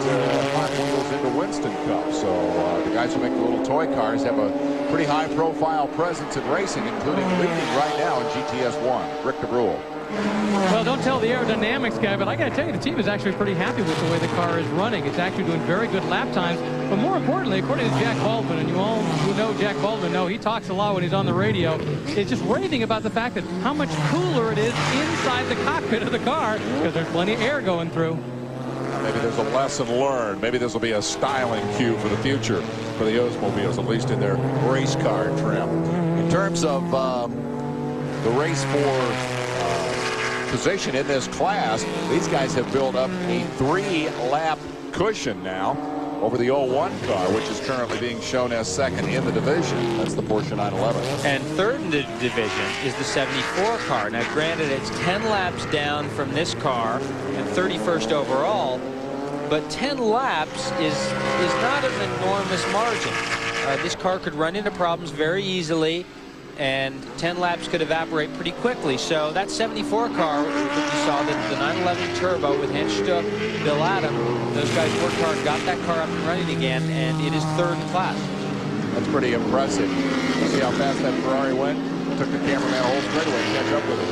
Hot Wheels into Winston Cup. So the guys who make the little toy cars have a pretty high-profile presence in racing, including leading right now in GTS 1. Rick DeBrule. Well, don't tell the aerodynamics guy, but I got to tell you, the team is actually pretty happy with the way the car is running. It's actually doing very good lap times. But more importantly, according to Jack Baldwin, and you all who know Jack Baldwin know he talks a lot when he's on the radio, is just raving about the fact that how much cooler it is inside the cockpit of the car because there's plenty of air going through. Maybe there's a lesson learned. Maybe this will be a styling cue for the future for the Oldsmobiles, at least in their race car trim. In terms of the race for position in this class, these guys have built up a 3-lap cushion now over the 01 car, which is currently being shown as second in the division. That's the Porsche 911. And third in the division is the 74 car. Now, granted, it's 10 laps down from this car and 31st overall, but 10 laps is not an enormous margin. This car could run into problems very easily, and 10 laps could evaporate pretty quickly. So that 74 car that you saw, the 911 Turbo with Hench Stuck, Bill Adam, those guys worked hard, got that car up and running again, and it is third in class. That's pretty impressive. See how fast that Ferrari went? Took the cameraman a whole straightaway to catch up with it.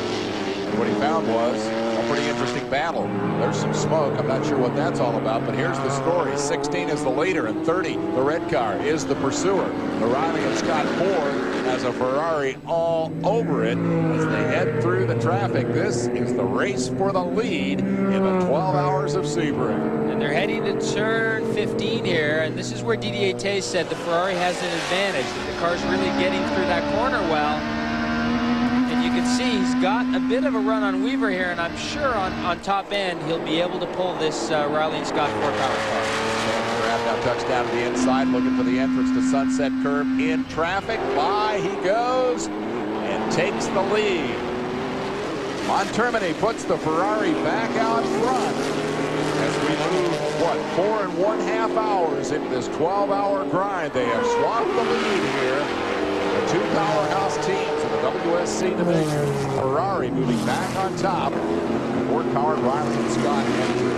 And what he found was A pretty interesting battle. There's some smoke. I'm not sure what that's all about, but here's the story. 16 is the leader, and 30, the red car, is the pursuer. The Riley and Scott Ford has a Ferrari all over it as they head through the traffic. This is the race for the lead in the 12 hours of Sebring. And they're heading to turn 15 here, and this is where Didier Taze said the Ferrari has an advantage, that the car's really getting through that corner well. And you can see he's got a bit of a run on Weaver here, and I'm sure on top end he'll be able to pull this Riley and Scott Ford power car. Now tucks down to the inside, looking for the entrance to Sunset Curve in traffic. By he goes and takes the lead. Montermini puts the Ferrari back out front as we move, 4 1/2 hours into this 12-hour grind. They have swapped the lead here. The two powerhouse teams in the WSC division. Ferrari moving back on top. Ford-powered Riley and Scott entry.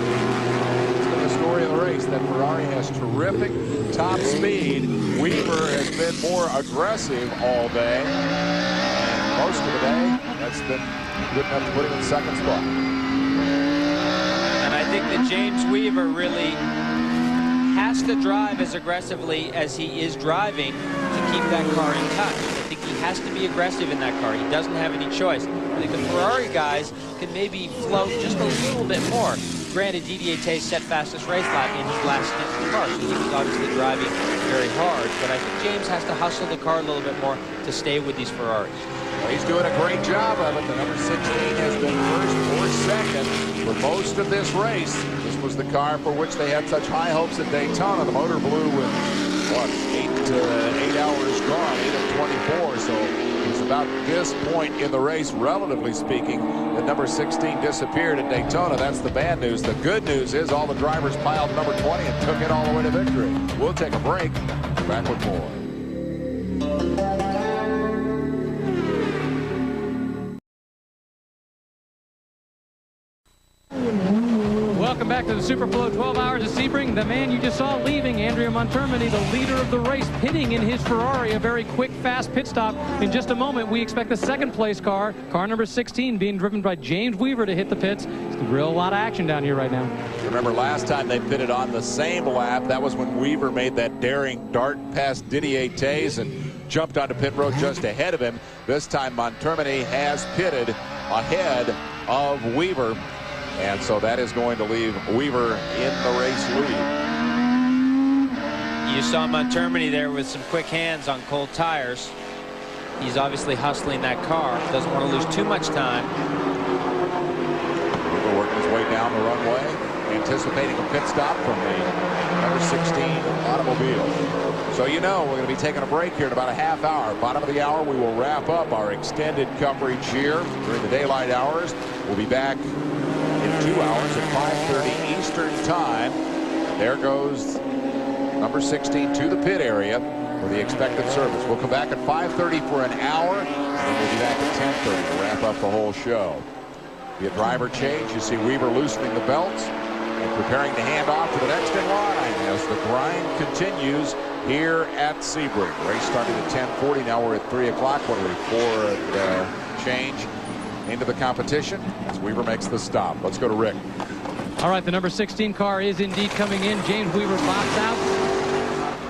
The story of the race, that Ferrari has terrific top speed. Weaver has been more aggressive all day, and most of the day that's been good enough to put him in second spot. And I think that James Weaver really has to drive as aggressively as he is driving to keep that car in touch. I think he has to be aggressive in that car. He doesn't have any choice. I think the Ferrari guys can maybe float just a little bit more. Granted, Didier Taze set fastest race lap in his last stint in the car, so he was obviously driving very hard. But I think James has to hustle the car a little bit more to stay with these Ferraris. Well, he's doing a great job of it. The number 16 has been first or second for most of this race. This was the car for which they had such high hopes at Daytona. The motor blew with, 8 hours gone, 8 of 24. So it was about this point in the race, relatively speaking, that number 16 disappeared at Daytona. That's the bad news. The good news is all the drivers piled number 20 and took it all the way to victory. We'll take a break. Back with more. Welcome back to the Superflo 12 Hours of Sebring. The man you just saw leaving, Andrea Montermini, the leader of the race, pitting in his Ferrari. A very quick, fast pit stop. In just a moment, we expect the second place car number 16, being driven by James Weaver, to hit the pits. It's a real lot of action down here right now. Remember last time they pitted on the same lap. That was when Weaver made that daring dart past Didier Taze and jumped onto pit road just ahead of him. This time Montermini has pitted ahead of Weaver. And so that is going to leave Weaver in the race lead. You saw Montermini there with some quick hands on cold tires. He's obviously hustling that car. Doesn't want to lose too much time. Weaver working his way down the runway, anticipating a pit stop from the number 16 automobile. So we're going to be taking a break here in about a half hour. Bottom of the hour, we will wrap up our extended coverage here during the daylight hours. We'll be back in 2 hours at 5:30 Eastern time. There goes number 16 to the pit area for the expected service. We'll come back at 5:30 for an hour, and then we'll be back at 10:30 to wrap up the whole show. Be a driver change. You see Weaver loosening the belts and preparing to hand off to the next in line as the grind continues here at Sebring. Race started at 10:40. Now we're at 3 o'clock when we forward change into the competition as Weaver makes the stop. Let's go to Rick. All right, the number 16 car is indeed coming in. James Weaver pops out.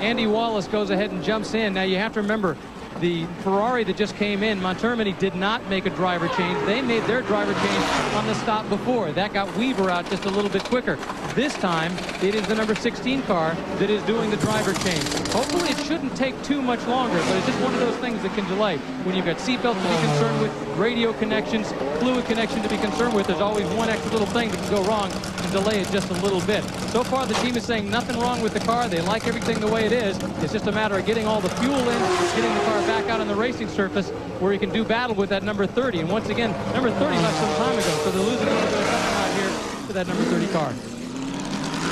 Andy Wallace goes ahead and jumps in. Now you have to remember, the Ferrari that just came in, Montermini did not make a driver change. They made their driver change on the stop before. That got Weaver out just a little bit quicker. This time, it is the number 16 car that is doing the driver change. Hopefully, it shouldn't take too much longer, but it's just one of those things that can delay. When you've got seatbelts to be concerned with, radio connections, fluid connection to be concerned with, there's always one extra little thing that can go wrong and delay it just a little bit. So far, the team is saying nothing wrong with the car. They like everything the way it is. It's just a matter of getting all the fuel in, getting the car back out on the racing surface where he can do battle with that number 30. And once again, number 30 left some time ago, so they're losing a little bit of time out here to that number 30 car.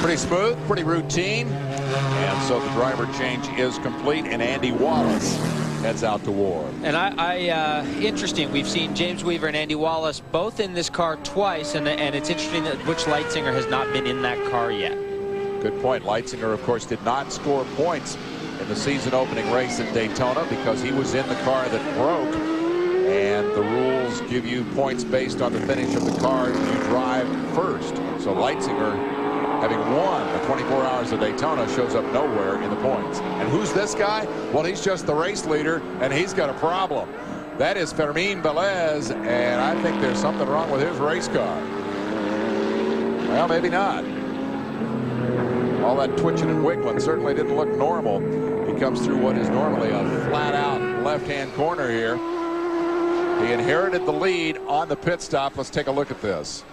Pretty smooth, pretty routine. And so the driver change is complete, and Andy Wallace heads out to war. And interesting, we've seen James Weaver and Andy Wallace both in this car twice, and it's interesting that Butch Leitzinger has not been in that car yet. Good point. Leitzinger, of course, did not score points in the season opening race at Daytona because he was in the car that broke And the rules give you points based on the finish of the car you drive first. So Leitzinger, having won the 24 Hours of Daytona, shows up nowhere in the points. And who's this guy? Well, he's just the race leader, and he's got a problem. That is Fermín Velez, and I think there's something wrong with his race car. Well, maybe not. All that twitching and wiggling certainly didn't look normal. He comes through what is normally a flat-out left-hand corner here. He inherited the lead on the pit stop. Let's take a look at this.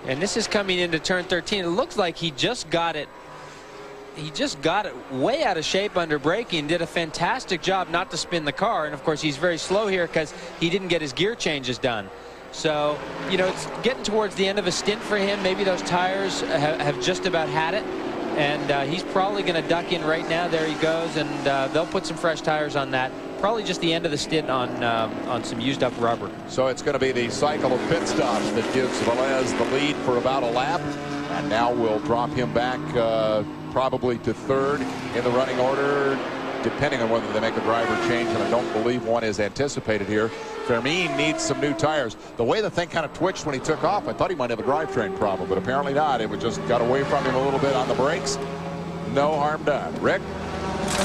And this is coming into turn 13. It looks like he just got it. He just got it way out of shape under braking. Did a fantastic job not to spin the car. And of course, he's very slow here because he didn't get his gear changes done. So, you know, it's getting towards the end of a stint for him. Maybe those tires have just about had it. And he's probably going to duck in right now. There he goes. And they'll put some fresh tires on that. Probably just the end of the stint on some used up rubber. So it's going to be the cycle of pit stops that gives Velez the lead for about a lap. And now we'll drop him back probably to third in the running order, depending on whether they make a driver change. And I don't believe one is anticipated here. Fermín needs some new tires. The way the thing kind of twitched when he took off, I thought he might have a drivetrain problem, but apparently not. It just got away from him a little bit on the brakes. No harm done. Rick?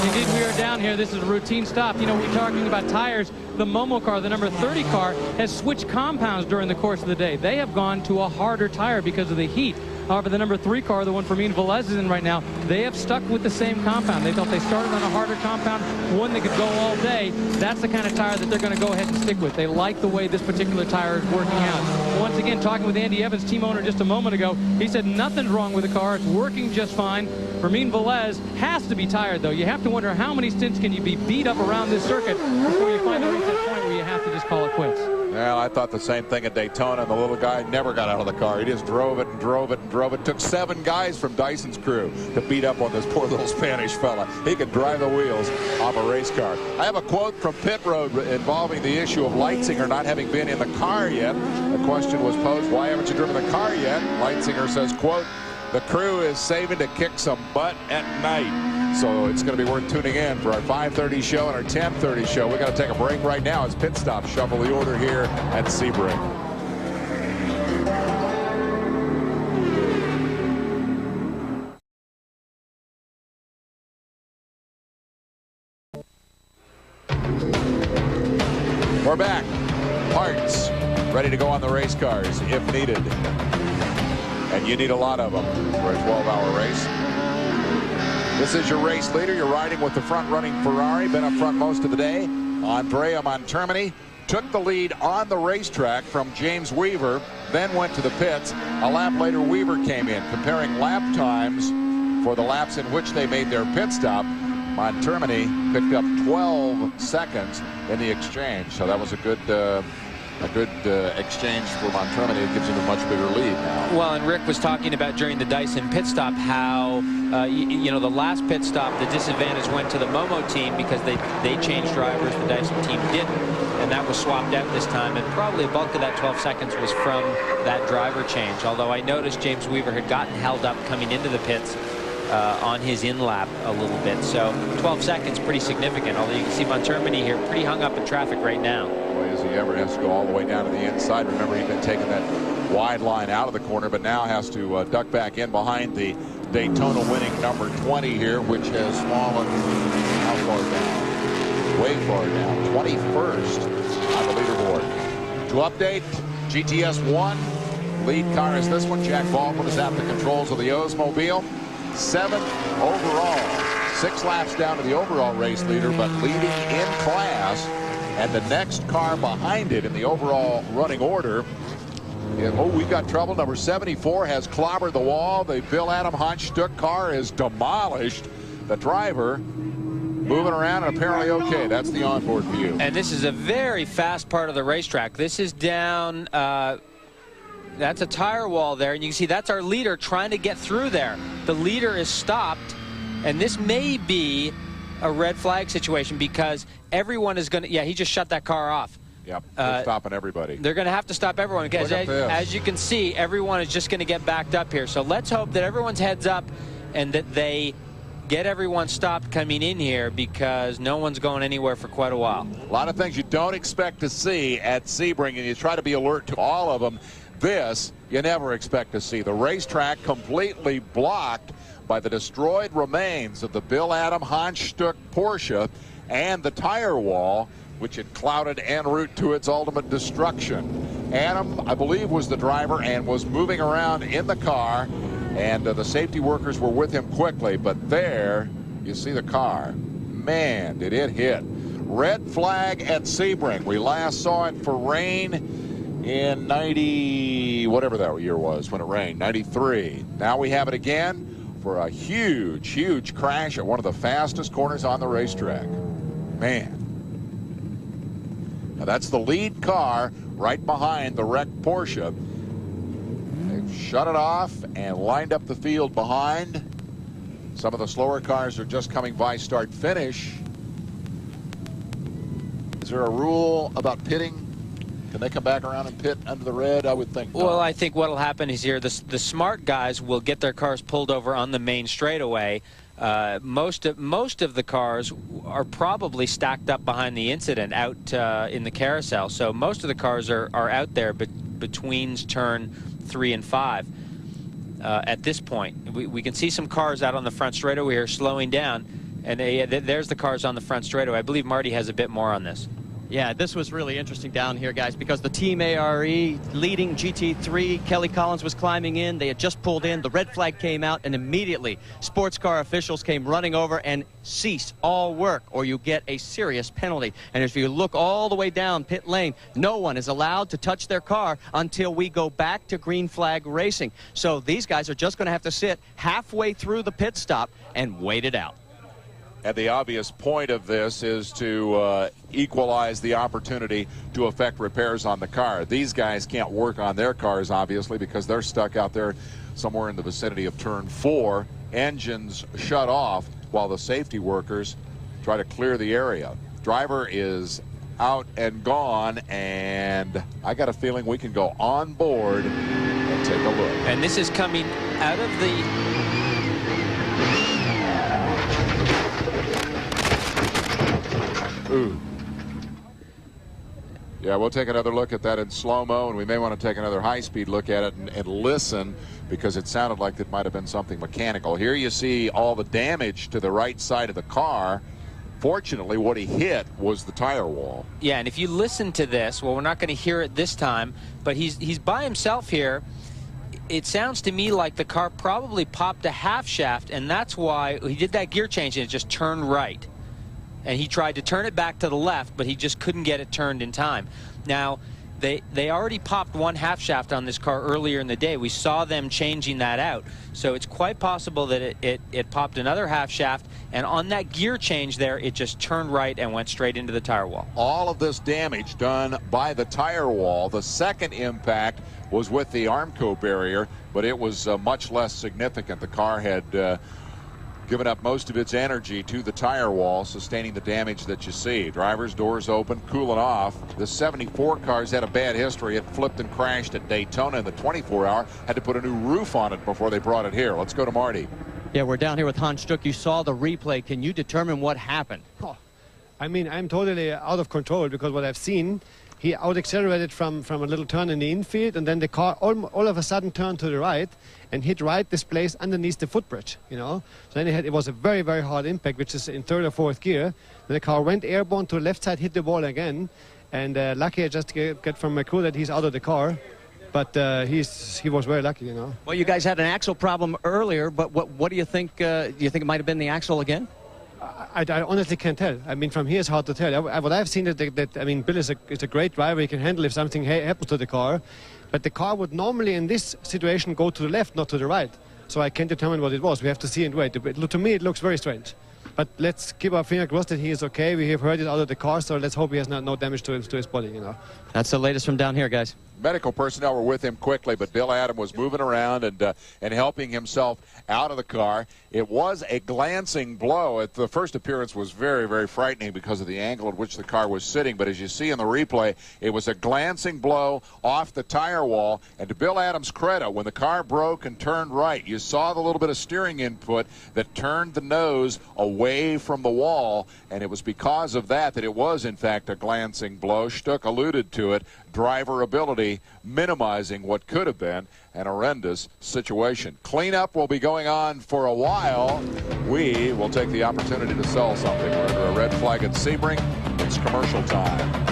Indeed, we are down here. This is a routine stop. You know, we're talking about tires. The Momo car, the number 30 car, has switched compounds during the course of the day. They have gone to a harder tire because of the heat. However, the number 3 car, the one Fermín Velez is in right now, they have stuck with the same compound. They thought they started on a harder compound, one that could go all day. That's the kind of tire that they're going to go ahead and stick with. They like the way this particular tire is working out. Once again, talking with Andy Evans, team owner, just a moment ago, he said nothing's wrong with the car. It's working just fine. Fermín Velez has to be tired, though. You have to wonder how many stints can you be beat up around this circuit before you finally reach that point where you have to just call it quits. Well, I thought the same thing at Daytona, and the little guy never got out of the car. He just drove it and drove it and drove it. Took 7 guys from Dyson's crew to beat up on this poor little Spanish fella. He could drive the wheels off a race car. I have a quote from Pit Road involving the issue of Leitzinger not having been in the car yet. The question was posed, why haven't you driven the car yet? Leitzinger says, quote, the crew is saving to kick some butt at night. So it's going to be worth tuning in for our 5:30 show and our 10:30 show. We've got to take a break right now as Pit Stop shuffle the order here at Sebring. We're back. Parts ready to go on the race cars if needed. And you need a lot of them for a 12-hour race. This is your race leader. You're riding with the front-running Ferrari. Been up front most of the day. Andrea Montermini took the lead on the racetrack from James Weaver, then went to the pits. A lap later, Weaver came in. Comparing lap times for the laps in which they made their pit stop, Montermini picked up 12 seconds in the exchange. So that was a good exchange for Montermini. It gives him a much bigger lead now. Well, and Rick was talking about during the Dyson pit stop how, you know, the last pit stop, the disadvantage went to the Momo team because they changed drivers. The Dyson team didn't, and that was swapped out this time. And probably a bulk of that 12 seconds was from that driver change. Although I noticed James Weaver had gotten held up coming into the pits on his in-lap a little bit. So 12 seconds, pretty significant. Although you can see Montermini here pretty hung up in traffic right now. Boy, is he ever. Has to go all the way down to the inside. Remember, he'd been taking that wide line out of the corner, but now has to duck back in behind the Daytona winning number 20 here, which has fallen how far down? Way far down. 21st on the leaderboard. To update, GTS 1. Lead car is this one. Jack Baldwin is at the controls of the Oldsmobile. 7th overall. 6 laps down to the overall race leader, but leading in class. And the next car behind it in the overall running order. Oh, we've got trouble. Number 74 has clobbered the wall. The Bill Adam Heinz Stuck car is demolished. The driver moving around and apparently okay. That's the onboard view. And this is a very fast part of the racetrack. This is down, that's a tire wall there. And you can see that's our leader trying to get through there. The leader is stopped. And this may be a red flag situation because everyone is going to, yeah, he just shut that car off. Yep, they're stopping everybody. They're going to have to stop everyone because as you can see, everyone is just going to get backed up here. So let's hope that everyone's heads up and that they get everyone stopped coming in here because no one's going anywhere for quite a while. A lot of things you don't expect to see at Sebring, and you try to be alert to all of them. This you never expect to see. The racetrack completely blocked by the destroyed remains of the Bill Adam Honstuck Porsche and the tire wall, which had clouded en route to its ultimate destruction. Adam, I believe, was the driver and was moving around in the car, and the safety workers were with him quickly. But there you see the car. Man, did it hit. Red flag at Sebring. We last saw it for rain in 90, whatever that year was when it rained, 93. Now we have it again for a huge, huge crash at one of the fastest corners on the racetrack. Man. Now that's the lead car right behind the wrecked Porsche. They've shut it off and lined up the field behind. Some of the slower cars are just coming by start finish. Is there a rule about pitting? Can they come back around and pit under the red? I would think not. Well, I think what will happen is here the smart guys will get their cars pulled over on the main straightaway. Most of the cars are probably stacked up behind the incident out in the carousel. So most of the cars are out there between turn 3 and 5 at this point. We can see some cars out on the front straightaway here slowing down, and there's the cars on the front straightaway. I believe Marty has a bit more on this. Yeah, this was really interesting down here, guys, because the Team ARE leading GT3, Kelly Collins was climbing in. They had just pulled in. The red flag came out, and immediately sports car officials came running over and cease all work, or you get a serious penalty. And if you look all the way down pit lane, no one is allowed to touch their car until we go back to green flag racing. So these guys are just going to have to sit halfway through the pit stop and wait it out. And the obvious point of this is to equalize the opportunity to affect repairs on the car. These guys can't work on their cars, obviously, because they're stuck out there somewhere in the vicinity of turn 4. Engines shut off while the safety workers try to clear the area. Driver is out and gone, and I got a feeling we can go on board and take a look. And this is coming out of the... Ooh. Yeah, we'll take another look at that in slow-mo, and we may want to take another high-speed look at it and listen, because it sounded like it might have been something mechanical. Here you see all the damage to the right side of the car. Fortunately, what he hit was the tire wall. Yeah, and if you listen to this, well, we're not going to hear it this time, but he's by himself here. It sounds to me like the car probably popped a half shaft, and that's why he did that gear change and it just turned right. And he tried to turn it back to the left, but he just couldn't get it turned in time. Now, they already popped one half shaft on this car earlier in the day. We saw them changing that out. So it's quite possible that it popped another half shaft, and on that gear change there, it just turned right and went straight into the tire wall. All of this damage done by the tire wall. The second impact was with the Armco barrier, but it was much less significant. The car had given up most of its energy to the tire wall, sustaining the damage that you see. Driver's doors open, cooling off. The 74 cars had a bad history. It flipped and crashed at Daytona in the 24-hour. Had to put a new roof on it before they brought it here. Let's go to Marty. Yeah, we're down here with Honstuck. You saw the replay. Can you determine what happened? Oh, I mean, I'm totally out of control, because what I've seen, he out-accelerated from a little turn in the infield, and then the car all of a sudden turned to the right and hit right this place underneath the footbridge, you know. So then it was a very, very hard impact, which is in third or fourth gear. Then the car went airborne to the left side, hit the wall again, and lucky I just get from my crew that he's out of the car. But he was very lucky, you know. Well, you guys had an axle problem earlier, but what do you think? Do you think it might have been the axle again? I honestly can't tell. I mean, from here it's hard to tell. What I've seen is that I mean, Bill is a great driver. He can handle if something happens to the car. But the car would normally, in this situation, go to the left, not to the right. So I can't determine what it was. We have to see and wait. To me, it looks very strange. But let's keep our finger crossed that he is okay. We have heard it out of the car, so let's hope he has no damage to his body, you know. That's the latest from down here, guys. medical personnel were with him quickly, but Bill Adam was moving around and helping himself out of the car. It was a glancing blow. The first appearance was very, very frightening because of the angle at which the car was sitting, but as you see in the replay, it was a glancing blow off the tire wall. And to Bill Adams' credit, when the car broke and turned right, you saw the little bit of steering input that turned the nose away from the wall, and it was because of that it was in fact a glancing blow. Stuck alluded to it, driver ability minimizing what could have been an horrendous situation. Cleanup will be going on for a while. We will take the opportunity to sell something. We're under a red flag at Sebring. It's commercial time.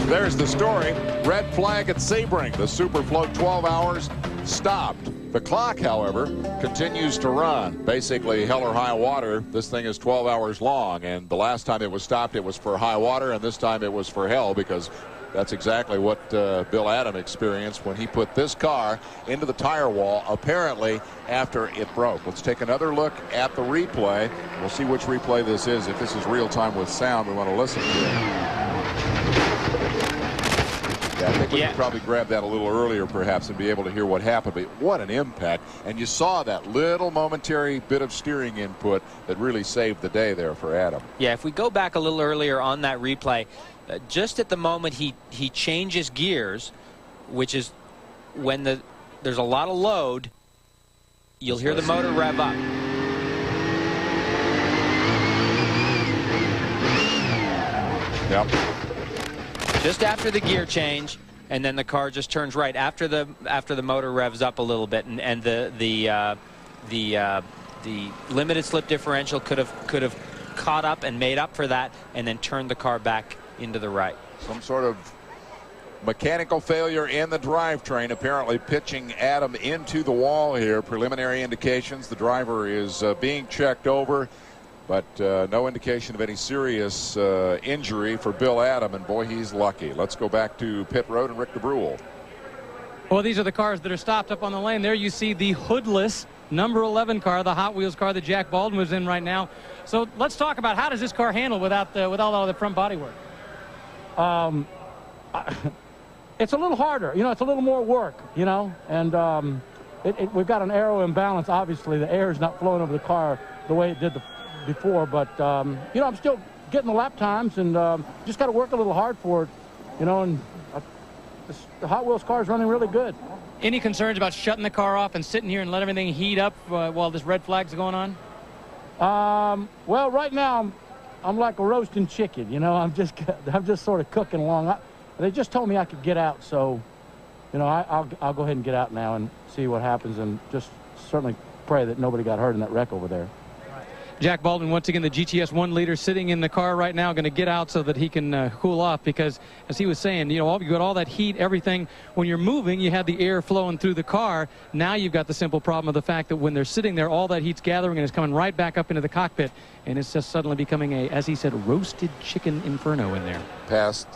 There's the story. Red flag at Sebring. The Superflo 12 hours stopped. The clock, however, continues to run. Basically, hell or high water. This thing is 12 hours long, and the last time it was stopped, it was for high water, and this time it was for hell, because that's exactly what Bill Adam experienced when he put this car into the tire wall, apparently after it broke. Let's take another look at the replay. We'll see which replay this is. If this is real time with sound, we want to listen to it. Yeah, I think we could probably grab that a little earlier perhaps and be able to hear what happened, but what an impact. And you saw that little momentary bit of steering input that really saved the day there for Adam. Yeah, if we go back a little earlier on that replay, just at the moment he changes gears, which is when there's a lot of load, you'll hear the motor rev up. Yep. Just after the gear change, and then the car just turns right after the motor revs up a little bit, and the limited slip differential could have caught up and made up for that, and then turned the car back into the right. Some sort of mechanical failure in the drivetrain, apparently pitching Adam into the wall here. Preliminary indications the driver is being checked over, but no indication of any serious injury for Bill Adam, and boy, he's lucky. Let's go back to pit road and Rick DeBruhl. Well, these are the cars that are stopped up on the lane. There you see the hoodless number 11 car, the Hot Wheels car that Jack Baldwin was in right now. So let's talk about how does this car handle with all the front body work? It's a little harder, you know, it's a little more work, you know, and we've got an aero imbalance. Obviously, the air is not flowing over the car the way it did before, but you know, I'm still getting the lap times, and just got to work a little hard for it, you know, and the Hot Wheels car is running really good. Any concerns about shutting the car off and sitting here and let everything heat up while this red flag's going on? Well, right now I'm like a roasting chicken, you know. I'm just sort of cooking along. They just told me I could get out, so you know, I'll go ahead and get out now and see what happens, and just certainly pray that nobody got hurt in that wreck over there. Jack Baldwin, once again, the GTS 1 leader, sitting in the car right now, going to get out so that he can cool off, because, as he was saying, you know, you got all that heat, everything. When you're moving, you have the air flowing through the car. Now you've got the simple problem of the fact that when they're sitting there, all that heat's gathering and is coming right back up into the cockpit, and it's just suddenly becoming a, as he said, roasted chicken inferno in there. Past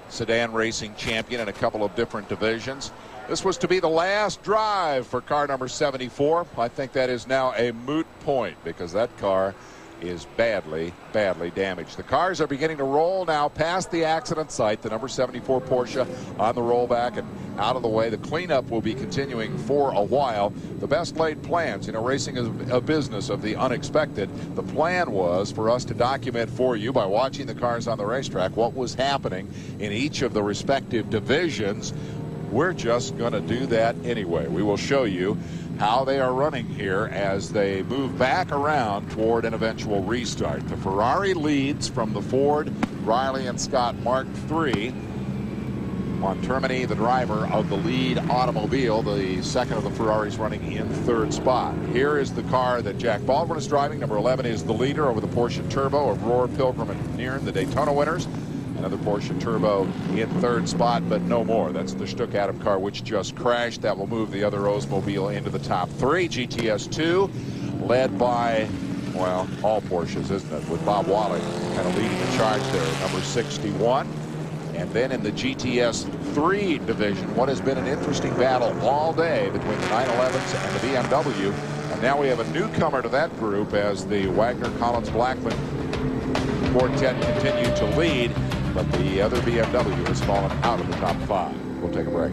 sedan racing champion in a couple of different divisions. This was to be the last drive for car number 74. I think that is now a moot point, because that car is badly, badly damaged. The cars are beginning to roll now past the accident site. The number 74 Porsche on the rollback and out of the way. The cleanup will be continuing for a while. The best laid plans, you know, racing is a business of the unexpected. The plan was for us to document for you, by watching the cars on the racetrack, what was happening in each of the respective divisions. We're just going to do that anyway. We will show you how they are running here as they move back around toward an eventual restart. The Ferrari leads from the Ford Riley and Scott Mark III. On Termini, the driver of the lead automobile, the second of the Ferraris, running in third spot. Here is the car that Jack Baldwin is driving. Number 11 is the leader over the Porsche Turbo of Rohr, Pilgrim, and Nieren, the Daytona winners. Another Porsche Turbo in third spot, but no more. That's the Stuck Adam car, which just crashed. That will move the other Oldsmobile into the top three. GTS 2, led by, well, all Porsches, isn't it? With Bob Wally kind of leading the charge there, number 61. And then in the GTS 3 division, what has been an interesting battle all day between the 911s and the BMW. And now we have a newcomer to that group as the Wagner, Collins, Blackman quartet continue to lead. But the other BMW has fallen out of the top 5. We'll take a break.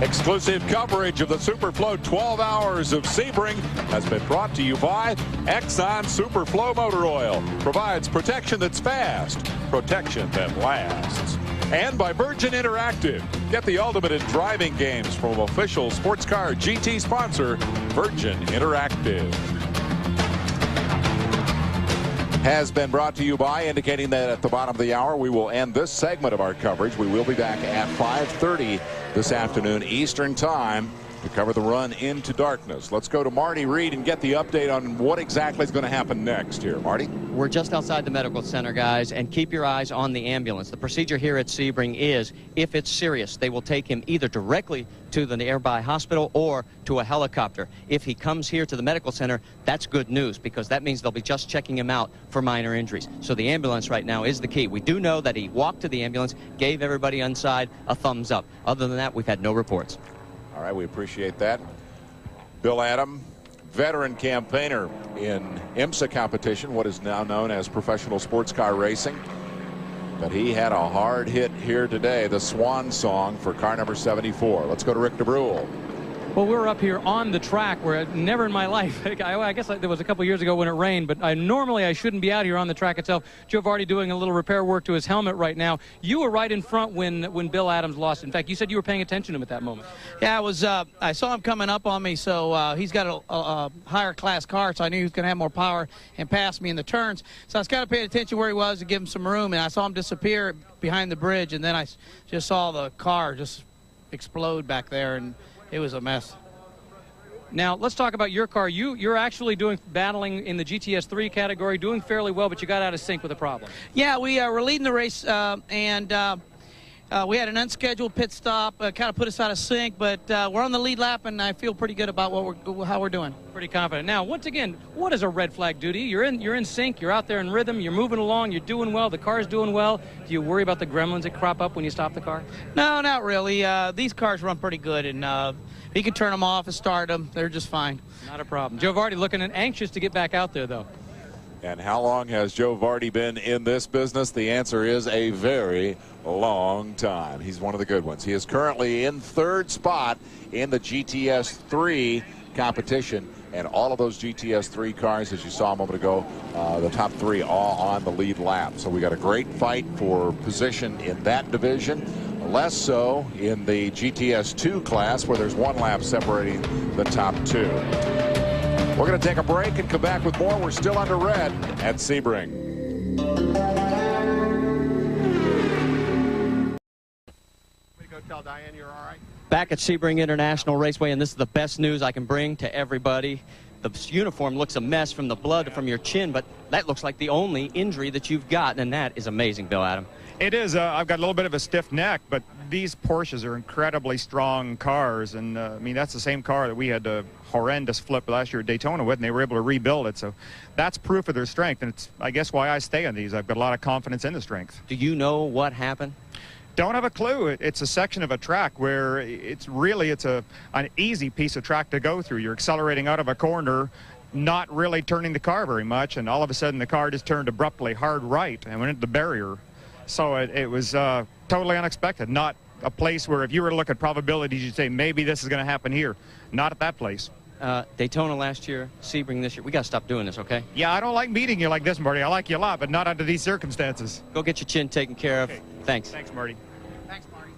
Exclusive coverage of the Superflo 12 Hours of Sebring has been brought to you by Exxon Superflo Motor Oil. Provides protection that's fast, protection that lasts. And by Virgin Interactive. Get the ultimate in driving games from official sports car GT sponsor, Virgin Interactive. Has been brought to you by, indicating that at the bottom of the hour we will end this segment of our coverage. We will be back at 5:30 this afternoon Eastern Time to cover the run into darkness. Let's go to Marty Reed and get the update on what exactly is going to happen next here. Marty? We're just outside the medical center, guys, and keep your eyes on the ambulance. The procedure here at Sebring is, if it's serious, they will take him either directly to the nearby hospital or to a helicopter. If he comes here to the medical center, that's good news, because that means they'll be just checking him out for minor injuries. So the ambulance right now is the key. We do know that he walked to the ambulance, gave everybody inside a thumbs up. Other than that, we've had no reports. All right, we appreciate that. Bill Adam, veteran campaigner in IMSA competition, what is now known as professional sports car racing. But he had a hard hit here today, the swan song for car number 74. Let's go to Rick DeBrule. Well, we're up here on the track where never in my life, I guess there was a couple years ago when it rained, but normally I shouldn't be out here on the track itself. Joe Vardy doing a little repair work to his helmet right now. You were right in front when Bill Adams lost. In fact, you said you were paying attention to him at that moment. Yeah, I saw him coming up on me, so he's got a higher class car, so I knew he was going to have more power and pass me in the turns. So I was kind of paying attention where he was to give him some room, and I saw him disappear behind the bridge, and then I just saw the car just explode back there, and it was a mess. Now, let's talk about your car. You're actually battling in the GTS 3 category, doing fairly well, but you got out of sync with a problem. Yeah, we were leading the race, and we had an unscheduled pit stop, kind of put us out of sync, but we're on the lead lap, and I feel pretty good about how we're doing. Pretty confident. Now, once again, what does a red flag do to you? You're in sync, you're out there in rhythm, you're moving along, you're doing well, the car's doing well. Do you worry about the gremlins that crop up when you stop the car? No, not really. These cars run pretty good, and he can turn them off and start them. They're just fine. Not a problem. Joe Vardy looking anxious to get back out there, though. And how long has Joe Vardy been in this business? The answer is a very long time. He's one of the good ones. He is currently in 3rd spot in the GTS 3 competition. And all of those GTS 3 cars, as you saw a moment ago, the top 3 all on the lead lap. So we got a great fight for position in that division. Less so in the GTS 2 class, where there's 1 lap separating the top 2. We're going to take a break and come back with more. We're still under red at Sebring. Go tell Diane you're all right. Back at Sebring International Raceway, and this is the best news I can bring to everybody. The uniform looks a mess from the blood from your chin, but that looks like the only injury that you've got, and that is amazing, Bill Adam. It is. I've got a little bit of a stiff neck, but these Porsches are incredibly strong cars, and I mean, that's the same car that we had a horrendous flip last year at Daytona with, and they were able to rebuild it. So that's proof of their strength, and it's, I guess, why I stay on these. I've got a lot of confidence in the strength. Do you know what happened? Don't have a clue. It's a section of a track where it's an easy piece of track to go through. You're accelerating out of a corner, not really turning the car very much, and all of a sudden the car just turned abruptly hard right and went into the barrier. So it was totally unexpected. Not a place where if you were to look at probabilities, you'd say maybe this is going to happen here. Not at that place. Daytona last year, Sebring this year. We got to stop doing this, okay? Yeah, I don't like meeting you like this, Marty. I like you a lot, but not under these circumstances. Go get your chin taken care of. Okay. Thanks. Thanks, Marty. Thanks, Marty.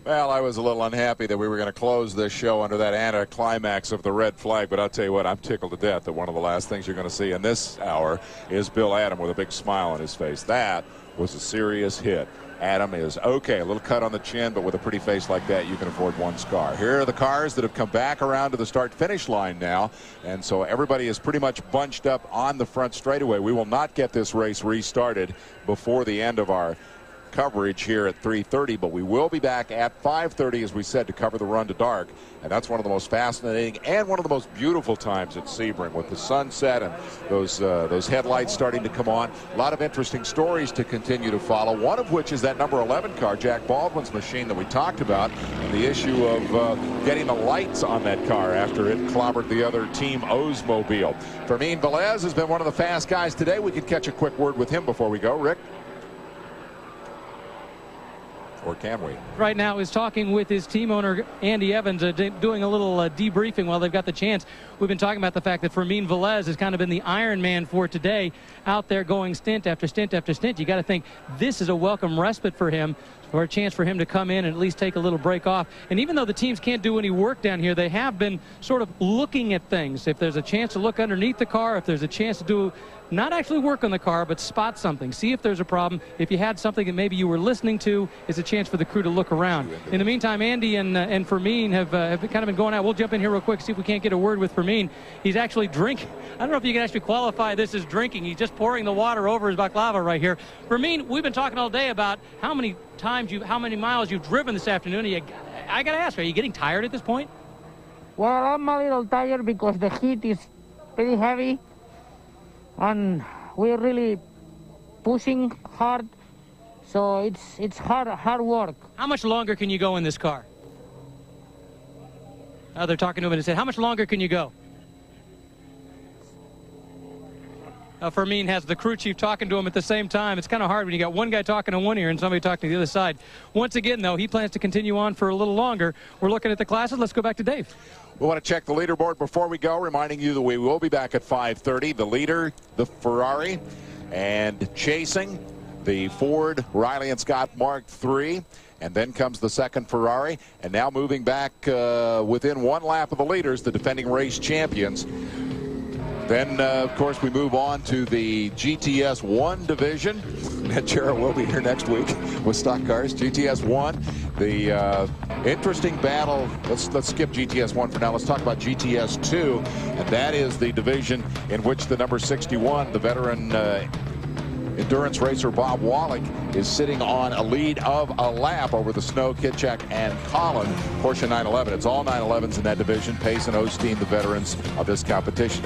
Well, I was a little unhappy that we were going to close this show under that anticlimax of the red flag, but I'll tell you what, I'm tickled to death that one of the last things you're going to see in this hour is Bill Adam with a big smile on his face. That was a serious hit. Adam is okay, a little cut on the chin, but with a pretty face like that, you can afford one scar. Here are the cars that have come back around to the start-finish line now, and so everybody is pretty much bunched up on the front straightaway. We will not get this race restarted before the end of our coverage here at 3:30, but we will be back at 5:30, as we said, to cover the run to dark. And that's one of the most fascinating and one of the most beautiful times at Sebring, with the sunset and those headlights starting to come on. A lot of interesting stories to continue to follow, one of which is that number 11 car, Jack Baldwin's machine that we talked about, and the issue of getting the lights on that car after it clobbered the other Team Oldsmobile. Fermin Velez has been one of the fast guys today. We could catch a quick word with him before we go. Rick? Or can we? Right now is talking with his team owner, Andy Evans, doing a little debriefing while they've got the chance. We've been talking about the fact that Fermin Velez has kind of been the Iron Man for today, out there going stint after stint after stint. You got to think this is a welcome respite for him, or a chance for him to come in and at least take a little break off. And even though the teams can't do any work down here, they have been sort of looking at things. If there's a chance to look underneath the car, if there's a chance to do, not actually work on the car, but spot something, see if there's a problem. If you had something that maybe you were listening to, it's a chance for the crew to look around. In the meantime, Andy and Fermin have kind of been going out. We'll jump in here real quick, see if we can't get a word with Fermin. He's actually drinking. I don't know if you can actually qualify this as drinking. He's just pouring the water over his baklava right here. Fermin, we've been talking all day about how many miles you've driven this afternoon. I got to ask, are you getting tired at this point? Well, I'm a little tired because the heat is pretty heavy, and we're really pushing hard, so it's hard work. How much longer can you go in this car? They're talking to him and said, how much longer can you go? Fermin has the crew chief talking to him at the same time. It's kind of hard when you got one guy talking on one ear and somebody talking to the other side. Once again, though, he plans to continue on for a little longer. We're looking at the classes. Let's go back to Dave. We want to check the leaderboard before we go, reminding you that we will be back at 5:30. The leader, the Ferrari, and chasing the Ford Riley and Scott Mark III. And then comes the second Ferrari. And now moving back within one lap of the leaders, the defending race champions. Then, of course, we move on to the GTS 1 division. Matt Jarrett will be here next week with stock cars. GTS 1, the interesting battle. Let's skip GTS 1 for now. Let's talk about GTS 2, and that is the division in which the number 61, the veteran endurance racer Bob Wallach, is sitting on a lead of a lap over the Snow, Kitchak, and Collin Porsche 911. It's all 911s in that division. Pace and Osteen, the veterans of this competition.